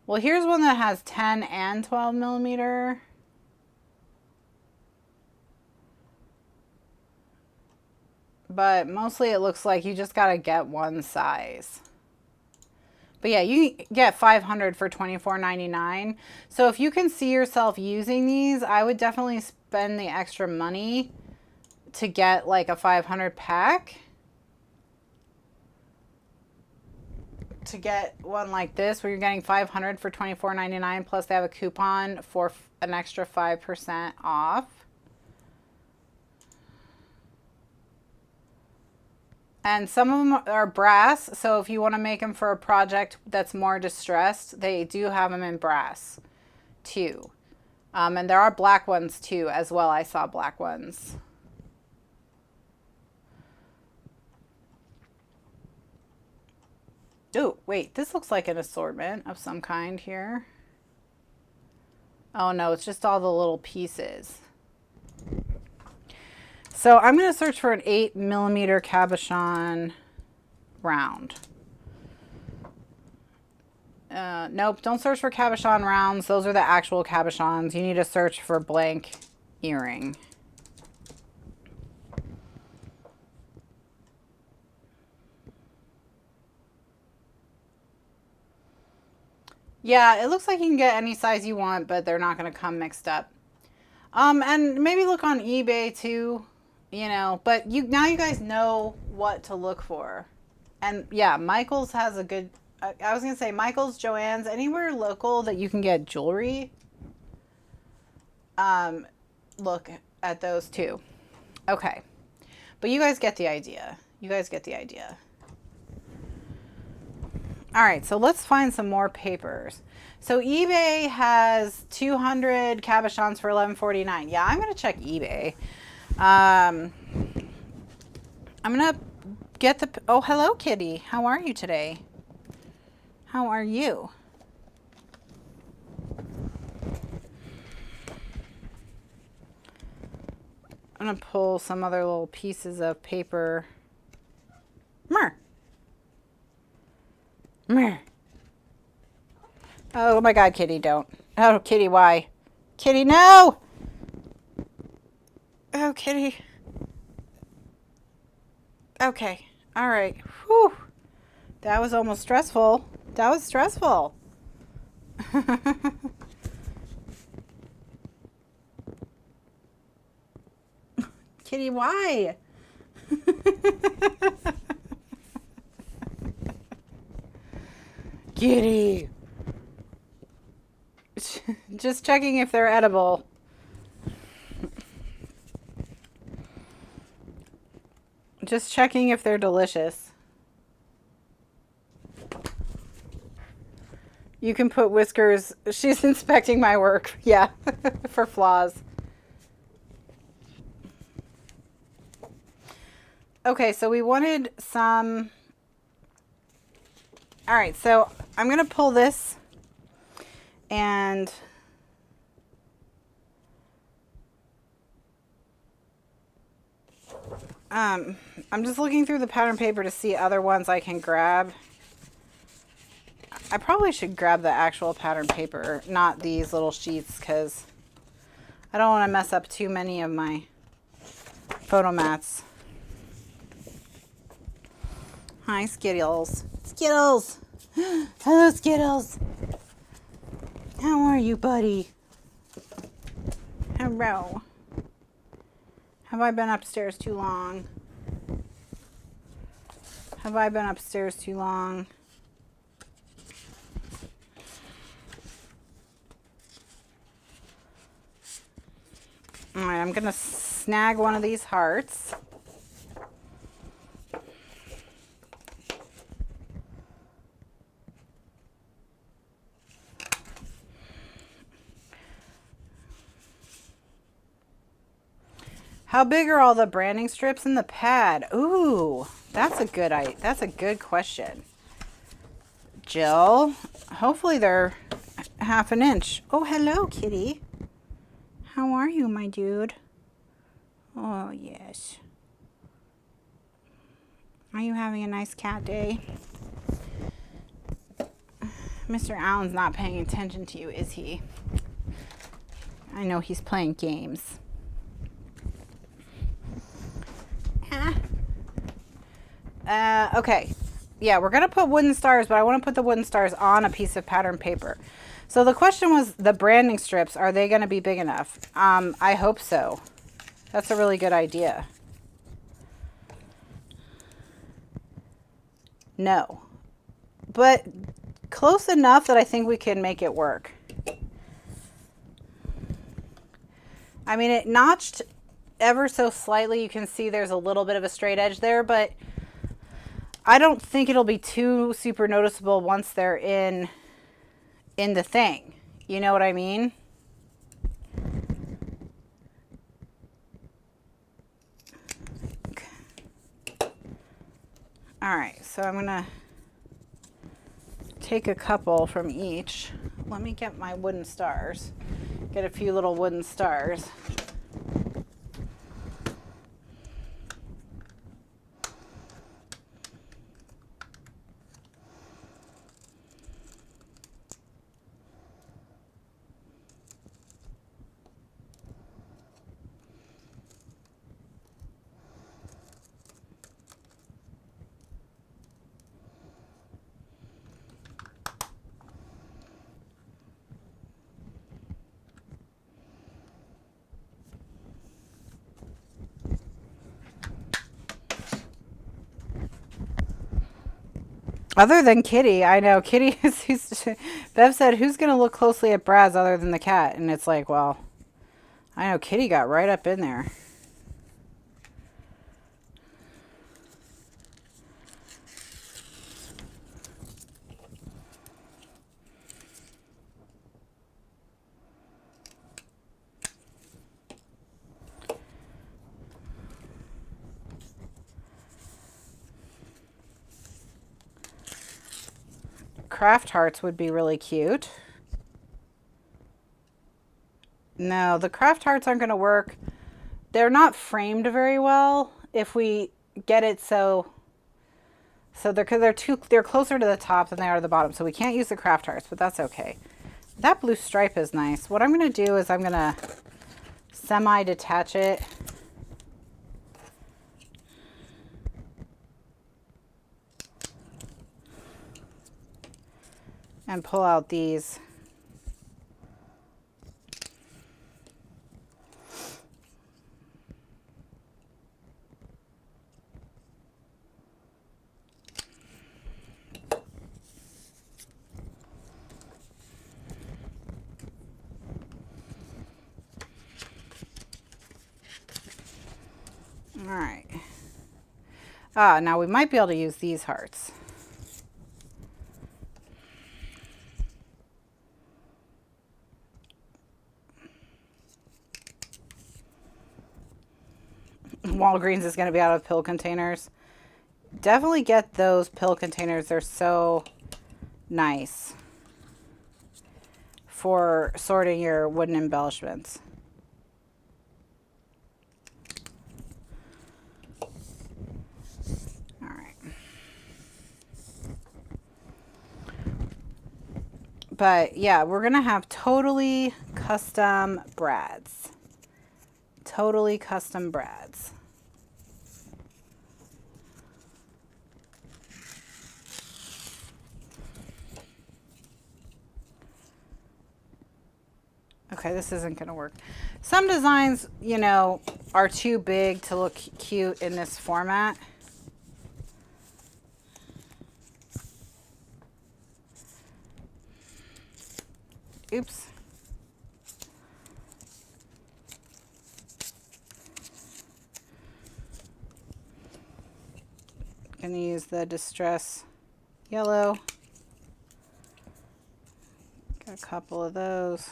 Speaker 1: Well, here's one that has 10 and 12 millimeter. But mostly it looks like you just got to get one size. But yeah, you get 500 for $24.99. So if you can see yourself using these, I would definitely spend the extra money to get like a 500 pack. To get one like this where you're getting 500 for $24.99, plus they have a coupon for an extra 5% off. And some of them are brass, so if you want to make them for a project that's more distressed, they do have them in brass too. And there are black ones too as well. I saw black ones. Oh, wait, this looks like an assortment of some kind here. Oh no, it's just all the little pieces. So I'm going to search for an 8 millimeter cabochon round. Nope, don't search for cabochon rounds. Those are the actual cabochons. You need to search for blank earring. Yeah, it looks like you can get any size you want, but they're not going to come mixed up. And maybe look on eBay too, you know, but now you guys know what to look for. And yeah, Michael's has a good, I was going to say Michael's, Joann's, anywhere local that you can get jewelry. Look at those too. Okay. But you guys get the idea. You guys get the idea. All right, so let's find some more papers. So eBay has 200 cabochons for $11.49. Yeah, I'm gonna check eBay. I'm gonna get the, oh, hello kitty. How are you today? How are you? I'm gonna pull some other little pieces of paper. Mer. Mer. Oh my God, kitty, don't. Oh, kitty, why? Kitty, no! Oh, kitty. Okay, all right. Whew. That was almost stressful. That was stressful. Kitty, why? Kitty. Just checking if they're edible. Just checking if they're delicious. You can put whiskers. She's inspecting my work. Yeah, for flaws. Okay, so we wanted some. All right, so I'm going to pull this and I'm just looking through the pattern paper to see other ones I can grab. I probably should grab the actual pattern paper, not these little sheets, because I don't want to mess up too many of my photo mats. Hi, Skittles. Skittles! Hello, Skittles! How are you, buddy? Hello. Have I been upstairs too long? Have I been upstairs too long? All right, I'm going to snag one of these hearts. How big are all the branding strips in the pad? Ooh, that's a good question. Jill, hopefully they're half an inch. Oh, hello, kitty. How are you, my dude? Oh, yes. Are you having a nice cat day? Mr. Allen's not paying attention to you, is he? I know he's playing games. Okay. Yeah, we're going to put wooden stars, but I want to put the wooden stars on a piece of pattern paper. So the question was the branding strips, are they going to be big enough? I hope so. That's a really good idea. No. But close enough that I think we can make it work. I mean, it notched ever so slightly. You can see there's a little bit of a straight edge there, but I don't think it'll be too super noticeable once they're in the thing. You know what I mean? Okay. All right, so I'm gonna take a couple from each. Let me get my wooden stars. Get a few little wooden stars. Other than Kitty, I know Kitty is. Bev said, "Who's going to look closely at Brad's other than the cat?" And it's like, well, I know Kitty got right up in there. Craft hearts would be really cute. No, the craft hearts aren't going to work. They're not framed very well if we get it so they're closer to the top than they are to the bottom. So we can't use the craft hearts, but that's okay. That blue stripe is nice. What I'm going to do is I'm going to semi-detach it. And pull out these. All right. Now we might be able to use these hearts. Walgreens is going to be out of pill containers. Definitely get those pill containers. They're so nice for sorting your wooden embellishments. All right. But yeah, we're going to have totally custom brads. Totally custom brads. Okay, this isn't going to work. Some designs, you know, are too big to look cute in this format. Oops. Gonna use the Distress Yellow. Got a couple of those.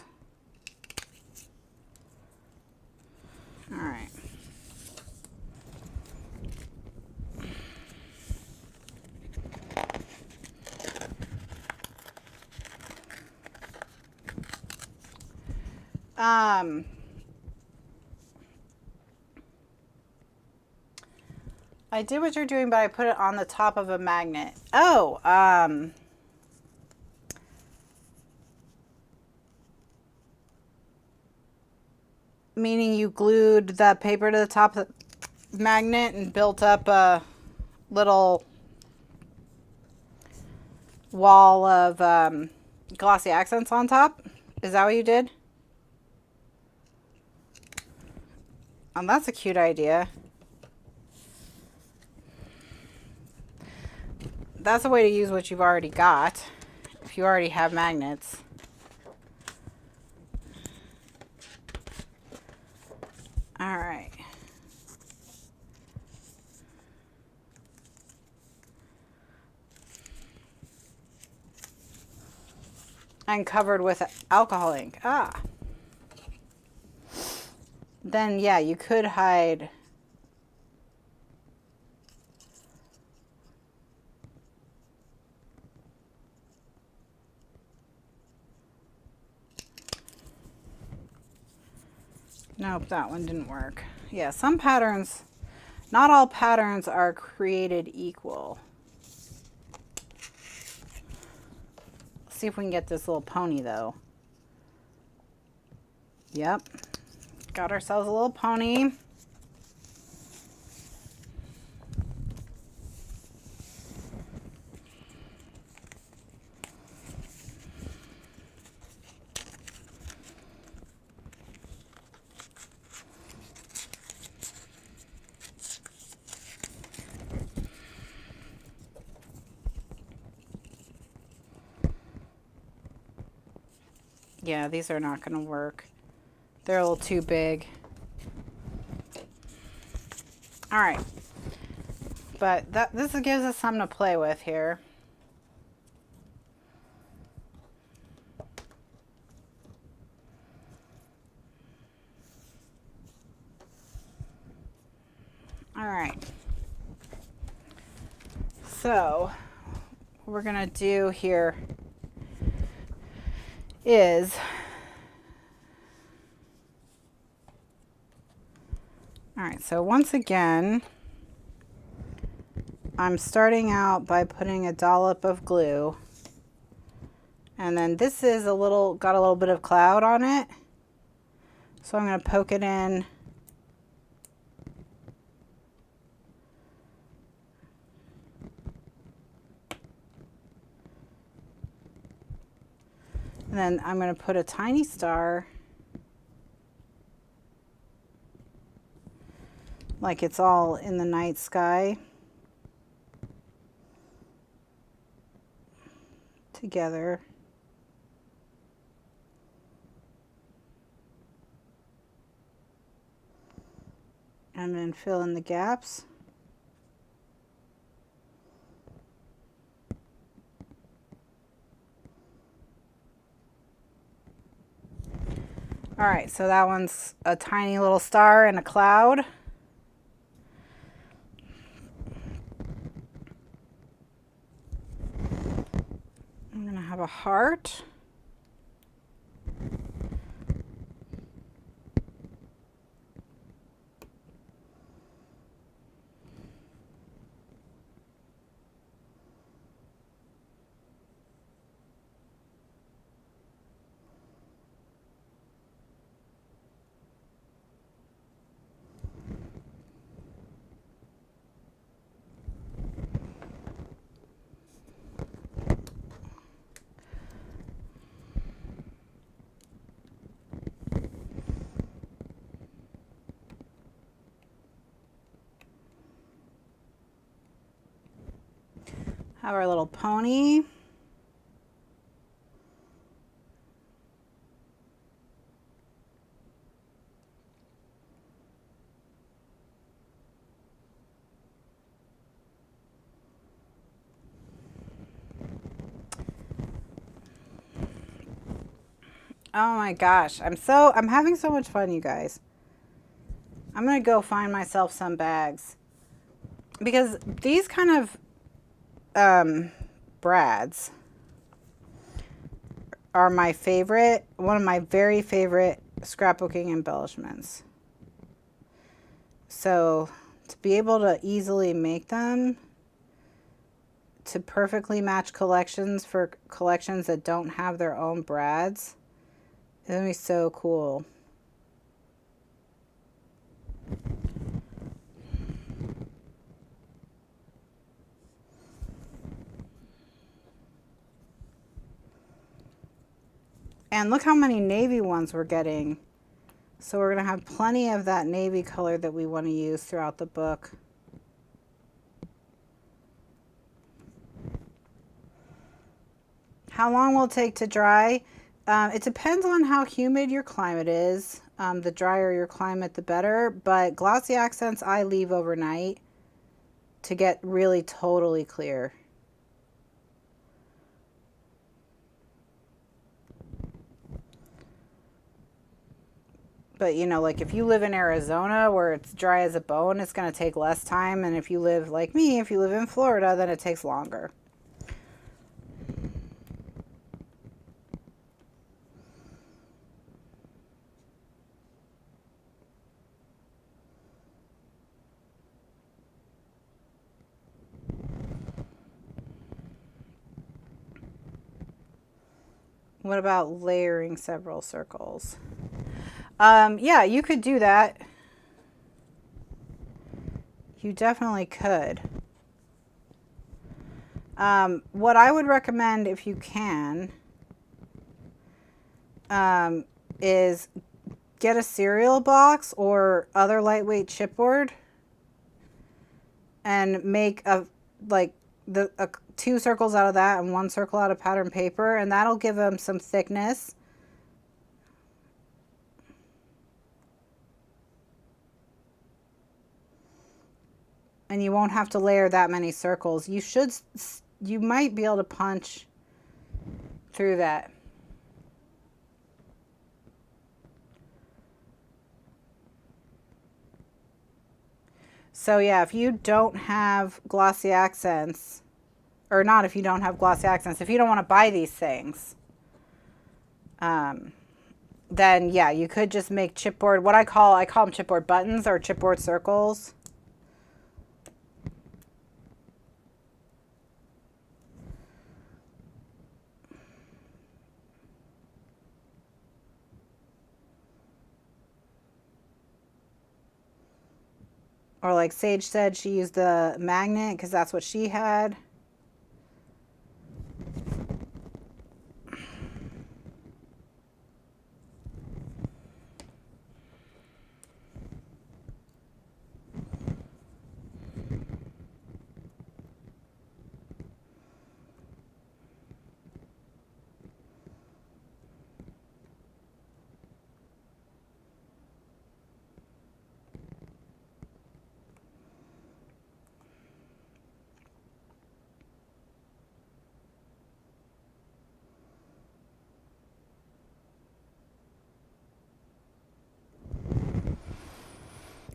Speaker 1: All right. I did what you're doing, but I put it on the top of a magnet. Oh, meaning you glued the paper to the top of the magnet and built up a little wall of glossy accents on top? Is that what you did? That's a cute idea. That's a way to use what you've already got, if you already have magnets. All right. And covered with alcohol ink. Ah. Then, yeah, you could hide. Nope, that one didn't work. Yeah, some patterns, not all patterns are created equal. Let's see if we can get this little pony though. Yep, got ourselves a little pony. Yeah, these are not going to work. They're a little too big. All right. But this gives us something to play with here. All right. So, what we're going to do here is all right, so once again, I'm starting out by putting a dollop of glue, and then this is got a little bit of cloud on it, so I'm going to poke it in. And then I'm going to put a tiny star, like it's all in the night sky, together. And then fill in the gaps. All right, so that one's a tiny little star and a cloud. I'm gonna have a heart. Have our little pony. Oh my gosh, I'm having so much fun, you guys. I'm gonna go find myself some bags, because these kind of brads are my favorite, one of my very favorite scrapbooking embellishments. So to be able to easily make them to perfectly match collections for collections that don't have their own brads, it's gonna be so cool. And look how many navy ones we're getting. So we're going to have plenty of that navy color that we want to use throughout the book. How long will it take to dry? It depends on how humid your climate is. The drier your climate, the better. But glossy accents I leave overnight to get really totally clear. But, you know, like if you live in Arizona where it's dry as a bone, it's going to take less time. And if you live like me, if you live in Florida, then it takes longer. What about layering several circles? Yeah, you could do that. You definitely could. What I would recommend if you can is get a cereal box or other lightweight chipboard and make two circles out of that and one circle out of pattern paper, and that'll give them some thickness. And you won't have to layer that many circles. You might be able to punch through that. So yeah, if you don't have glossy accents, or not if you don't have glossy accents, if you don't want to buy these things, then yeah, you could just make chipboard, I call them chipboard buttons or chipboard circles. Or like Sage said, she used the magnet because that's what she had.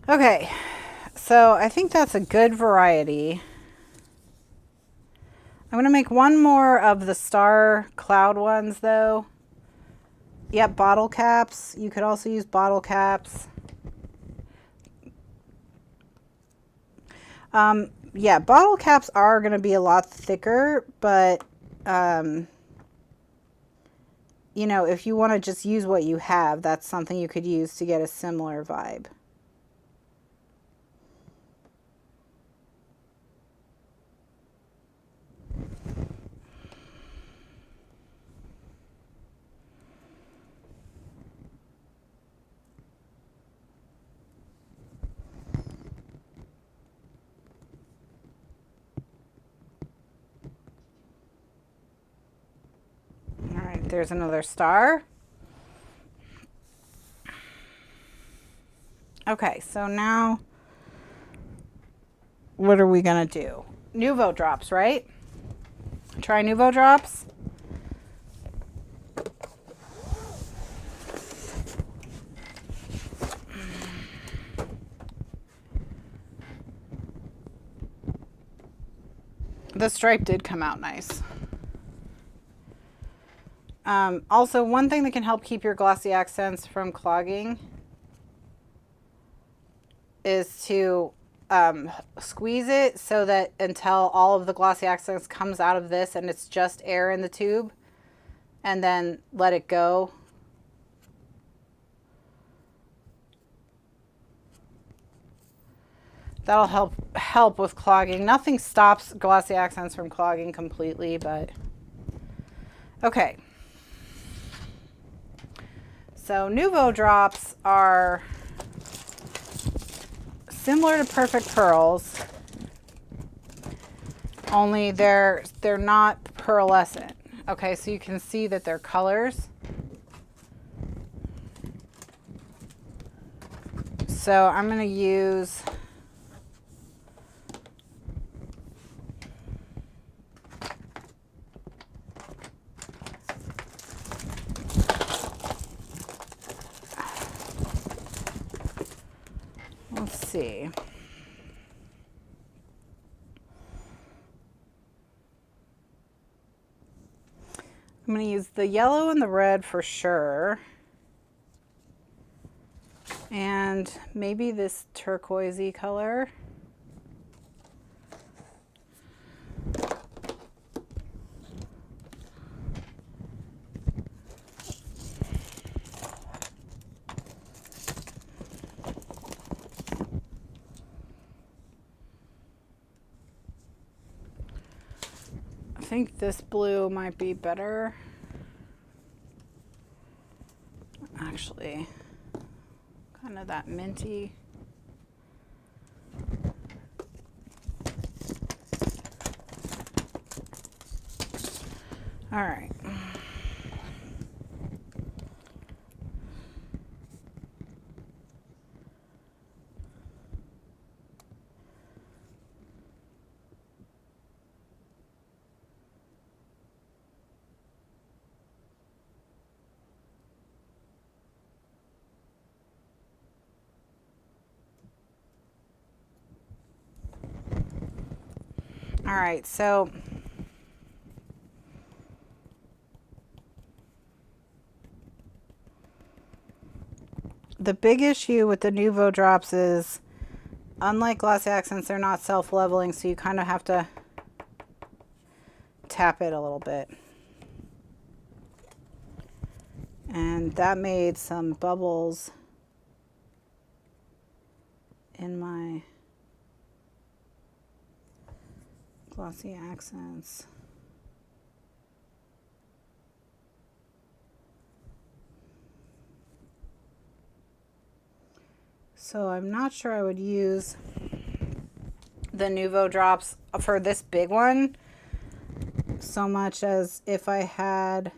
Speaker 1: Okay, so I think that's a good variety. I'm going to make one more of the star cloud ones though. Yep, bottle caps. You could also use bottle caps. Yeah, bottle caps are going to be a lot thicker, but you know, if you want to just use what you have, that's something you could use to get a similar vibe. There's another star. Okay, so now what are we gonna do? Nuvo drops, right? Try Nuvo drops. The stripe did come out nice. Also, one thing that can help keep your glossy accents from clogging is to squeeze it so that until all of the glossy accents comes out of this and it's just air in the tube, and then let it go. That'll help with clogging. Nothing stops glossy accents from clogging completely, but okay. So Nuvo drops are similar to Perfect Pearls, only they're not pearlescent. Okay, so you can see that they're colors. So I'm going to use let's see. I'm going to use the yellow and the red for sure. And maybe this turquoisey color. I think this blue might be better. Actually, kind of that minty. All right. All right, so the big issue with the Nuvo drops is, unlike glossy accents, they're not self-leveling, so you kind of have to tap it a little bit. And that made some bubbles in my glossy accents. So I'm not sure I would use the Nuvo drops for this big one so much as if I had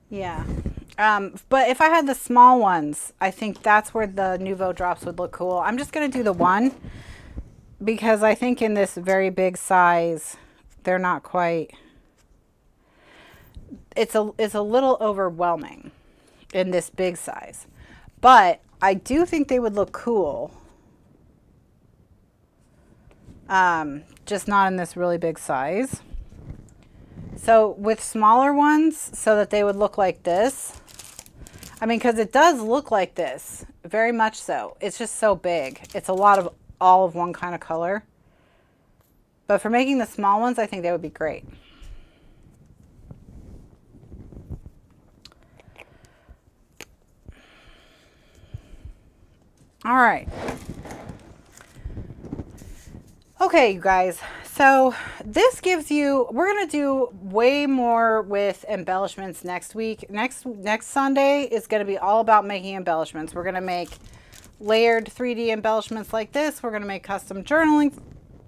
Speaker 1: yeah. But if I had the small ones, I think that's where the Nuvo drops would look cool. I'm just going to do the one because I think in this very big size, they're not quite, it's a little overwhelming in this big size. But I do think they would look cool. Just not in this really big size. So with smaller ones, so that they would look like this. I mean, because it does look like this, very much so. It's just so big. It's a lot of all of one kind of color. But for making the small ones, I think they would be great. All right. Okay, you guys. So this gives you, we're going to do way more with embellishments next week. Next Sunday is going to be all about making embellishments. We're going to make layered 3D embellishments like this. We're going to make custom journaling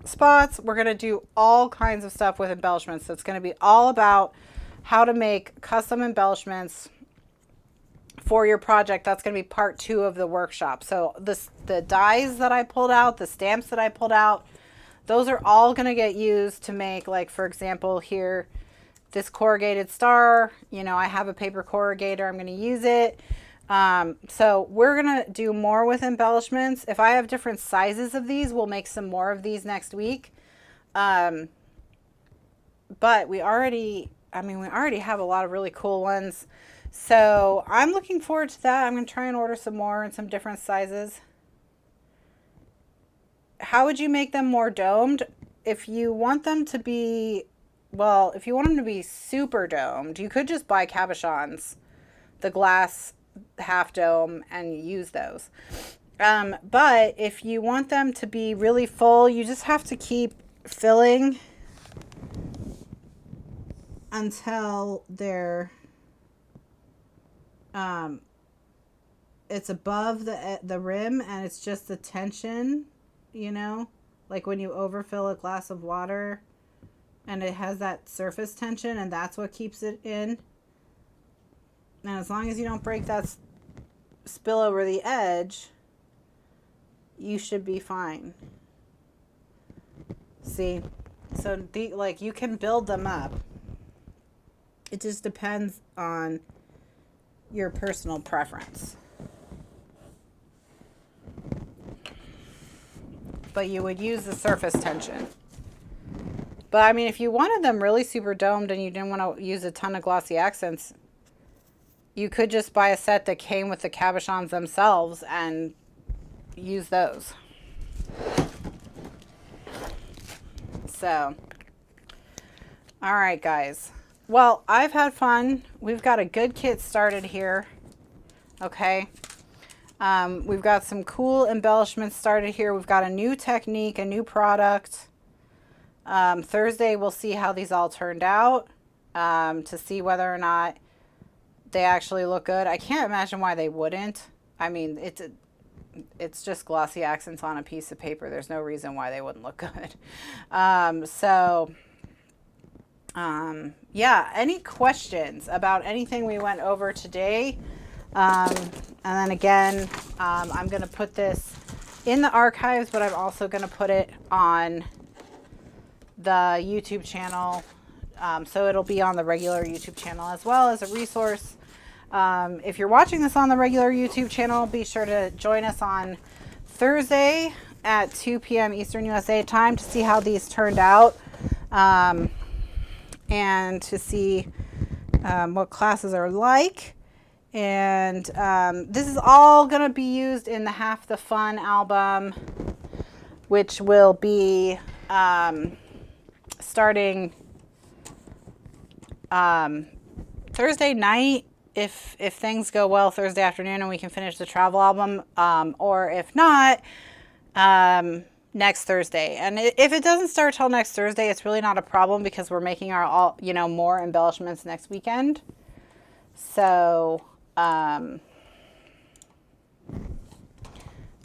Speaker 1: spots. We're going to do all kinds of stuff with embellishments. So it's going to be all about how to make custom embellishments for your project. That's going to be part 2 of the workshop. So the dies that I pulled out, the stamps that I pulled out, those are all going to get used to make, like, for example, here, this corrugated star. You know, I have a paper corrugator. I'm going to use it. So we're going to do more with embellishments. If I have different sizes of these, we'll make some more of these next week. But we already have a lot of really cool ones. So I'm looking forward to that. I'm going to try and order some more in some different sizes. How would you make them more domed? If you want them to be, well, if you want them to be super domed, you could just buy cabochons, the glass half dome, and use those. But if you want them to be really full, you just have to keep filling until they're it's above the rim, and it's just the tension, you know, like when you overfill a glass of water and it has that surface tension, and that's what keeps it in. And as long as you don't break that spill over the edge, you should be fine. See, so like, you can build them up. It just depends on your personal preference. But you would use the surface tension. But I mean, if you wanted them really super domed and you didn't want to use a ton of glossy accents, you could just buy a set that came with the cabochons themselves and use those. So, all right, guys. Well, I've had fun. We've got a good kit started here. Okay. We've got some cool embellishments started here. We've got a new technique, a new product. Thursday, we'll see how these all turned out, to see whether or not they actually look good. I can't imagine why they wouldn't. I mean, it's just glossy accents on a piece of paper. There's no reason why they wouldn't look good. Yeah, any questions about anything we went over today? And then again, I'm going to put this in the archives, but I'm also going to put it on the YouTube channel. So it'll be on the regular YouTube channel as well as a resource. If you're watching this on the regular YouTube channel, be sure to join us on Thursday at 2 p.m. Eastern USA time to see how these turned out, and to see what classes are like. And this is all going to be used in the Half the Fun album, which will be starting Thursday night, if things go well, Thursday afternoon, and we can finish the travel album, or if not, next Thursday. And if it doesn't start till next Thursday, it's really not a problem, because we're making our more embellishments next weekend. So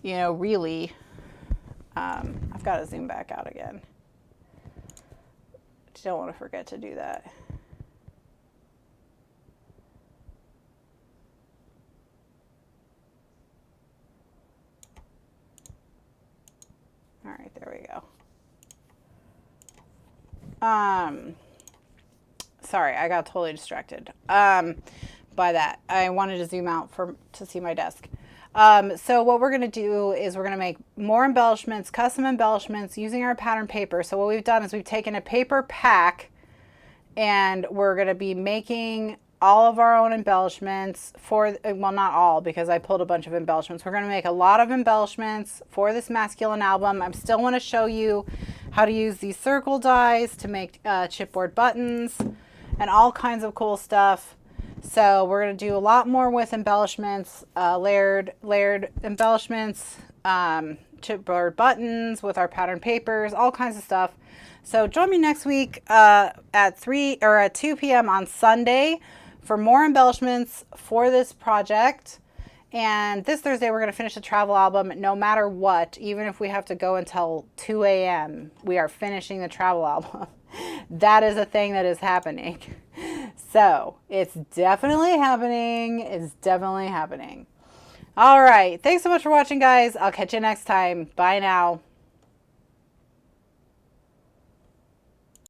Speaker 1: really, I've got to zoom back out again. Don't want to forget to do that. All right, there we go. Sorry, I got totally distracted by that. I wanted to zoom out to see my desk. So what we're going to do is we're going to make more embellishments, custom embellishments, using our pattern paper. So what we've done is we've taken a paper pack, and we're going to be making all of our own embellishments well, not all, because I pulled a bunch of embellishments. We're going to make a lot of embellishments for this masculine album. I still want to show you how to use these circle dies to make chipboard buttons and all kinds of cool stuff. So we're going to do a lot more with embellishments, layered embellishments, chipboard buttons with our pattern papers, all kinds of stuff. So join me next week at 2 p.m. on Sunday for more embellishments for this project. And this Thursday, we're going to finish the travel album no matter what. Even if we have to go until 2 a.m., we are finishing the travel album. That is a thing that is happening. So it's definitely happening. It's definitely happening. All right. Thanks so much for watching, guys. I'll catch you next time. Bye now.